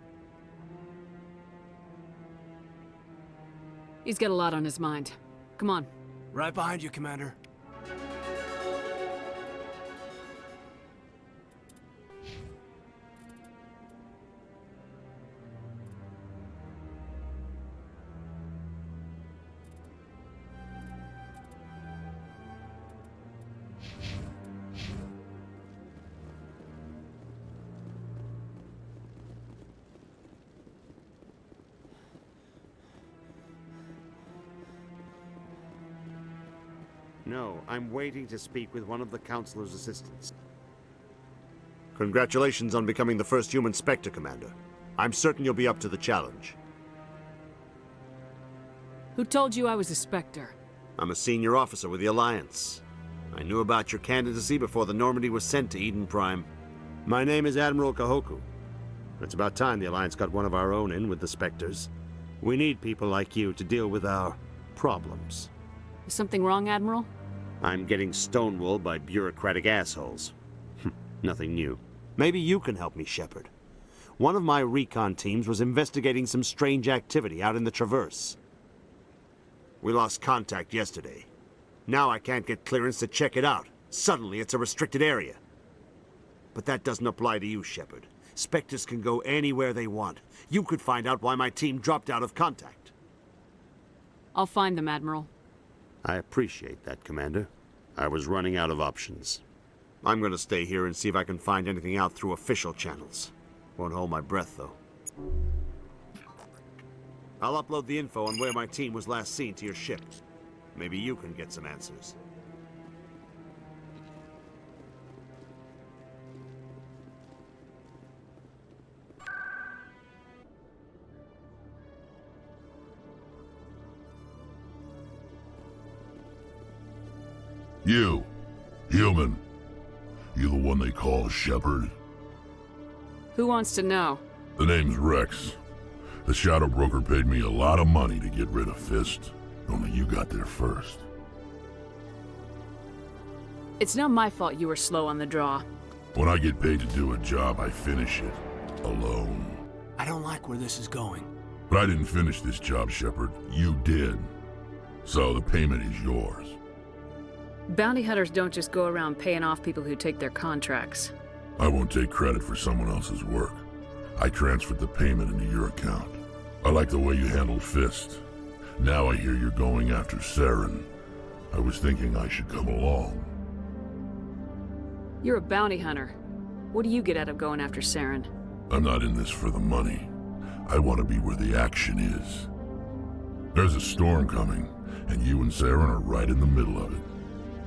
He's got a lot on his mind. Come on. Right behind you, Commander. No, I'm waiting to speak with one of the Councilor's assistants. Congratulations on becoming the first human Spectre, Commander. I'm certain you'll be up to the challenge. Who told you I was a Spectre? I'm a senior officer with the Alliance. I knew about your candidacy before the Normandy was sent to Eden Prime. My name is Admiral Kahoku. It's about time the Alliance got one of our own in with the Spectres. We need people like you to deal with our problems. Is something wrong, Admiral? I'm getting stonewalled by bureaucratic assholes. Nothing new. Maybe you can help me, Shepard. One of my recon teams was investigating some strange activity out in the Traverse. We lost contact yesterday. Now I can't get clearance to check it out. Suddenly it's a restricted area. But that doesn't apply to you, Shepard. Spectres can go anywhere they want. You could find out why my team dropped out of contact. I'll find them, Admiral. I appreciate that, Commander. I was running out of options. I'm going to stay here and see if I can find anything out through official channels. Won't hold my breath, though. I'll upload the info on where my team was last seen to your ship. Maybe you can get some answers. You, human. You the one they call Shepard? Who wants to know? The name's Rex. The Shadow Broker paid me a lot of money to get rid of Fist. Only you got there first. It's not my fault you were slow on the draw. When I get paid to do a job, I finish it. Alone. I don't like where this is going. But I didn't finish this job, Shepard. You did. So the payment is yours. Bounty hunters don't just go around paying off people who take their contracts. I won't take credit for someone else's work. I transferred the payment into your account. I like the way you handled Fist. Now I hear you're going after Saren. I was thinking I should come along. You're a bounty hunter. What do you get out of going after Saren? I'm not in this for the money. I want to be where the action is. There's a storm coming, and you and Saren are right in the middle of it.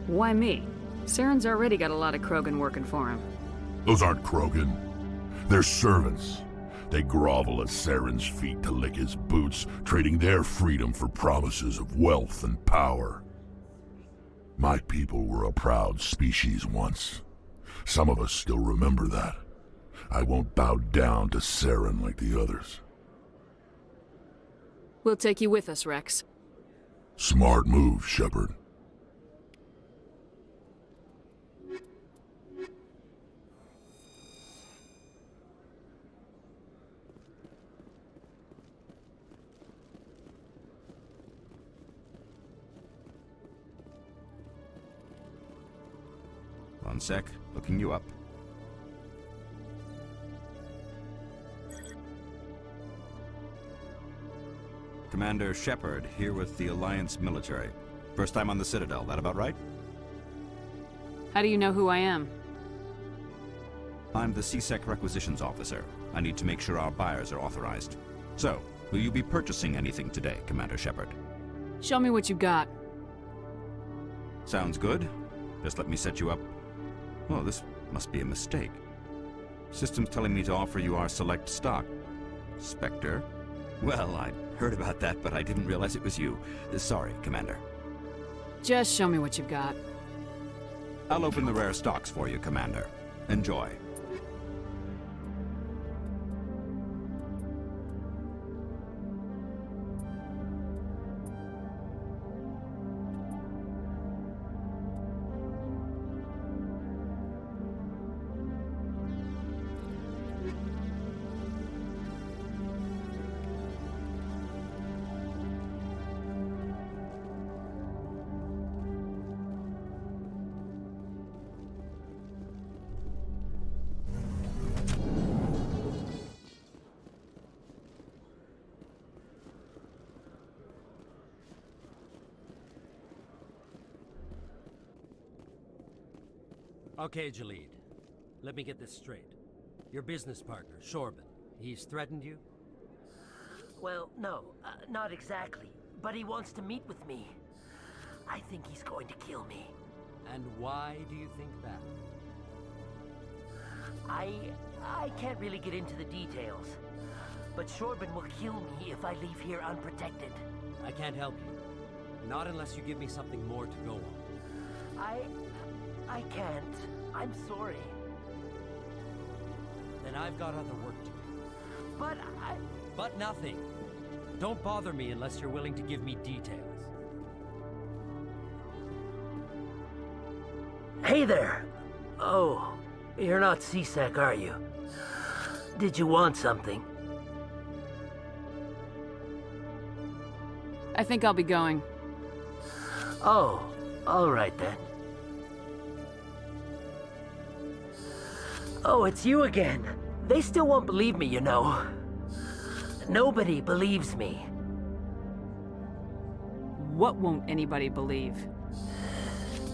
Why me? Saren's already got a lot of Krogan working for him. Those aren't Krogan. They're servants. They grovel at Saren's feet to lick his boots, trading their freedom for promises of wealth and power. My people were a proud species once. Some of us still remember that. I won't bow down to Saren like the others. We'll take you with us, Rex. Smart move, Shepard. One sec, looking you up. Commander Shepard, here with the Alliance military. First time on the Citadel, that about right? How do you know who I am? I'm the CSEC requisitions officer. I need to make sure our buyers are authorized. So, will you be purchasing anything today, Commander Shepard? Show me what you got. Sounds good. Just let me set you up. Oh, this must be a mistake. System's telling me to offer you our select stock. Spectre? Well, I'd heard about that, but I didn't realize it was you. Sorry, Commander. Just show me what you've got. I'll open the rare stocks for you, Commander. Enjoy. Okay, Jalid. Let me get this straight. Your business partner, Shorban, he's threatened you? Well, no, not exactly. But he wants to meet with me. I think he's going to kill me. And why do you think that? I can't really get into the details. But Shorban will kill me if I leave here unprotected. I can't help you. Not unless you give me something more to go on. I can't. I'm sorry. Then I've got other work to do. But But nothing. Don't bother me unless you're willing to give me details. Hey there! Oh, you're not CSEC, are you? Did you want something? I think I'll be going. Oh, all right then. Oh, it's you again. They still won't believe me, you know. Nobody believes me. What won't anybody believe?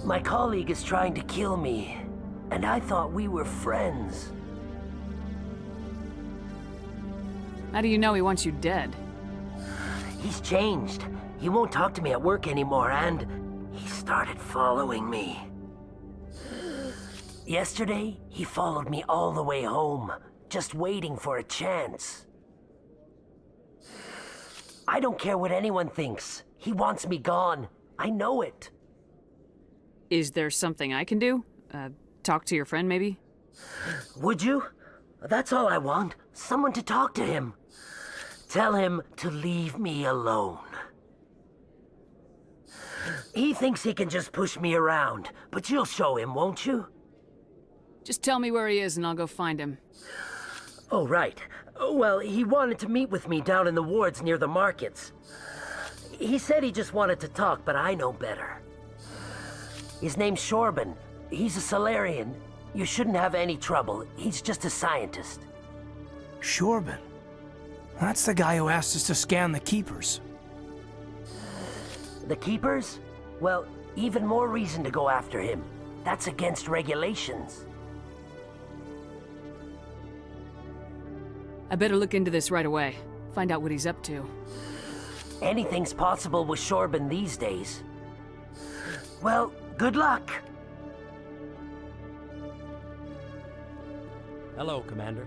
My colleague is trying to kill me, and I thought we were friends. How do you know he wants you dead? He's changed. He won't talk to me at work anymore, and he started following me. Yesterday, he followed me all the way home, just waiting for a chance. I don't care what anyone thinks. He wants me gone. I know it. Is there something I can do? Talk to your friend, maybe? Would you? That's all I want. Someone to talk to him. Tell him to leave me alone. He thinks he can just push me around, but you'll show him, won't you? Just tell me where he is and I'll go find him. Oh, right. Well, he wanted to meet with me down in the wards near the markets. He said he just wanted to talk, but I know better. His name's Shorban. He's a Solarian. You shouldn't have any trouble. He's just a scientist. Shorban? That's the guy who asked us to scan the Keepers. The Keepers? Well, even more reason to go after him. That's against regulations. I better look into this right away. Find out what he's up to. Anything's possible with Shorban these days. Well, good luck. Hello, Commander.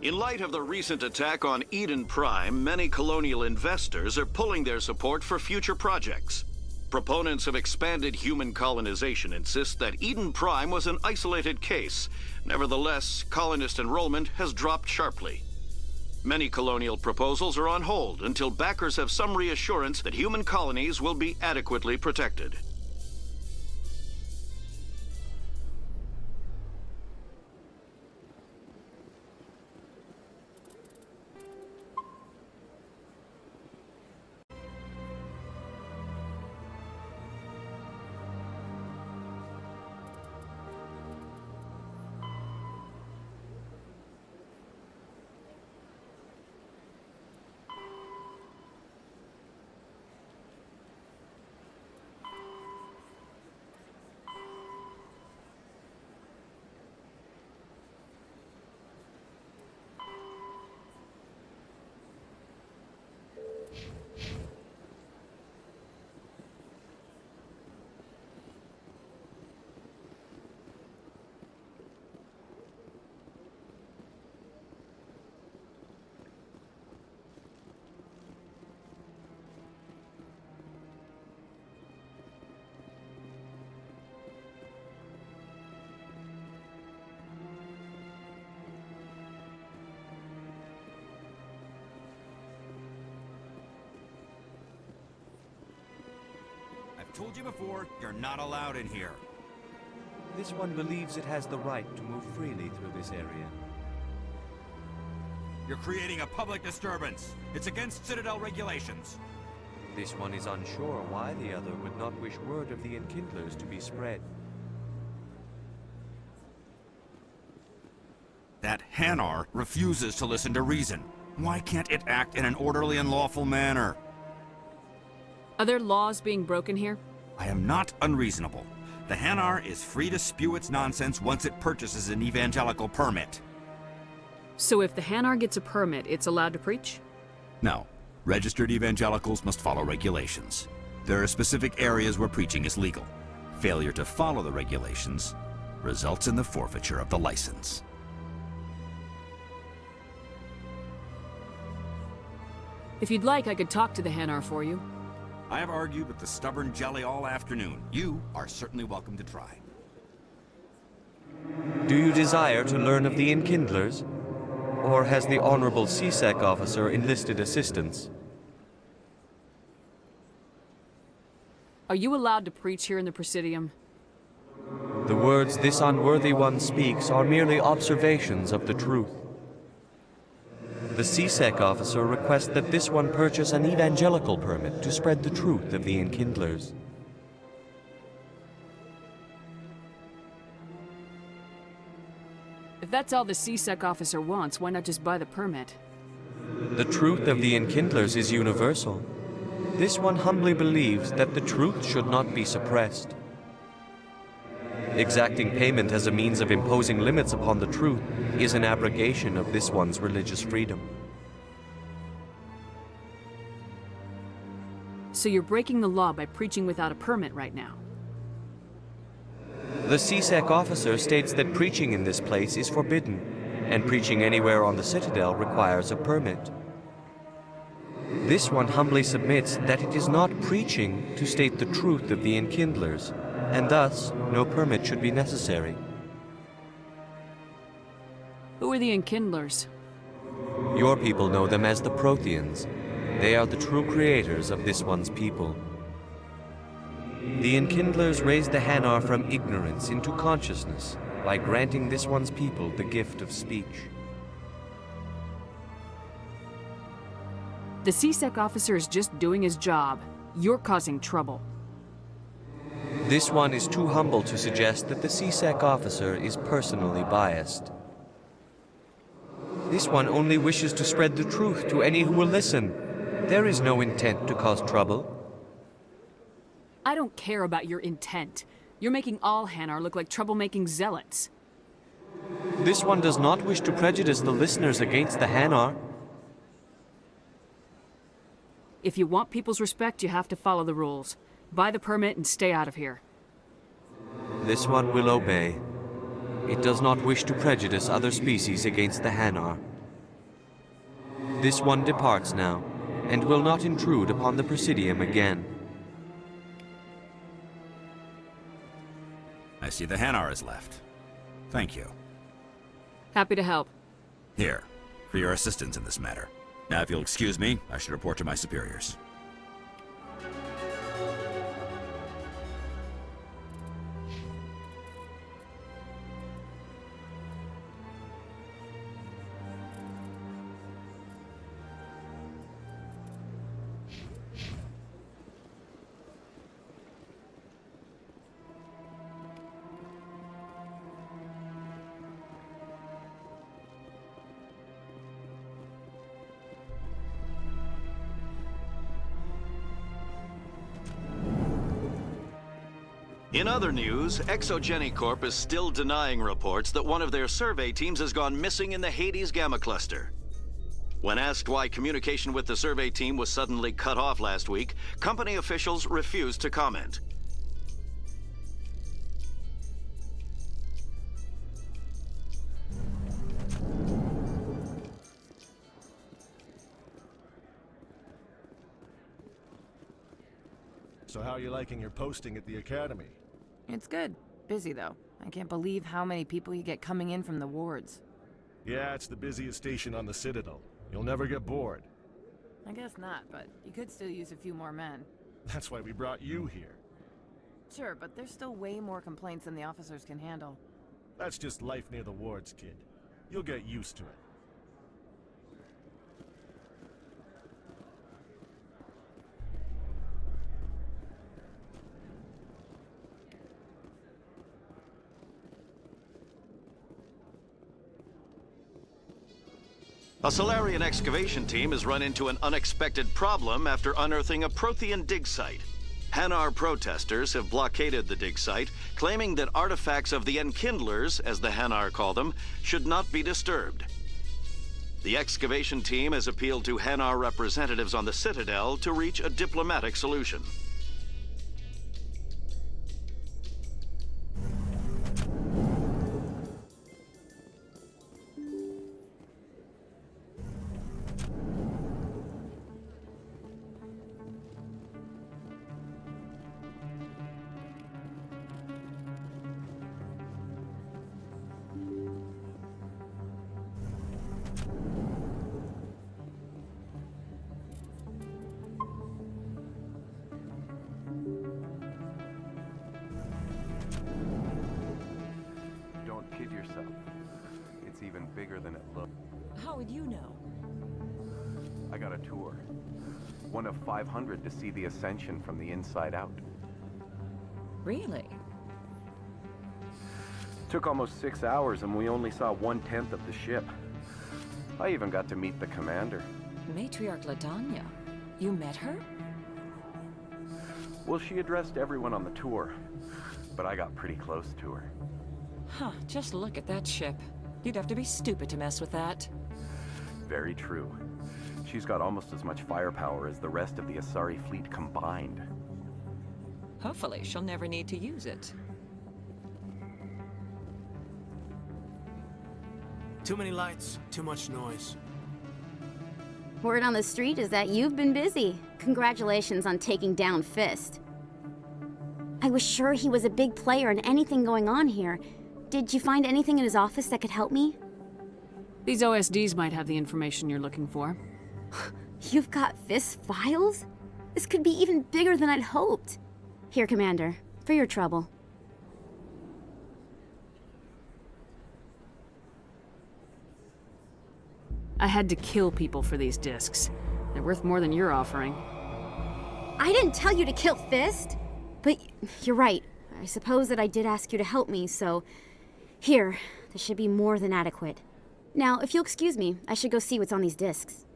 In light of the recent attack on Eden Prime, many colonial investors are pulling their support for future projects. Proponents of expanded human colonization insist that Eden Prime was an isolated case. Nevertheless, colonist enrollment has dropped sharply. Many colonial proposals are on hold until backers have some reassurance that human colonies will be adequately protected. Told you before, you're not allowed in here. This one believes it has the right to move freely through this area. You're creating a public disturbance. It's against Citadel regulations. This one is unsure why the other would not wish word of the Enkindlers to be spread. That Hanar refuses to listen to reason. Why can't it act in an orderly and lawful manner? Are there laws being broken here? I am not unreasonable. The Hanar is free to spew its nonsense once it purchases an evangelical permit. So if the Hanar gets a permit, it's allowed to preach? No. Registered evangelicals must follow regulations. There are specific areas where preaching is legal. Failure to follow the regulations results in the forfeiture of the license. If you'd like, I could talk to the Hanar for you. I have argued with the stubborn jelly all afternoon. You are certainly welcome to try. Do you desire to learn of the Enkindlers? Or has the Honorable CSEC officer enlisted assistance? Are you allowed to preach here in the Presidium? The words this unworthy one speaks are merely observations of the truth. The CSEC officer requests that this one purchase an evangelical permit to spread the truth of the Enkindlers. If that's all the CSEC officer wants, why not just buy the permit? The truth of the Enkindlers is universal. This one humbly believes that the truth should not be suppressed. Exacting payment as a means of imposing limits upon the truth is an abrogation of this one's religious freedom. So you're breaking the law by preaching without a permit right now? The CSEC officer states that preaching in this place is forbidden, and preaching anywhere on the Citadel requires a permit. This one humbly submits that it is not preaching to state the truth of the Enkindlers, and thus no permit should be necessary. Who are the Enkindlers? Your people know them as the Protheans. They are the true creators of this one's people. The Enkindlers raised the Hanar from ignorance into consciousness by granting this one's people the gift of speech. The CSEC officer is just doing his job. You're causing trouble. This one is too humble to suggest that the CSEC officer is personally biased. This one only wishes to spread the truth to any who will listen. There is no intent to cause trouble. I don't care about your intent. You're making all Hanar look like troublemaking zealots. This one does not wish to prejudice the listeners against the Hanar. If you want people's respect, you have to follow the rules. Buy the permit and stay out of here. This one will obey. It does not wish to prejudice other species against the Hanar. This one departs now, and will not intrude upon the Presidium again. I see the Hanar is left. Thank you. Happy to help. Here, for your assistance in this matter. Now, if you'll excuse me, I should report to my superiors. In other news, Exogeny Corp is still denying reports that one of their survey teams has gone missing in the Hades Gamma Cluster. When asked why communication with the survey team was suddenly cut off last week, company officials refused to comment. So how are you liking your posting at the Academy? It's good. Busy, though. I can't believe how many people you get coming in from the wards. Yeah, it's the busiest station on the Citadel. You'll never get bored. I guess not, but you could still use a few more men. That's why we brought you here. Sure, but there's still way more complaints than the officers can handle. That's just life near the wards, kid. You'll get used to it. A Solarian excavation team has run into an unexpected problem after unearthing a Prothean dig site. Hanar protesters have blockaded the dig site, claiming that artifacts of the Enkindlers, as the Hanar call them, should not be disturbed. The excavation team has appealed to Hanar representatives on the Citadel to reach a diplomatic solution. Kid yourself. It's even bigger than it looks. How would you know? I got a tour. One of 500 to see the Ascension from the inside out. Really? Took almost 6 hours and we only saw 1/10 of the ship. I even got to meet the commander. Matriarch Ladanya. You met her? Well, she addressed everyone on the tour, but I got pretty close to her. Huh, just look at that ship. You'd have to be stupid to mess with that. Very true. She's got almost as much firepower as the rest of the Asari fleet combined. Hopefully, she'll never need to use it. Too many lights, too much noise. Word on the street is that you've been busy. Congratulations on taking down Fist. I was sure he was a big player in anything going on here. Did you find anything in his office that could help me? These OSDs might have the information you're looking for. You've got Fist's files? This could be even bigger than I'd hoped. Here, Commander, for your trouble. I had to kill people for these discs. They're worth more than you're offering. I didn't tell you to kill Fist! But you're right. I suppose that I did ask you to help me, so... Here, this should be more than adequate. Now, if you'll excuse me, I should go see what's on these discs.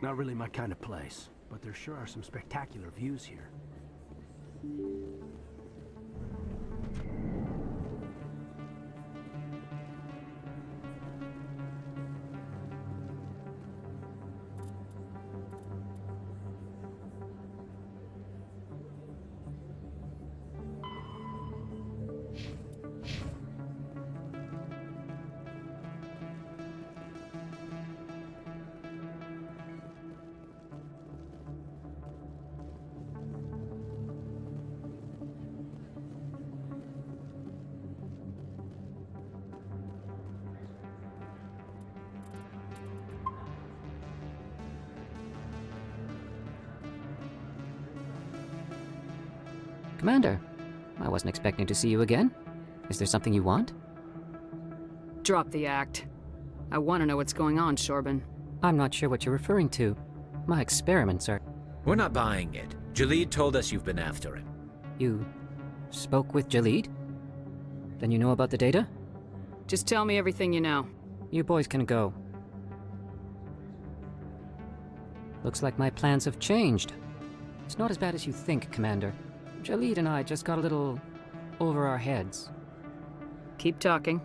Not really my kind of place, but there sure are some spectacular views here. Commander, I wasn't expecting to see you again. Is there something you want? Drop the act. I want to know what's going on, Shorben. I'm not sure what you're referring to. My experiments are... We're not buying it. Jalid told us you've been after him. You spoke with Jalid? Then you know about the data? Just tell me everything you know. You boys can go. Looks like my plans have changed. It's not as bad as you think, Commander. Jalid and I just got a little over our heads. Keep talking.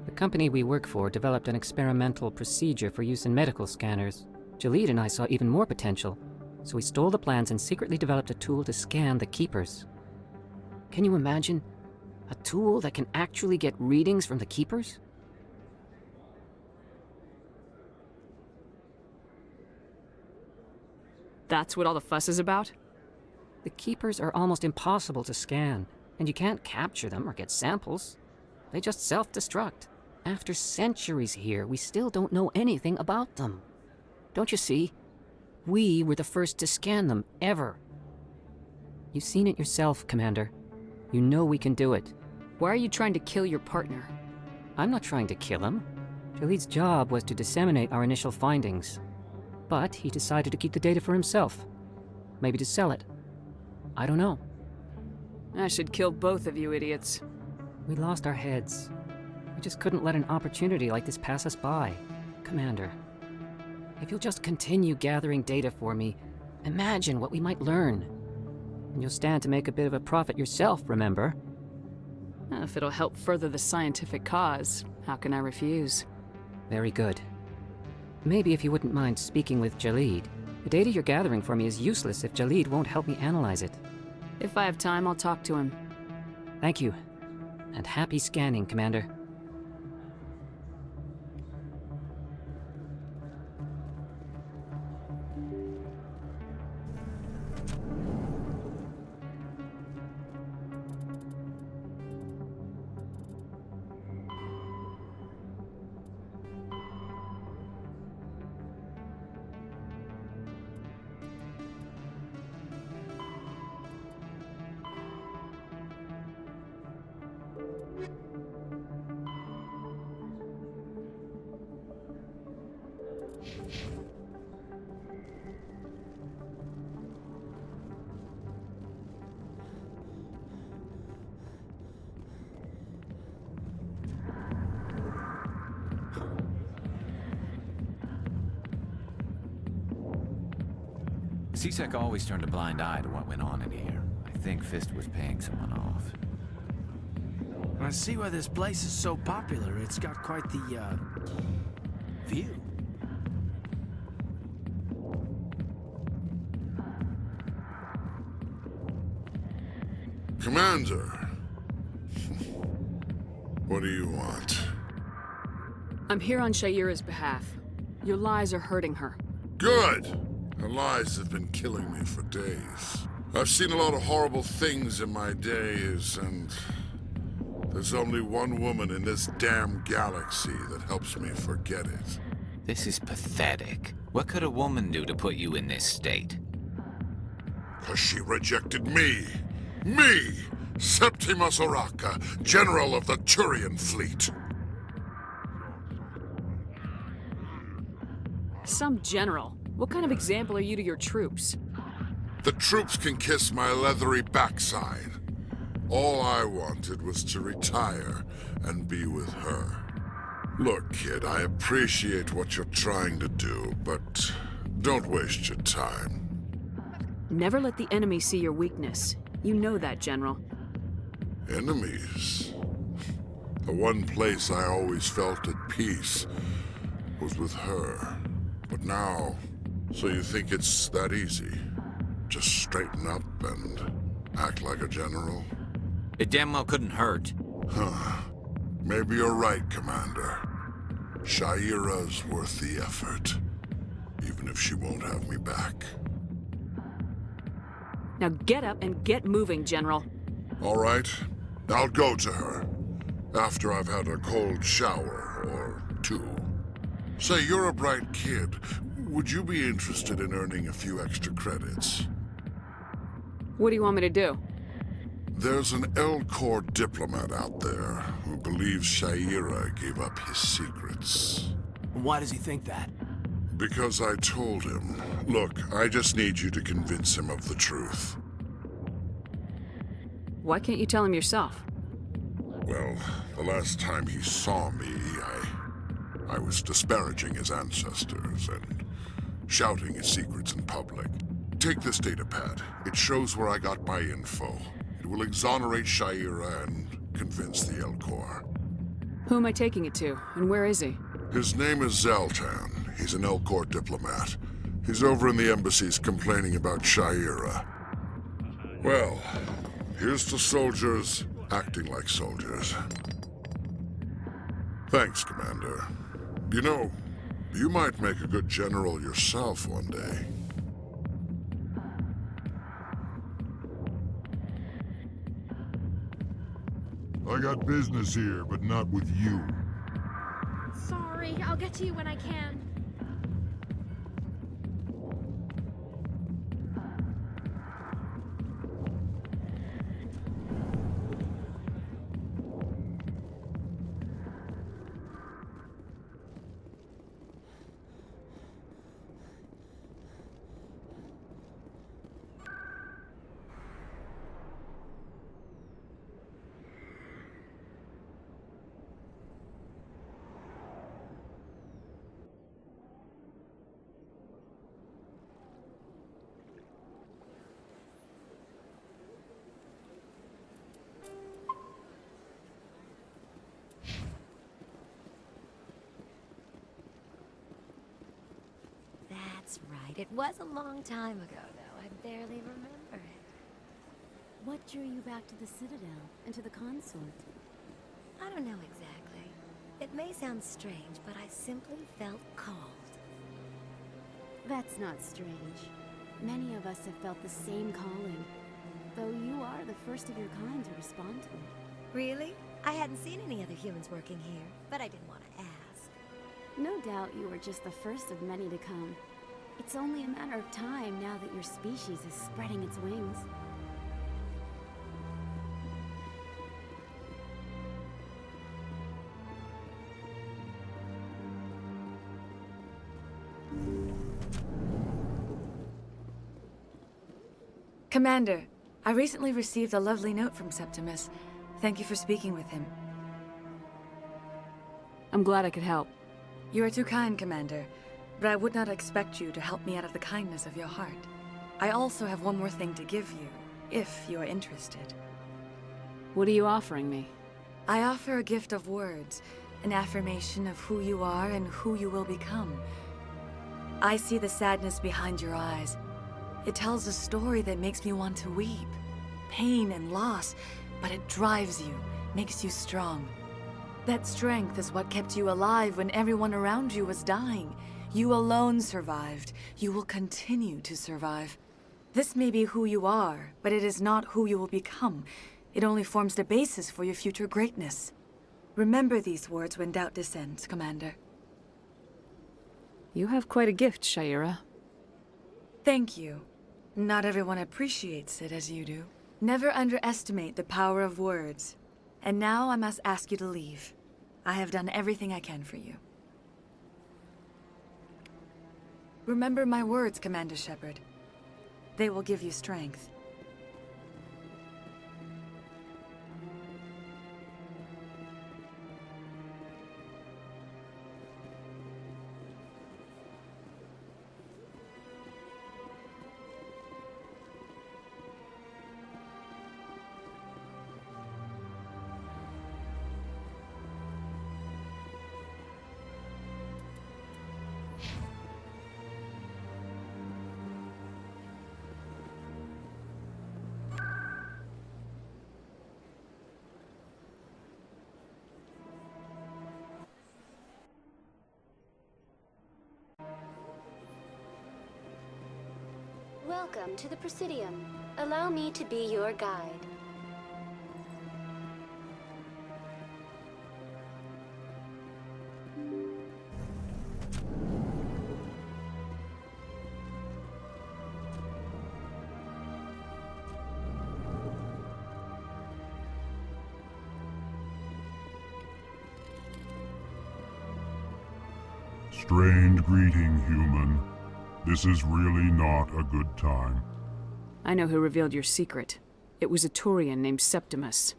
The company we work for developed an experimental procedure for use in medical scanners. Jalid and I saw even more potential, so we stole the plans and secretly developed a tool to scan the Keepers. Can you imagine? A tool that can actually get readings from the Keepers? That's what all the fuss is about? The Keepers are almost impossible to scan, and you can't capture them or get samples. They just self-destruct. After centuries here, we still don't know anything about them. Don't you see? We were the first to scan them, ever. You've seen it yourself, Commander. You know we can do it. Why are you trying to kill your partner? I'm not trying to kill him. Jalid's job was to disseminate our initial findings. But he decided to keep the data for himself. Maybe to sell it. I don't know. I should kill both of you idiots. We lost our heads. We just couldn't let an opportunity like this pass us by. Commander, if you'll just continue gathering data for me, imagine what we might learn. And you'll stand to make a bit of a profit yourself, remember? If it'll help further the scientific cause, how can I refuse? Very good. Maybe if you wouldn't mind speaking with Jalid. The data you're gathering for me is useless if Jalid won't help me analyze it. If I have time, I'll talk to him. Thank you. And happy scanning, Commander. C-Sec always turned a blind eye to what went on in here. I think Fist was paying someone off. I see why this place is so popular. It's got quite the, view. Commander, what do you want? I'm here on Shaira's behalf. Your lies are hurting her. Good! Her lies have been killing me for days. I've seen a lot of horrible things in my days, and there's only one woman in this damn galaxy that helps me forget it. This is pathetic. What could a woman do to put you in this state? 'Cause she rejected me! Me! Septimus Oraka, General of the Turian Fleet! Some general. What kind of example are you to your troops? The troops can kiss my leathery backside. All I wanted was to retire and be with her. Look, kid, I appreciate what you're trying to do, but don't waste your time. Never let the enemy see your weakness. You know that, General. Enemies? The one place I always felt at peace was with her. But now, so you think it's that easy? Just straighten up and act like a general? It damn well couldn't hurt. Huh. Maybe you're right, Commander. Shaira's worth the effort, even if she won't have me back. Now get up and get moving, General. All right. I'll go to her. After I've had a cold shower or two. Say, you're a bright kid. Would you be interested in earning a few extra credits? What do you want me to do? There's an Elcor diplomat out there who believes Sha'ira gave up his secrets. Why does he think that? Because I told him. Look, I just need you to convince him of the truth. Why can't you tell him yourself? Well, the last time he saw me, I was disparaging his ancestors and shouting his secrets in public. Take this datapad. It shows where I got my info. It will exonerate Sha'ira and convince the Elcor. Who am I taking it to, and where is he? His name is Zaltan. He's an Elcor diplomat. He's over in the embassies complaining about Sha'ira. Well, here's to soldiers acting like soldiers. Thanks, Commander. You know, you might make a good general yourself one day. I got business here, but not with you. Sorry, I'll get to you when I can. That's right. It was a long time ago, though. I barely remember it. What drew you back to the Citadel and to the consort? I don't know exactly. It may sound strange, but I simply felt called. That's not strange. Many of us have felt the same calling, though you are the first of your kind to respond to it. Really? I hadn't seen any other humans working here, but I didn't want to ask. No doubt you were just the first of many to come. It's only a matter of time now that your species is spreading its wings. Commander, I recently received a lovely note from Septimus. Thank you for speaking with him. I'm glad I could help. You are too kind, Commander, but I would not expect you to help me out of the kindness of your heart. I also have one more thing to give you, if you are interested. What are you offering me? I offer a gift of words, an affirmation of who you are and who you will become. I see the sadness behind your eyes. It tells a story that makes me want to weep. Pain and loss, but it drives you, makes you strong. That strength is what kept you alive when everyone around you was dying. You alone survived. You will continue to survive. This may be who you are, but it is not who you will become. It only forms the basis for your future greatness. Remember these words when doubt descends, Commander. You have quite a gift, Sha'ira. Thank you. Not everyone appreciates it as you do. Never underestimate the power of words. And now I must ask you to leave. I have done everything I can for you. Remember my words, Commander Shepard. They will give you strength. Welcome to the Presidium. Allow me to be your guide. Strained greeting, human. This is really not a good time. I know who revealed your secret. It was a Turian named Septimus.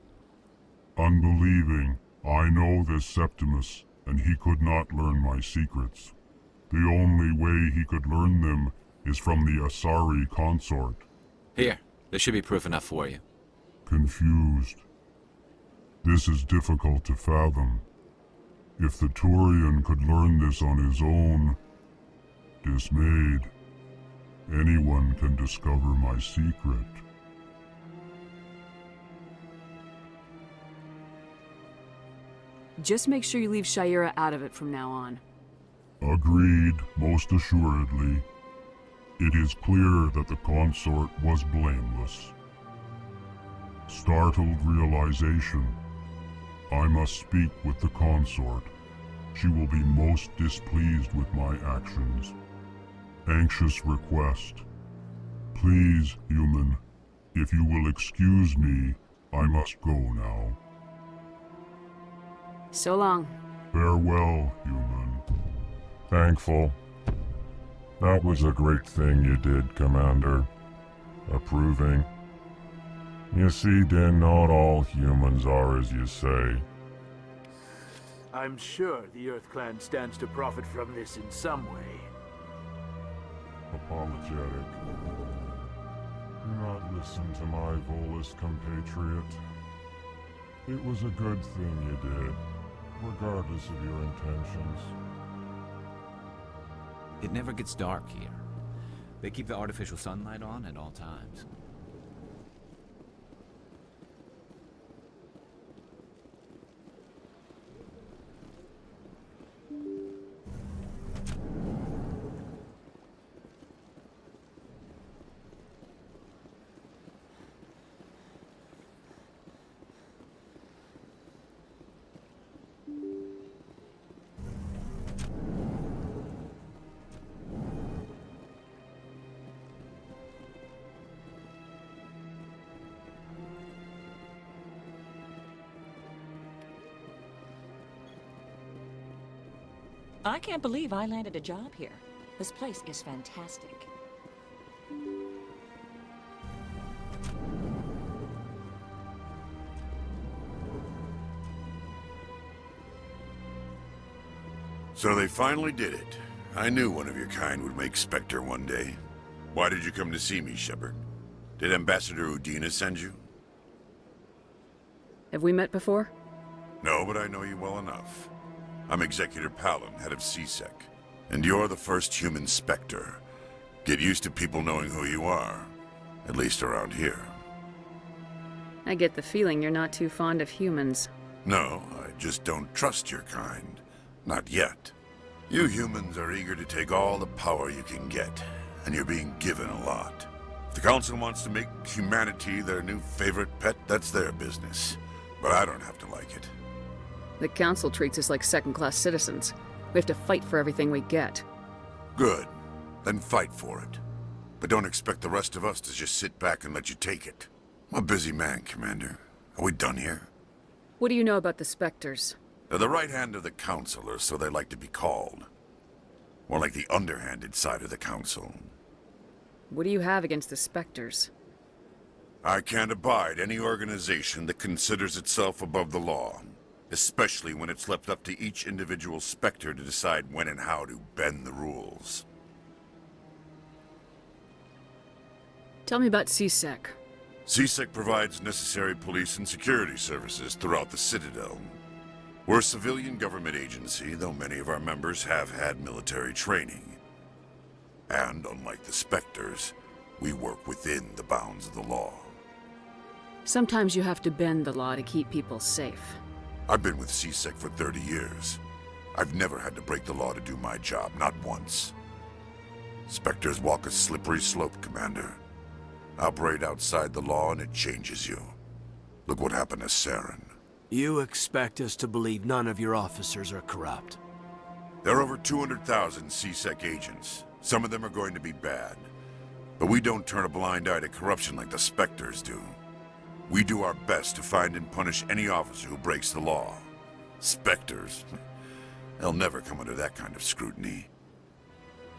Unbelieving, I know this Septimus, and he could not learn my secrets. The only way he could learn them is from the Asari consort. Here, this should be proof enough for you. Confused. This is difficult to fathom. If the Turian could learn this on his own, dismayed, anyone can discover my secret. Just make sure you leave Sha'ira out of it from now on. Agreed, most assuredly. It is clear that the consort was blameless. Startled realization. I must speak with the consort. She will be most displeased with my actions. Anxious request. Please, human, if you will excuse me, I must go now. So long. Farewell, human. Thankful. That was a great thing you did, Commander. Approving. You see, Din, not all humans are as you say. I'm sure the Earth Clan stands to profit from this in some way. Apologetic. Do not listen to my Volus compatriot. It was a good thing you did, regardless of your intentions. It never gets dark here. They keep the artificial sunlight on at all times. I can't believe I landed a job here. This place is fantastic. So they finally did it. I knew one of your kind would make Spectre one day. Why did you come to see me, Shepard? Did Ambassador Udina send you? Have we met before? No, but I know you well enough. I'm Executor Palin, head of CSEC. And you're the first human Spectre. Get used to people knowing who you are. At least around here. I get the feeling you're not too fond of humans. No, I just don't trust your kind. Not yet. You humans are eager to take all the power you can get, and you're being given a lot. If the Council wants to make humanity their new favorite pet, that's their business. But I don't have to like it. The Council treats us like second-class citizens. We have to fight for everything we get. Good. Then fight for it. But don't expect the rest of us to just sit back and let you take it. I'm a busy man, Commander. Are we done here? What do you know about the Spectres? They're the right hand of the Council, or so they like to be called. More like the underhanded side of the Council. What do you have against the Spectres? I can't abide any organization that considers itself above the law. Especially when it's left up to each individual Spectre to decide when and how to bend the rules. Tell me about CSEC. CSEC provides necessary police and security services throughout the Citadel. We're a civilian government agency, though many of our members have had military training. And unlike the Spectres, we work within the bounds of the law. Sometimes you have to bend the law to keep people safe. I've been with CSEC for 30 years. I've never had to break the law to do my job, not once. Spectres walk a slippery slope, Commander. Operate outside the law and it changes you. Look what happened to Saren. You expect us to believe none of your officers are corrupt? There are over 200,000 CSEC agents. Some of them are going to be bad. But we don't turn a blind eye to corruption like the Spectres do. We do our best to find and punish any officer who breaks the law. Spectres. They'll never come under that kind of scrutiny.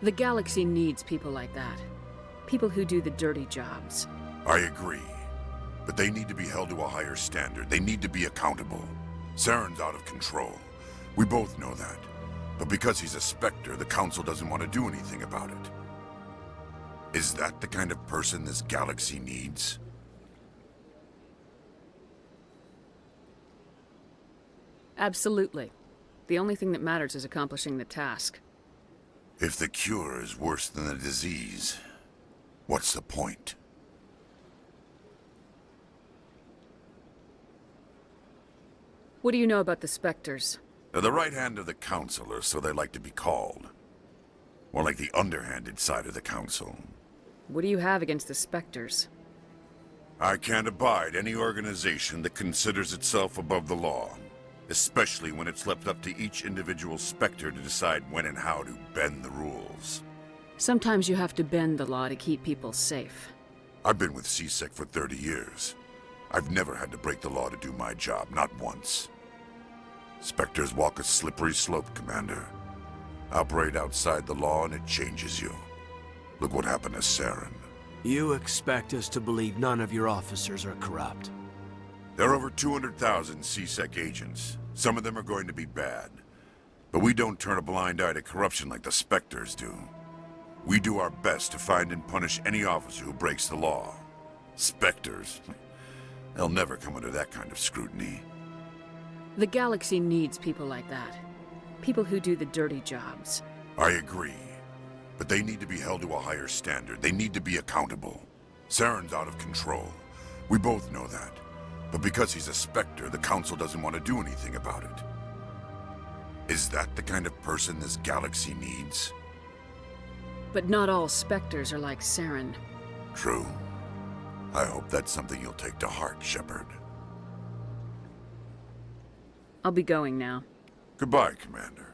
The galaxy needs people like that. People who do the dirty jobs. I agree. But they need to be held to a higher standard. They need to be accountable. Saren's out of control. We both know that. But because he's a Spectre, the Council doesn't want to do anything about it. Is that the kind of person this galaxy needs? Absolutely. The only thing that matters is accomplishing the task. If the cure is worse than the disease, what's the point? What do you know about the Spectres? They're the right hand of the Council, or so they like to be called. More like the underhanded side of the Council. What do you have against the Spectres? I can't abide any organization that considers itself above the law. Especially when it's left up to each individual Spectre to decide when and how to bend the rules. Sometimes you have to bend the law to keep people safe. I've been with CSEC for 30 years. I've never had to break the law to do my job, not once. Spectres walk a slippery slope, Commander. Operate outside the law and it changes you. Look what happened to Saren. You expect us to believe none of your officers are corrupt? There are over 200,000 CSEC agents. Some of them are going to be bad. But we don't turn a blind eye to corruption like the Spectres do. We do our best to find and punish any officer who breaks the law. Spectres? They'll never come under that kind of scrutiny. The galaxy needs people like that. People who do the dirty jobs. I agree. But they need to be held to a higher standard. They need to be accountable. Saren's out of control. We both know that. But because he's a Spectre, the Council doesn't want to do anything about it. Is that the kind of person this galaxy needs? But not all Spectres are like Saren. True. I hope that's something you'll take to heart, Shepard. I'll be going now. Goodbye, Commander.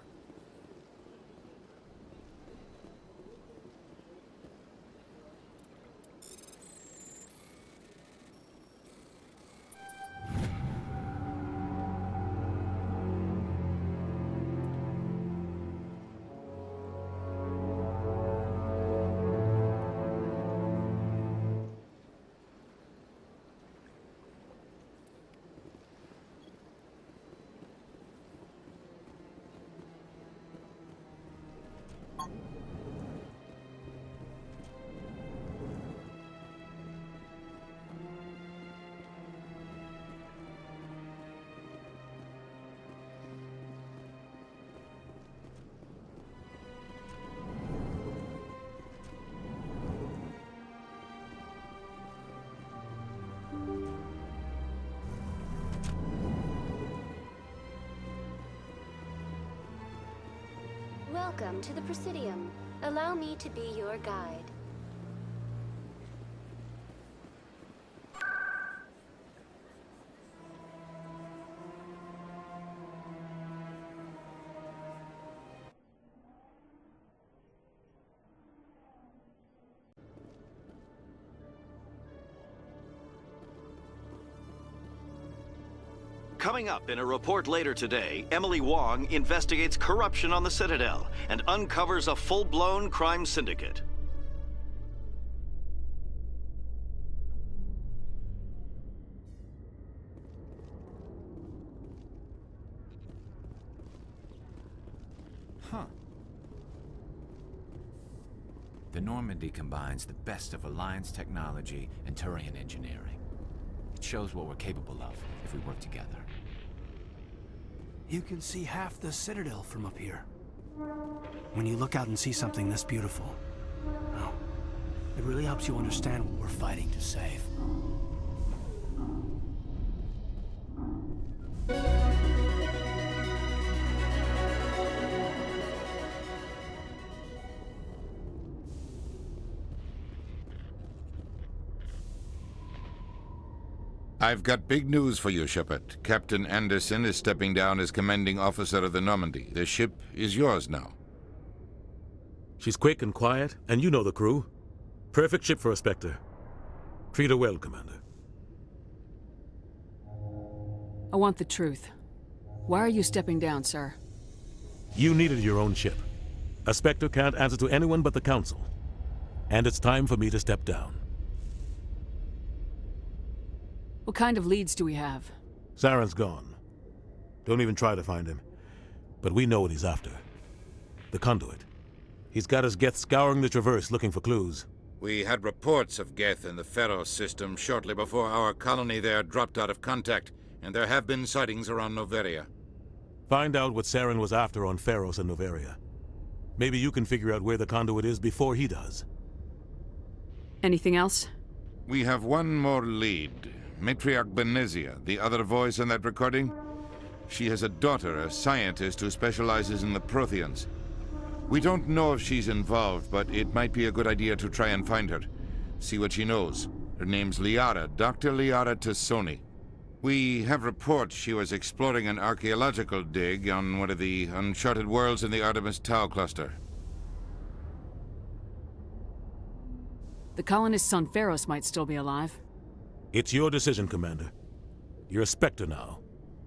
Welcome to the Presidium. Allow me to be your guide. Coming up in a report later today, Emily Wong investigates corruption on the Citadel and uncovers a full-blown crime syndicate. Huh. The Normandy combines the best of Alliance technology and Turian engineering. It shows what we're capable of if we work together. You can see half the Citadel from up here. When you look out and see something this beautiful, oh, it really helps you understand what we're fighting to save. I've got big news for you, Shepard. Captain Anderson is stepping down as commanding officer of the Normandy. The ship is yours now. She's quick and quiet, and you know the crew. Perfect ship for a Spectre. Treat her well, Commander. I want the truth. Why are you stepping down, sir? You needed your own ship. A Spectre can't answer to anyone but the Council. And it's time for me to step down. What kind of leads do we have? Saren's gone. Don't even try to find him. But we know what he's after. The Conduit. He's got his Geth scouring the Traverse looking for clues. We had reports of Geth in the Pharos system shortly before our colony there dropped out of contact, and there have been sightings around Noveria. Find out what Saren was after on Pharos and Noveria. Maybe you can figure out where the Conduit is before he does. Anything else? We have one more lead. Matriarch Benezia, the other voice in that recording. She has a daughter, a scientist who specializes in the Protheans. We don't know if she's involved, but it might be a good idea to try and find her. See what she knows. Her name's Liara, Dr. Liara Tassoni. We have reports she was exploring an archaeological dig on one of the uncharted worlds in the Artemis Tau cluster. The colonists on Pharos might still be alive. It's your decision, Commander. You're a Spectre now.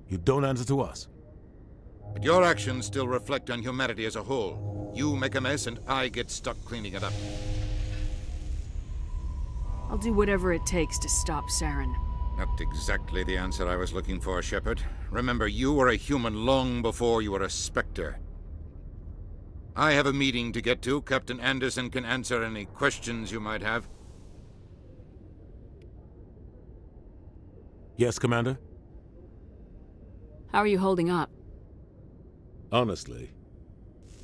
You don't answer to us. But your actions still reflect on humanity as a whole. You make a mess and I get stuck cleaning it up. I'll do whatever it takes to stop Saren. Not exactly the answer I was looking for, Shepard. Remember, you were a human long before you were a Spectre. I have a meeting to get to. Captain Anderson can answer any questions you might have. Yes, Commander? How are you holding up? Honestly,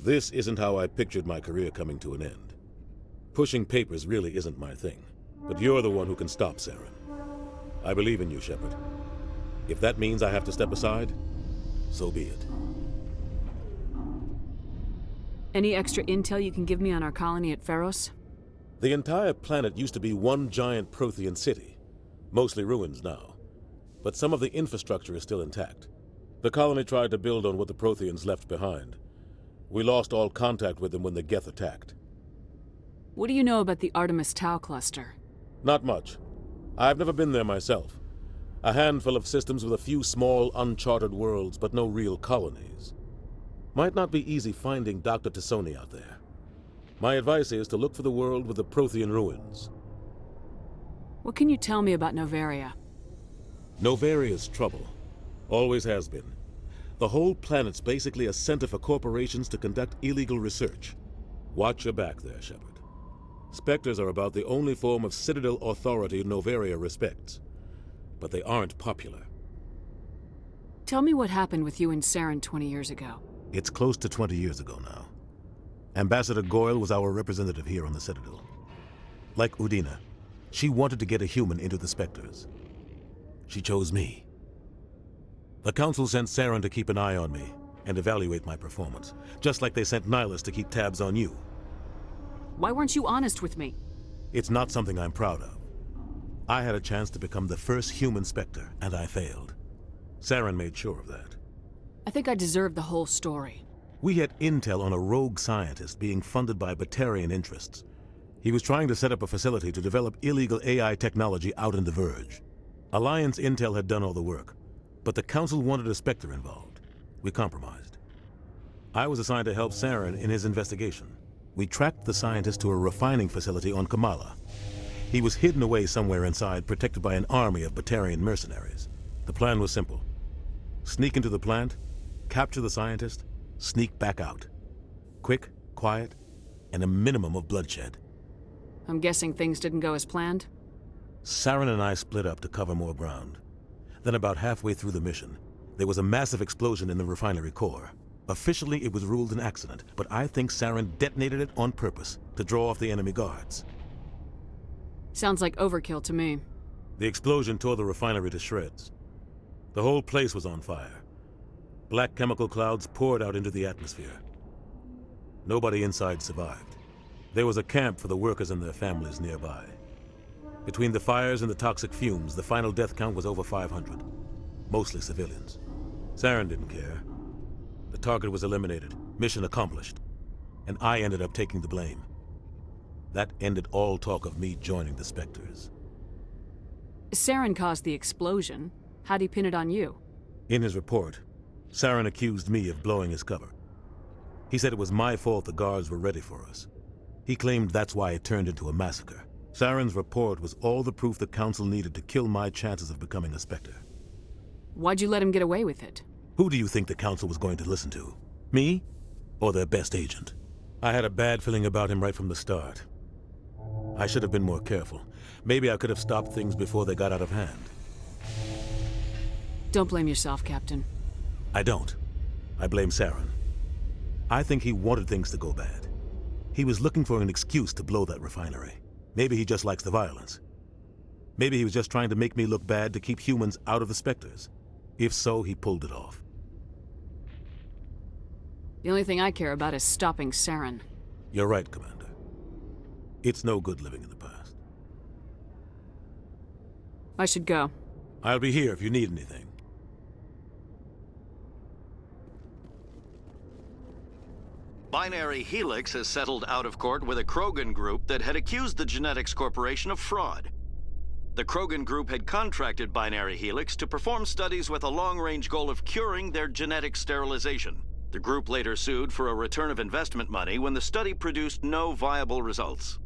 this isn't how I pictured my career coming to an end. Pushing papers really isn't my thing, but you're the one who can stop Saren. I believe in you, Shepard. If that means I have to step aside, so be it. Any extra intel you can give me on our colony at Pharos? The entire planet used to be one giant Prothean city, mostly ruins now. But some of the infrastructure is still intact. The colony tried to build on what the Protheans left behind. We lost all contact with them when the Geth attacked. What do you know about the Artemis Tau cluster? Not much. I've never been there myself. A handful of systems with a few small, uncharted worlds, but no real colonies. Might not be easy finding Dr. Tassoni out there. My advice is to look for the world with the Prothean ruins. What can you tell me about Noveria? Noveria's trouble. Always has been. The whole planet's basically a center for corporations to conduct illegal research. Watch your back there, Shepard. Spectres are about the only form of Citadel authority Noveria respects. But they aren't popular. Tell me what happened with you and Saren 20 years ago. It's close to 20 years ago now. Ambassador Goyle was our representative here on the Citadel. Like Udina, she wanted to get a human into the Spectres. She chose me. The Council sent Saren to keep an eye on me and evaluate my performance, just like they sent Nihilus to keep tabs on you. Why weren't you honest with me? It's not something I'm proud of. I had a chance to become the first human Spectre, and I failed. Saren made sure of that. I think I deserve the whole story. We had intel on a rogue scientist being funded by Batarian interests. He was trying to set up a facility to develop illegal AI technology out in the Verge. Alliance intel had done all the work, but the Council wanted a Spectre involved. We compromised. I was assigned to help Saren in his investigation. We tracked the scientist to a refining facility on Kamala. He was hidden away somewhere inside, protected by an army of Batarian mercenaries. The plan was simple. Sneak into the plant, capture the scientist, sneak back out. Quick, quiet, and a minimum of bloodshed. I'm guessing things didn't go as planned? Saren and I split up to cover more ground. Then about halfway through the mission, there was a massive explosion in the refinery core. Officially, it was ruled an accident, but I think Saren detonated it on purpose to draw off the enemy guards. Sounds like overkill to me. The explosion tore the refinery to shreds. The whole place was on fire. Black chemical clouds poured out into the atmosphere. Nobody inside survived. There was a camp for the workers and their families nearby. Between the fires and the toxic fumes, the final death count was over 500. Mostly civilians. Saren didn't care. The target was eliminated, mission accomplished. And I ended up taking the blame. That ended all talk of me joining the Spectres. Saren caused the explosion. How'd he pin it on you? In his report, Saren accused me of blowing his cover. He said it was my fault the guards were ready for us. He claimed that's why it turned into a massacre. Saren's report was all the proof the Council needed to kill my chances of becoming a Spectre. Why'd you let him get away with it? Who do you think the Council was going to listen to? Me? Or their best agent? I had a bad feeling about him right from the start. I should have been more careful. Maybe I could have stopped things before they got out of hand. Don't blame yourself, Captain. I don't. I blame Saren. I think he wanted things to go bad. He was looking for an excuse to blow that refinery. Maybe he just likes the violence. Maybe he was just trying to make me look bad to keep humans out of the Spectres. If so, he pulled it off. The only thing I care about is stopping Saren. You're right, Commander. It's no good living in the past. I should go. I'll be here if you need anything. Binary Helix has settled out of court with a Krogan group that had accused the Genetics Corporation of fraud. The Krogan group had contracted Binary Helix to perform studies with a long-range goal of curing their genetic sterilization. The group later sued for a return of investment money when the study produced no viable results.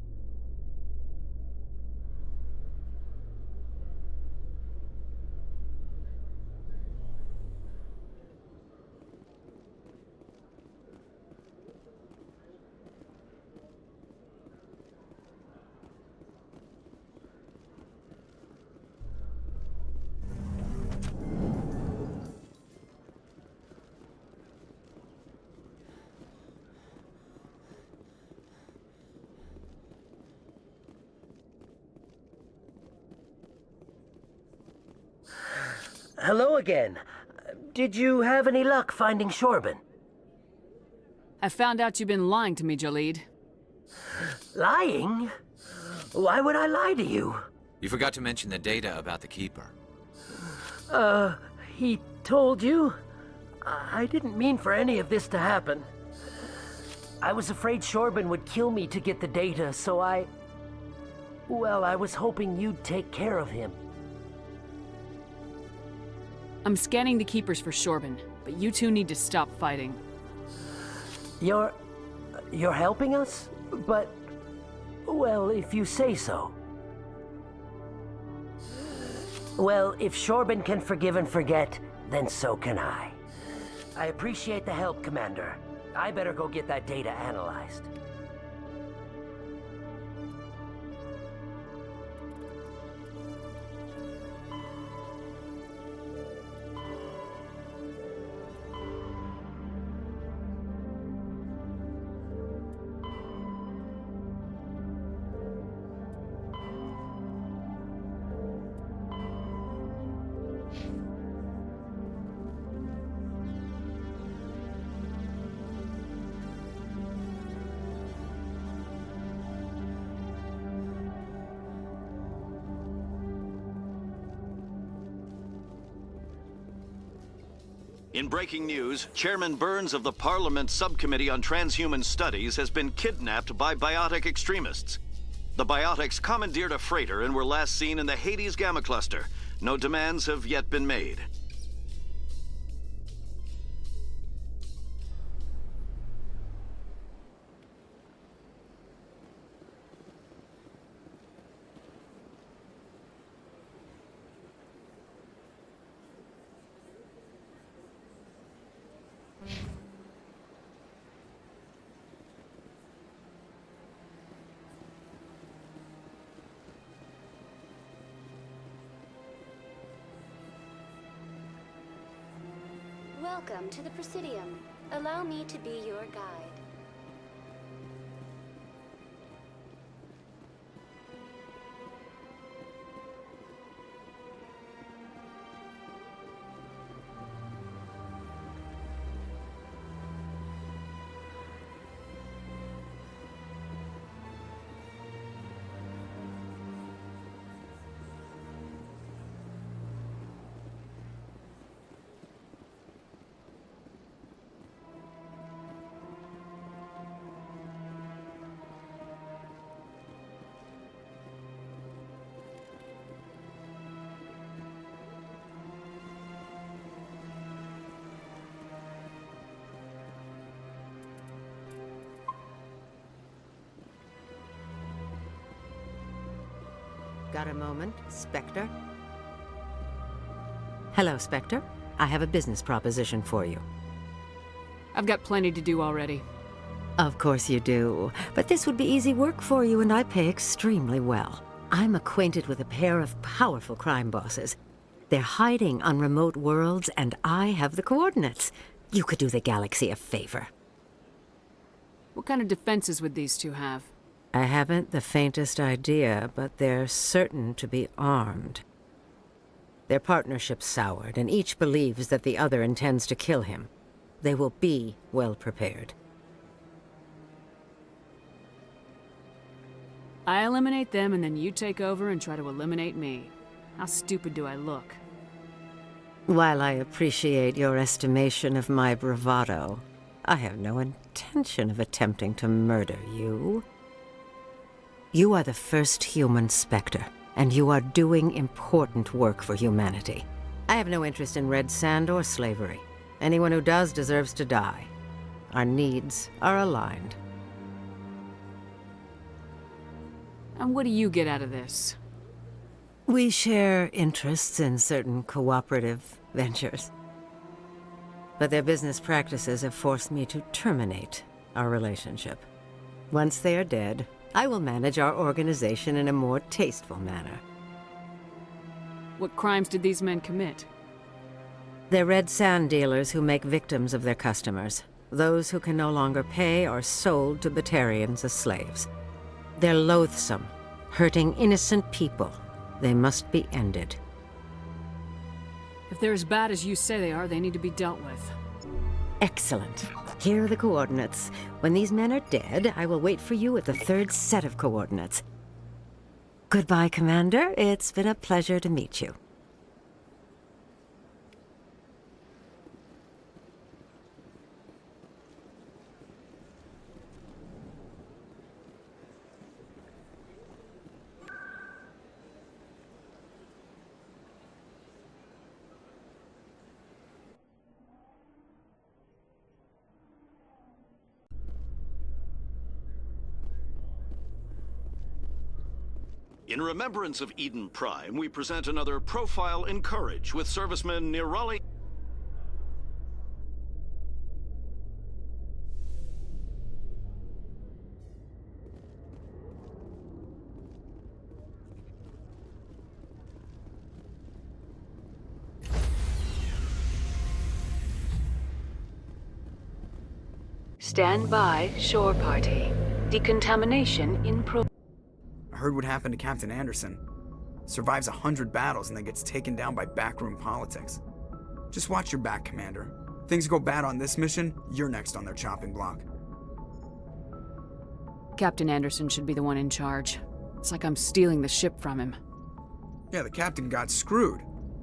Hello again. Did you have any luck finding Shorban? I found out you've been lying to me, Jaleed. Lying? Why would I lie to you? You forgot to mention the data about the Keeper. He told you? I didn't mean for any of this to happen. I was afraid Shorban would kill me to get the data, so well, I was hoping you'd take care of him. I'm scanning the Keepers for Shorban, but you two need to stop fighting. You're helping us? But, well, if you say so. Well, if Shorban can forgive and forget, then so can I. I appreciate the help, Commander. I better go get that data analyzed. In breaking news, Chairman Burns of the Parliament Subcommittee on Transhuman Studies has been kidnapped by biotic extremists. The biotics commandeered a freighter and were last seen in the Hades Gamma Cluster. No demands have yet been made. Welcome to the Presidium. Allow me to be your guide. Got a moment, Spectre? Hello, Spectre. I have a business proposition for you. I've got plenty to do already. Of course you do. But this would be easy work for you, and I pay extremely well. I'm acquainted with a pair of powerful crime bosses. They're hiding on remote worlds, and I have the coordinates. You could do the galaxy a favor. What kind of defenses would these two have? I haven't the faintest idea, but they're certain to be armed. Their partnership's soured, and each believes that the other intends to kill him. They will be well prepared. I eliminate them, and then you take over and try to eliminate me. How stupid do I look? While I appreciate your estimation of my bravado, I have no intention of attempting to murder you. You are the first human Spectre, and you are doing important work for humanity. I have no interest in red sand or slavery. Anyone who does deserves to die. Our needs are aligned. And what do you get out of this? We share interests in certain cooperative ventures. But their business practices have forced me to terminate our relationship. Once they are dead, I will manage our organization in a more tasteful manner. What crimes did these men commit? They're red sand dealers who make victims of their customers. Those who can no longer pay are sold to Batarians as slaves. They're loathsome, hurting innocent people. They must be ended. If they're as bad as you say they are, they need to be dealt with. Excellent. Here are the coordinates. When these men are dead, I will wait for you at the third set of coordinates. Goodbye, Commander. It's been a pleasure to meet you. In remembrance of Eden Prime, we present another Profile in Courage with serviceman Nirali. Stand by, shore party. Decontamination in progress. I heard what happened to Captain Anderson. Survives 100 battles and then gets taken down by backroom politics. Just watch your back, Commander. Things go bad on this mission, you're next on their chopping block. Captain Anderson should be the one in charge. It's like I'm stealing the ship from him. Yeah, the captain got screwed.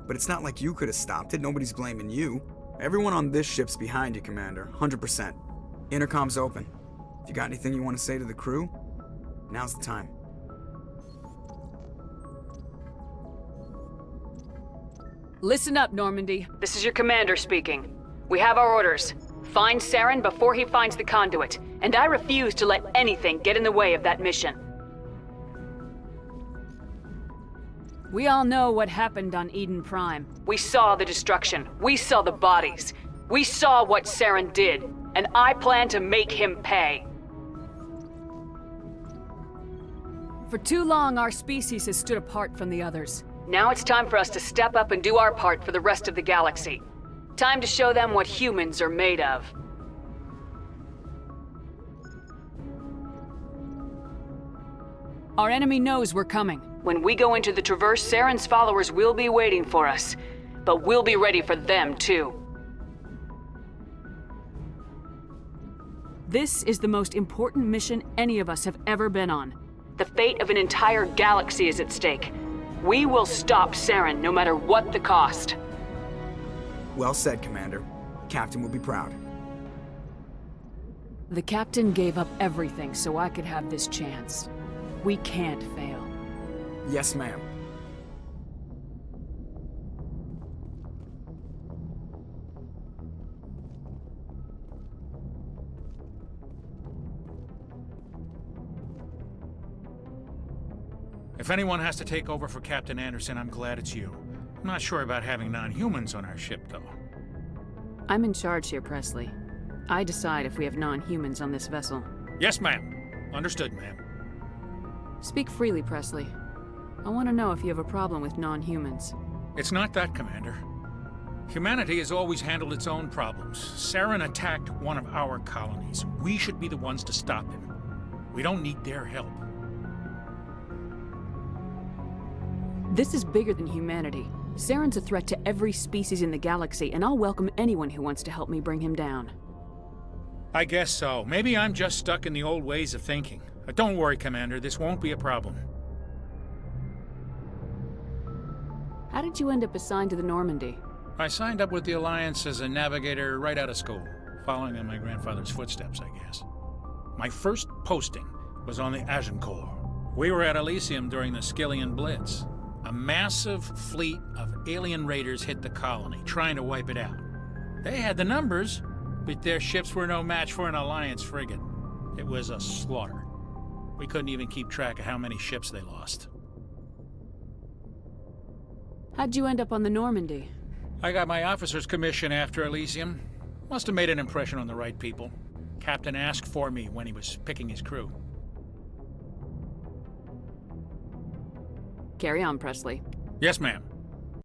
But it's not like you could have stopped it. Nobody's blaming you. Everyone on this ship's behind you, Commander. 100%. Intercom's open. If you got anything you want to say to the crew, now's the time. Listen up, Normandy. This is your commander speaking. We have our orders. Find Saren before he finds the conduit, and I refuse to let anything get in the way of that mission. We all know what happened on Eden Prime. We saw the destruction. We saw the bodies. We saw what Saren did, and I plan to make him pay. For too long, our species has stood apart from the others. Now it's time for us to step up and do our part for the rest of the galaxy. Time to show them what humans are made of. Our enemy knows we're coming. When we go into the Traverse, Saren's followers will be waiting for us. But we'll be ready for them, too. This is the most important mission any of us have ever been on. The fate of an entire galaxy is at stake. We will stop Saren no matter what the cost. Well said, Commander. Captain will be proud. The captain gave up everything so I could have this chance. We can't fail. Yes, ma'am. If If anyone has to take over for Captain Anderson, I'm glad it's you. I'm not sure about having non-humans on our ship, though. I'm in charge here, Presley. I decide if we have non-humans on this vessel. Yes, ma'am. Understood, ma'am. Speak freely, Presley. I want to know if you have a problem with non-humans. It's not that, Commander. Humanity has always handled its own problems. Saren attacked one of our colonies. We should be the ones to stop him. We don't need their help. This is bigger than humanity. Saren's a threat to every species in the galaxy, and I'll welcome anyone who wants to help me bring him down. I guess so. Maybe I'm just stuck in the old ways of thinking. Don't worry, Commander. This won't be a problem. How did you end up assigned to the Normandy? I signed up with the Alliance as a navigator right out of school, following in my grandfather's footsteps, I guess. My first posting was on the Agincourt. We were at Elysium during the Skillian Blitz. A massive fleet of alien raiders hit the colony, trying to wipe it out. They had the numbers, but their ships were no match for an Alliance frigate. It was a slaughter. We couldn't even keep track of how many ships they lost. How'd you end up on the Normandy? I got my officer's commission after Elysium. Must have made an impression on the right people. Captain asked for me when he was picking his crew. Carry on, Presley. Yes, ma'am.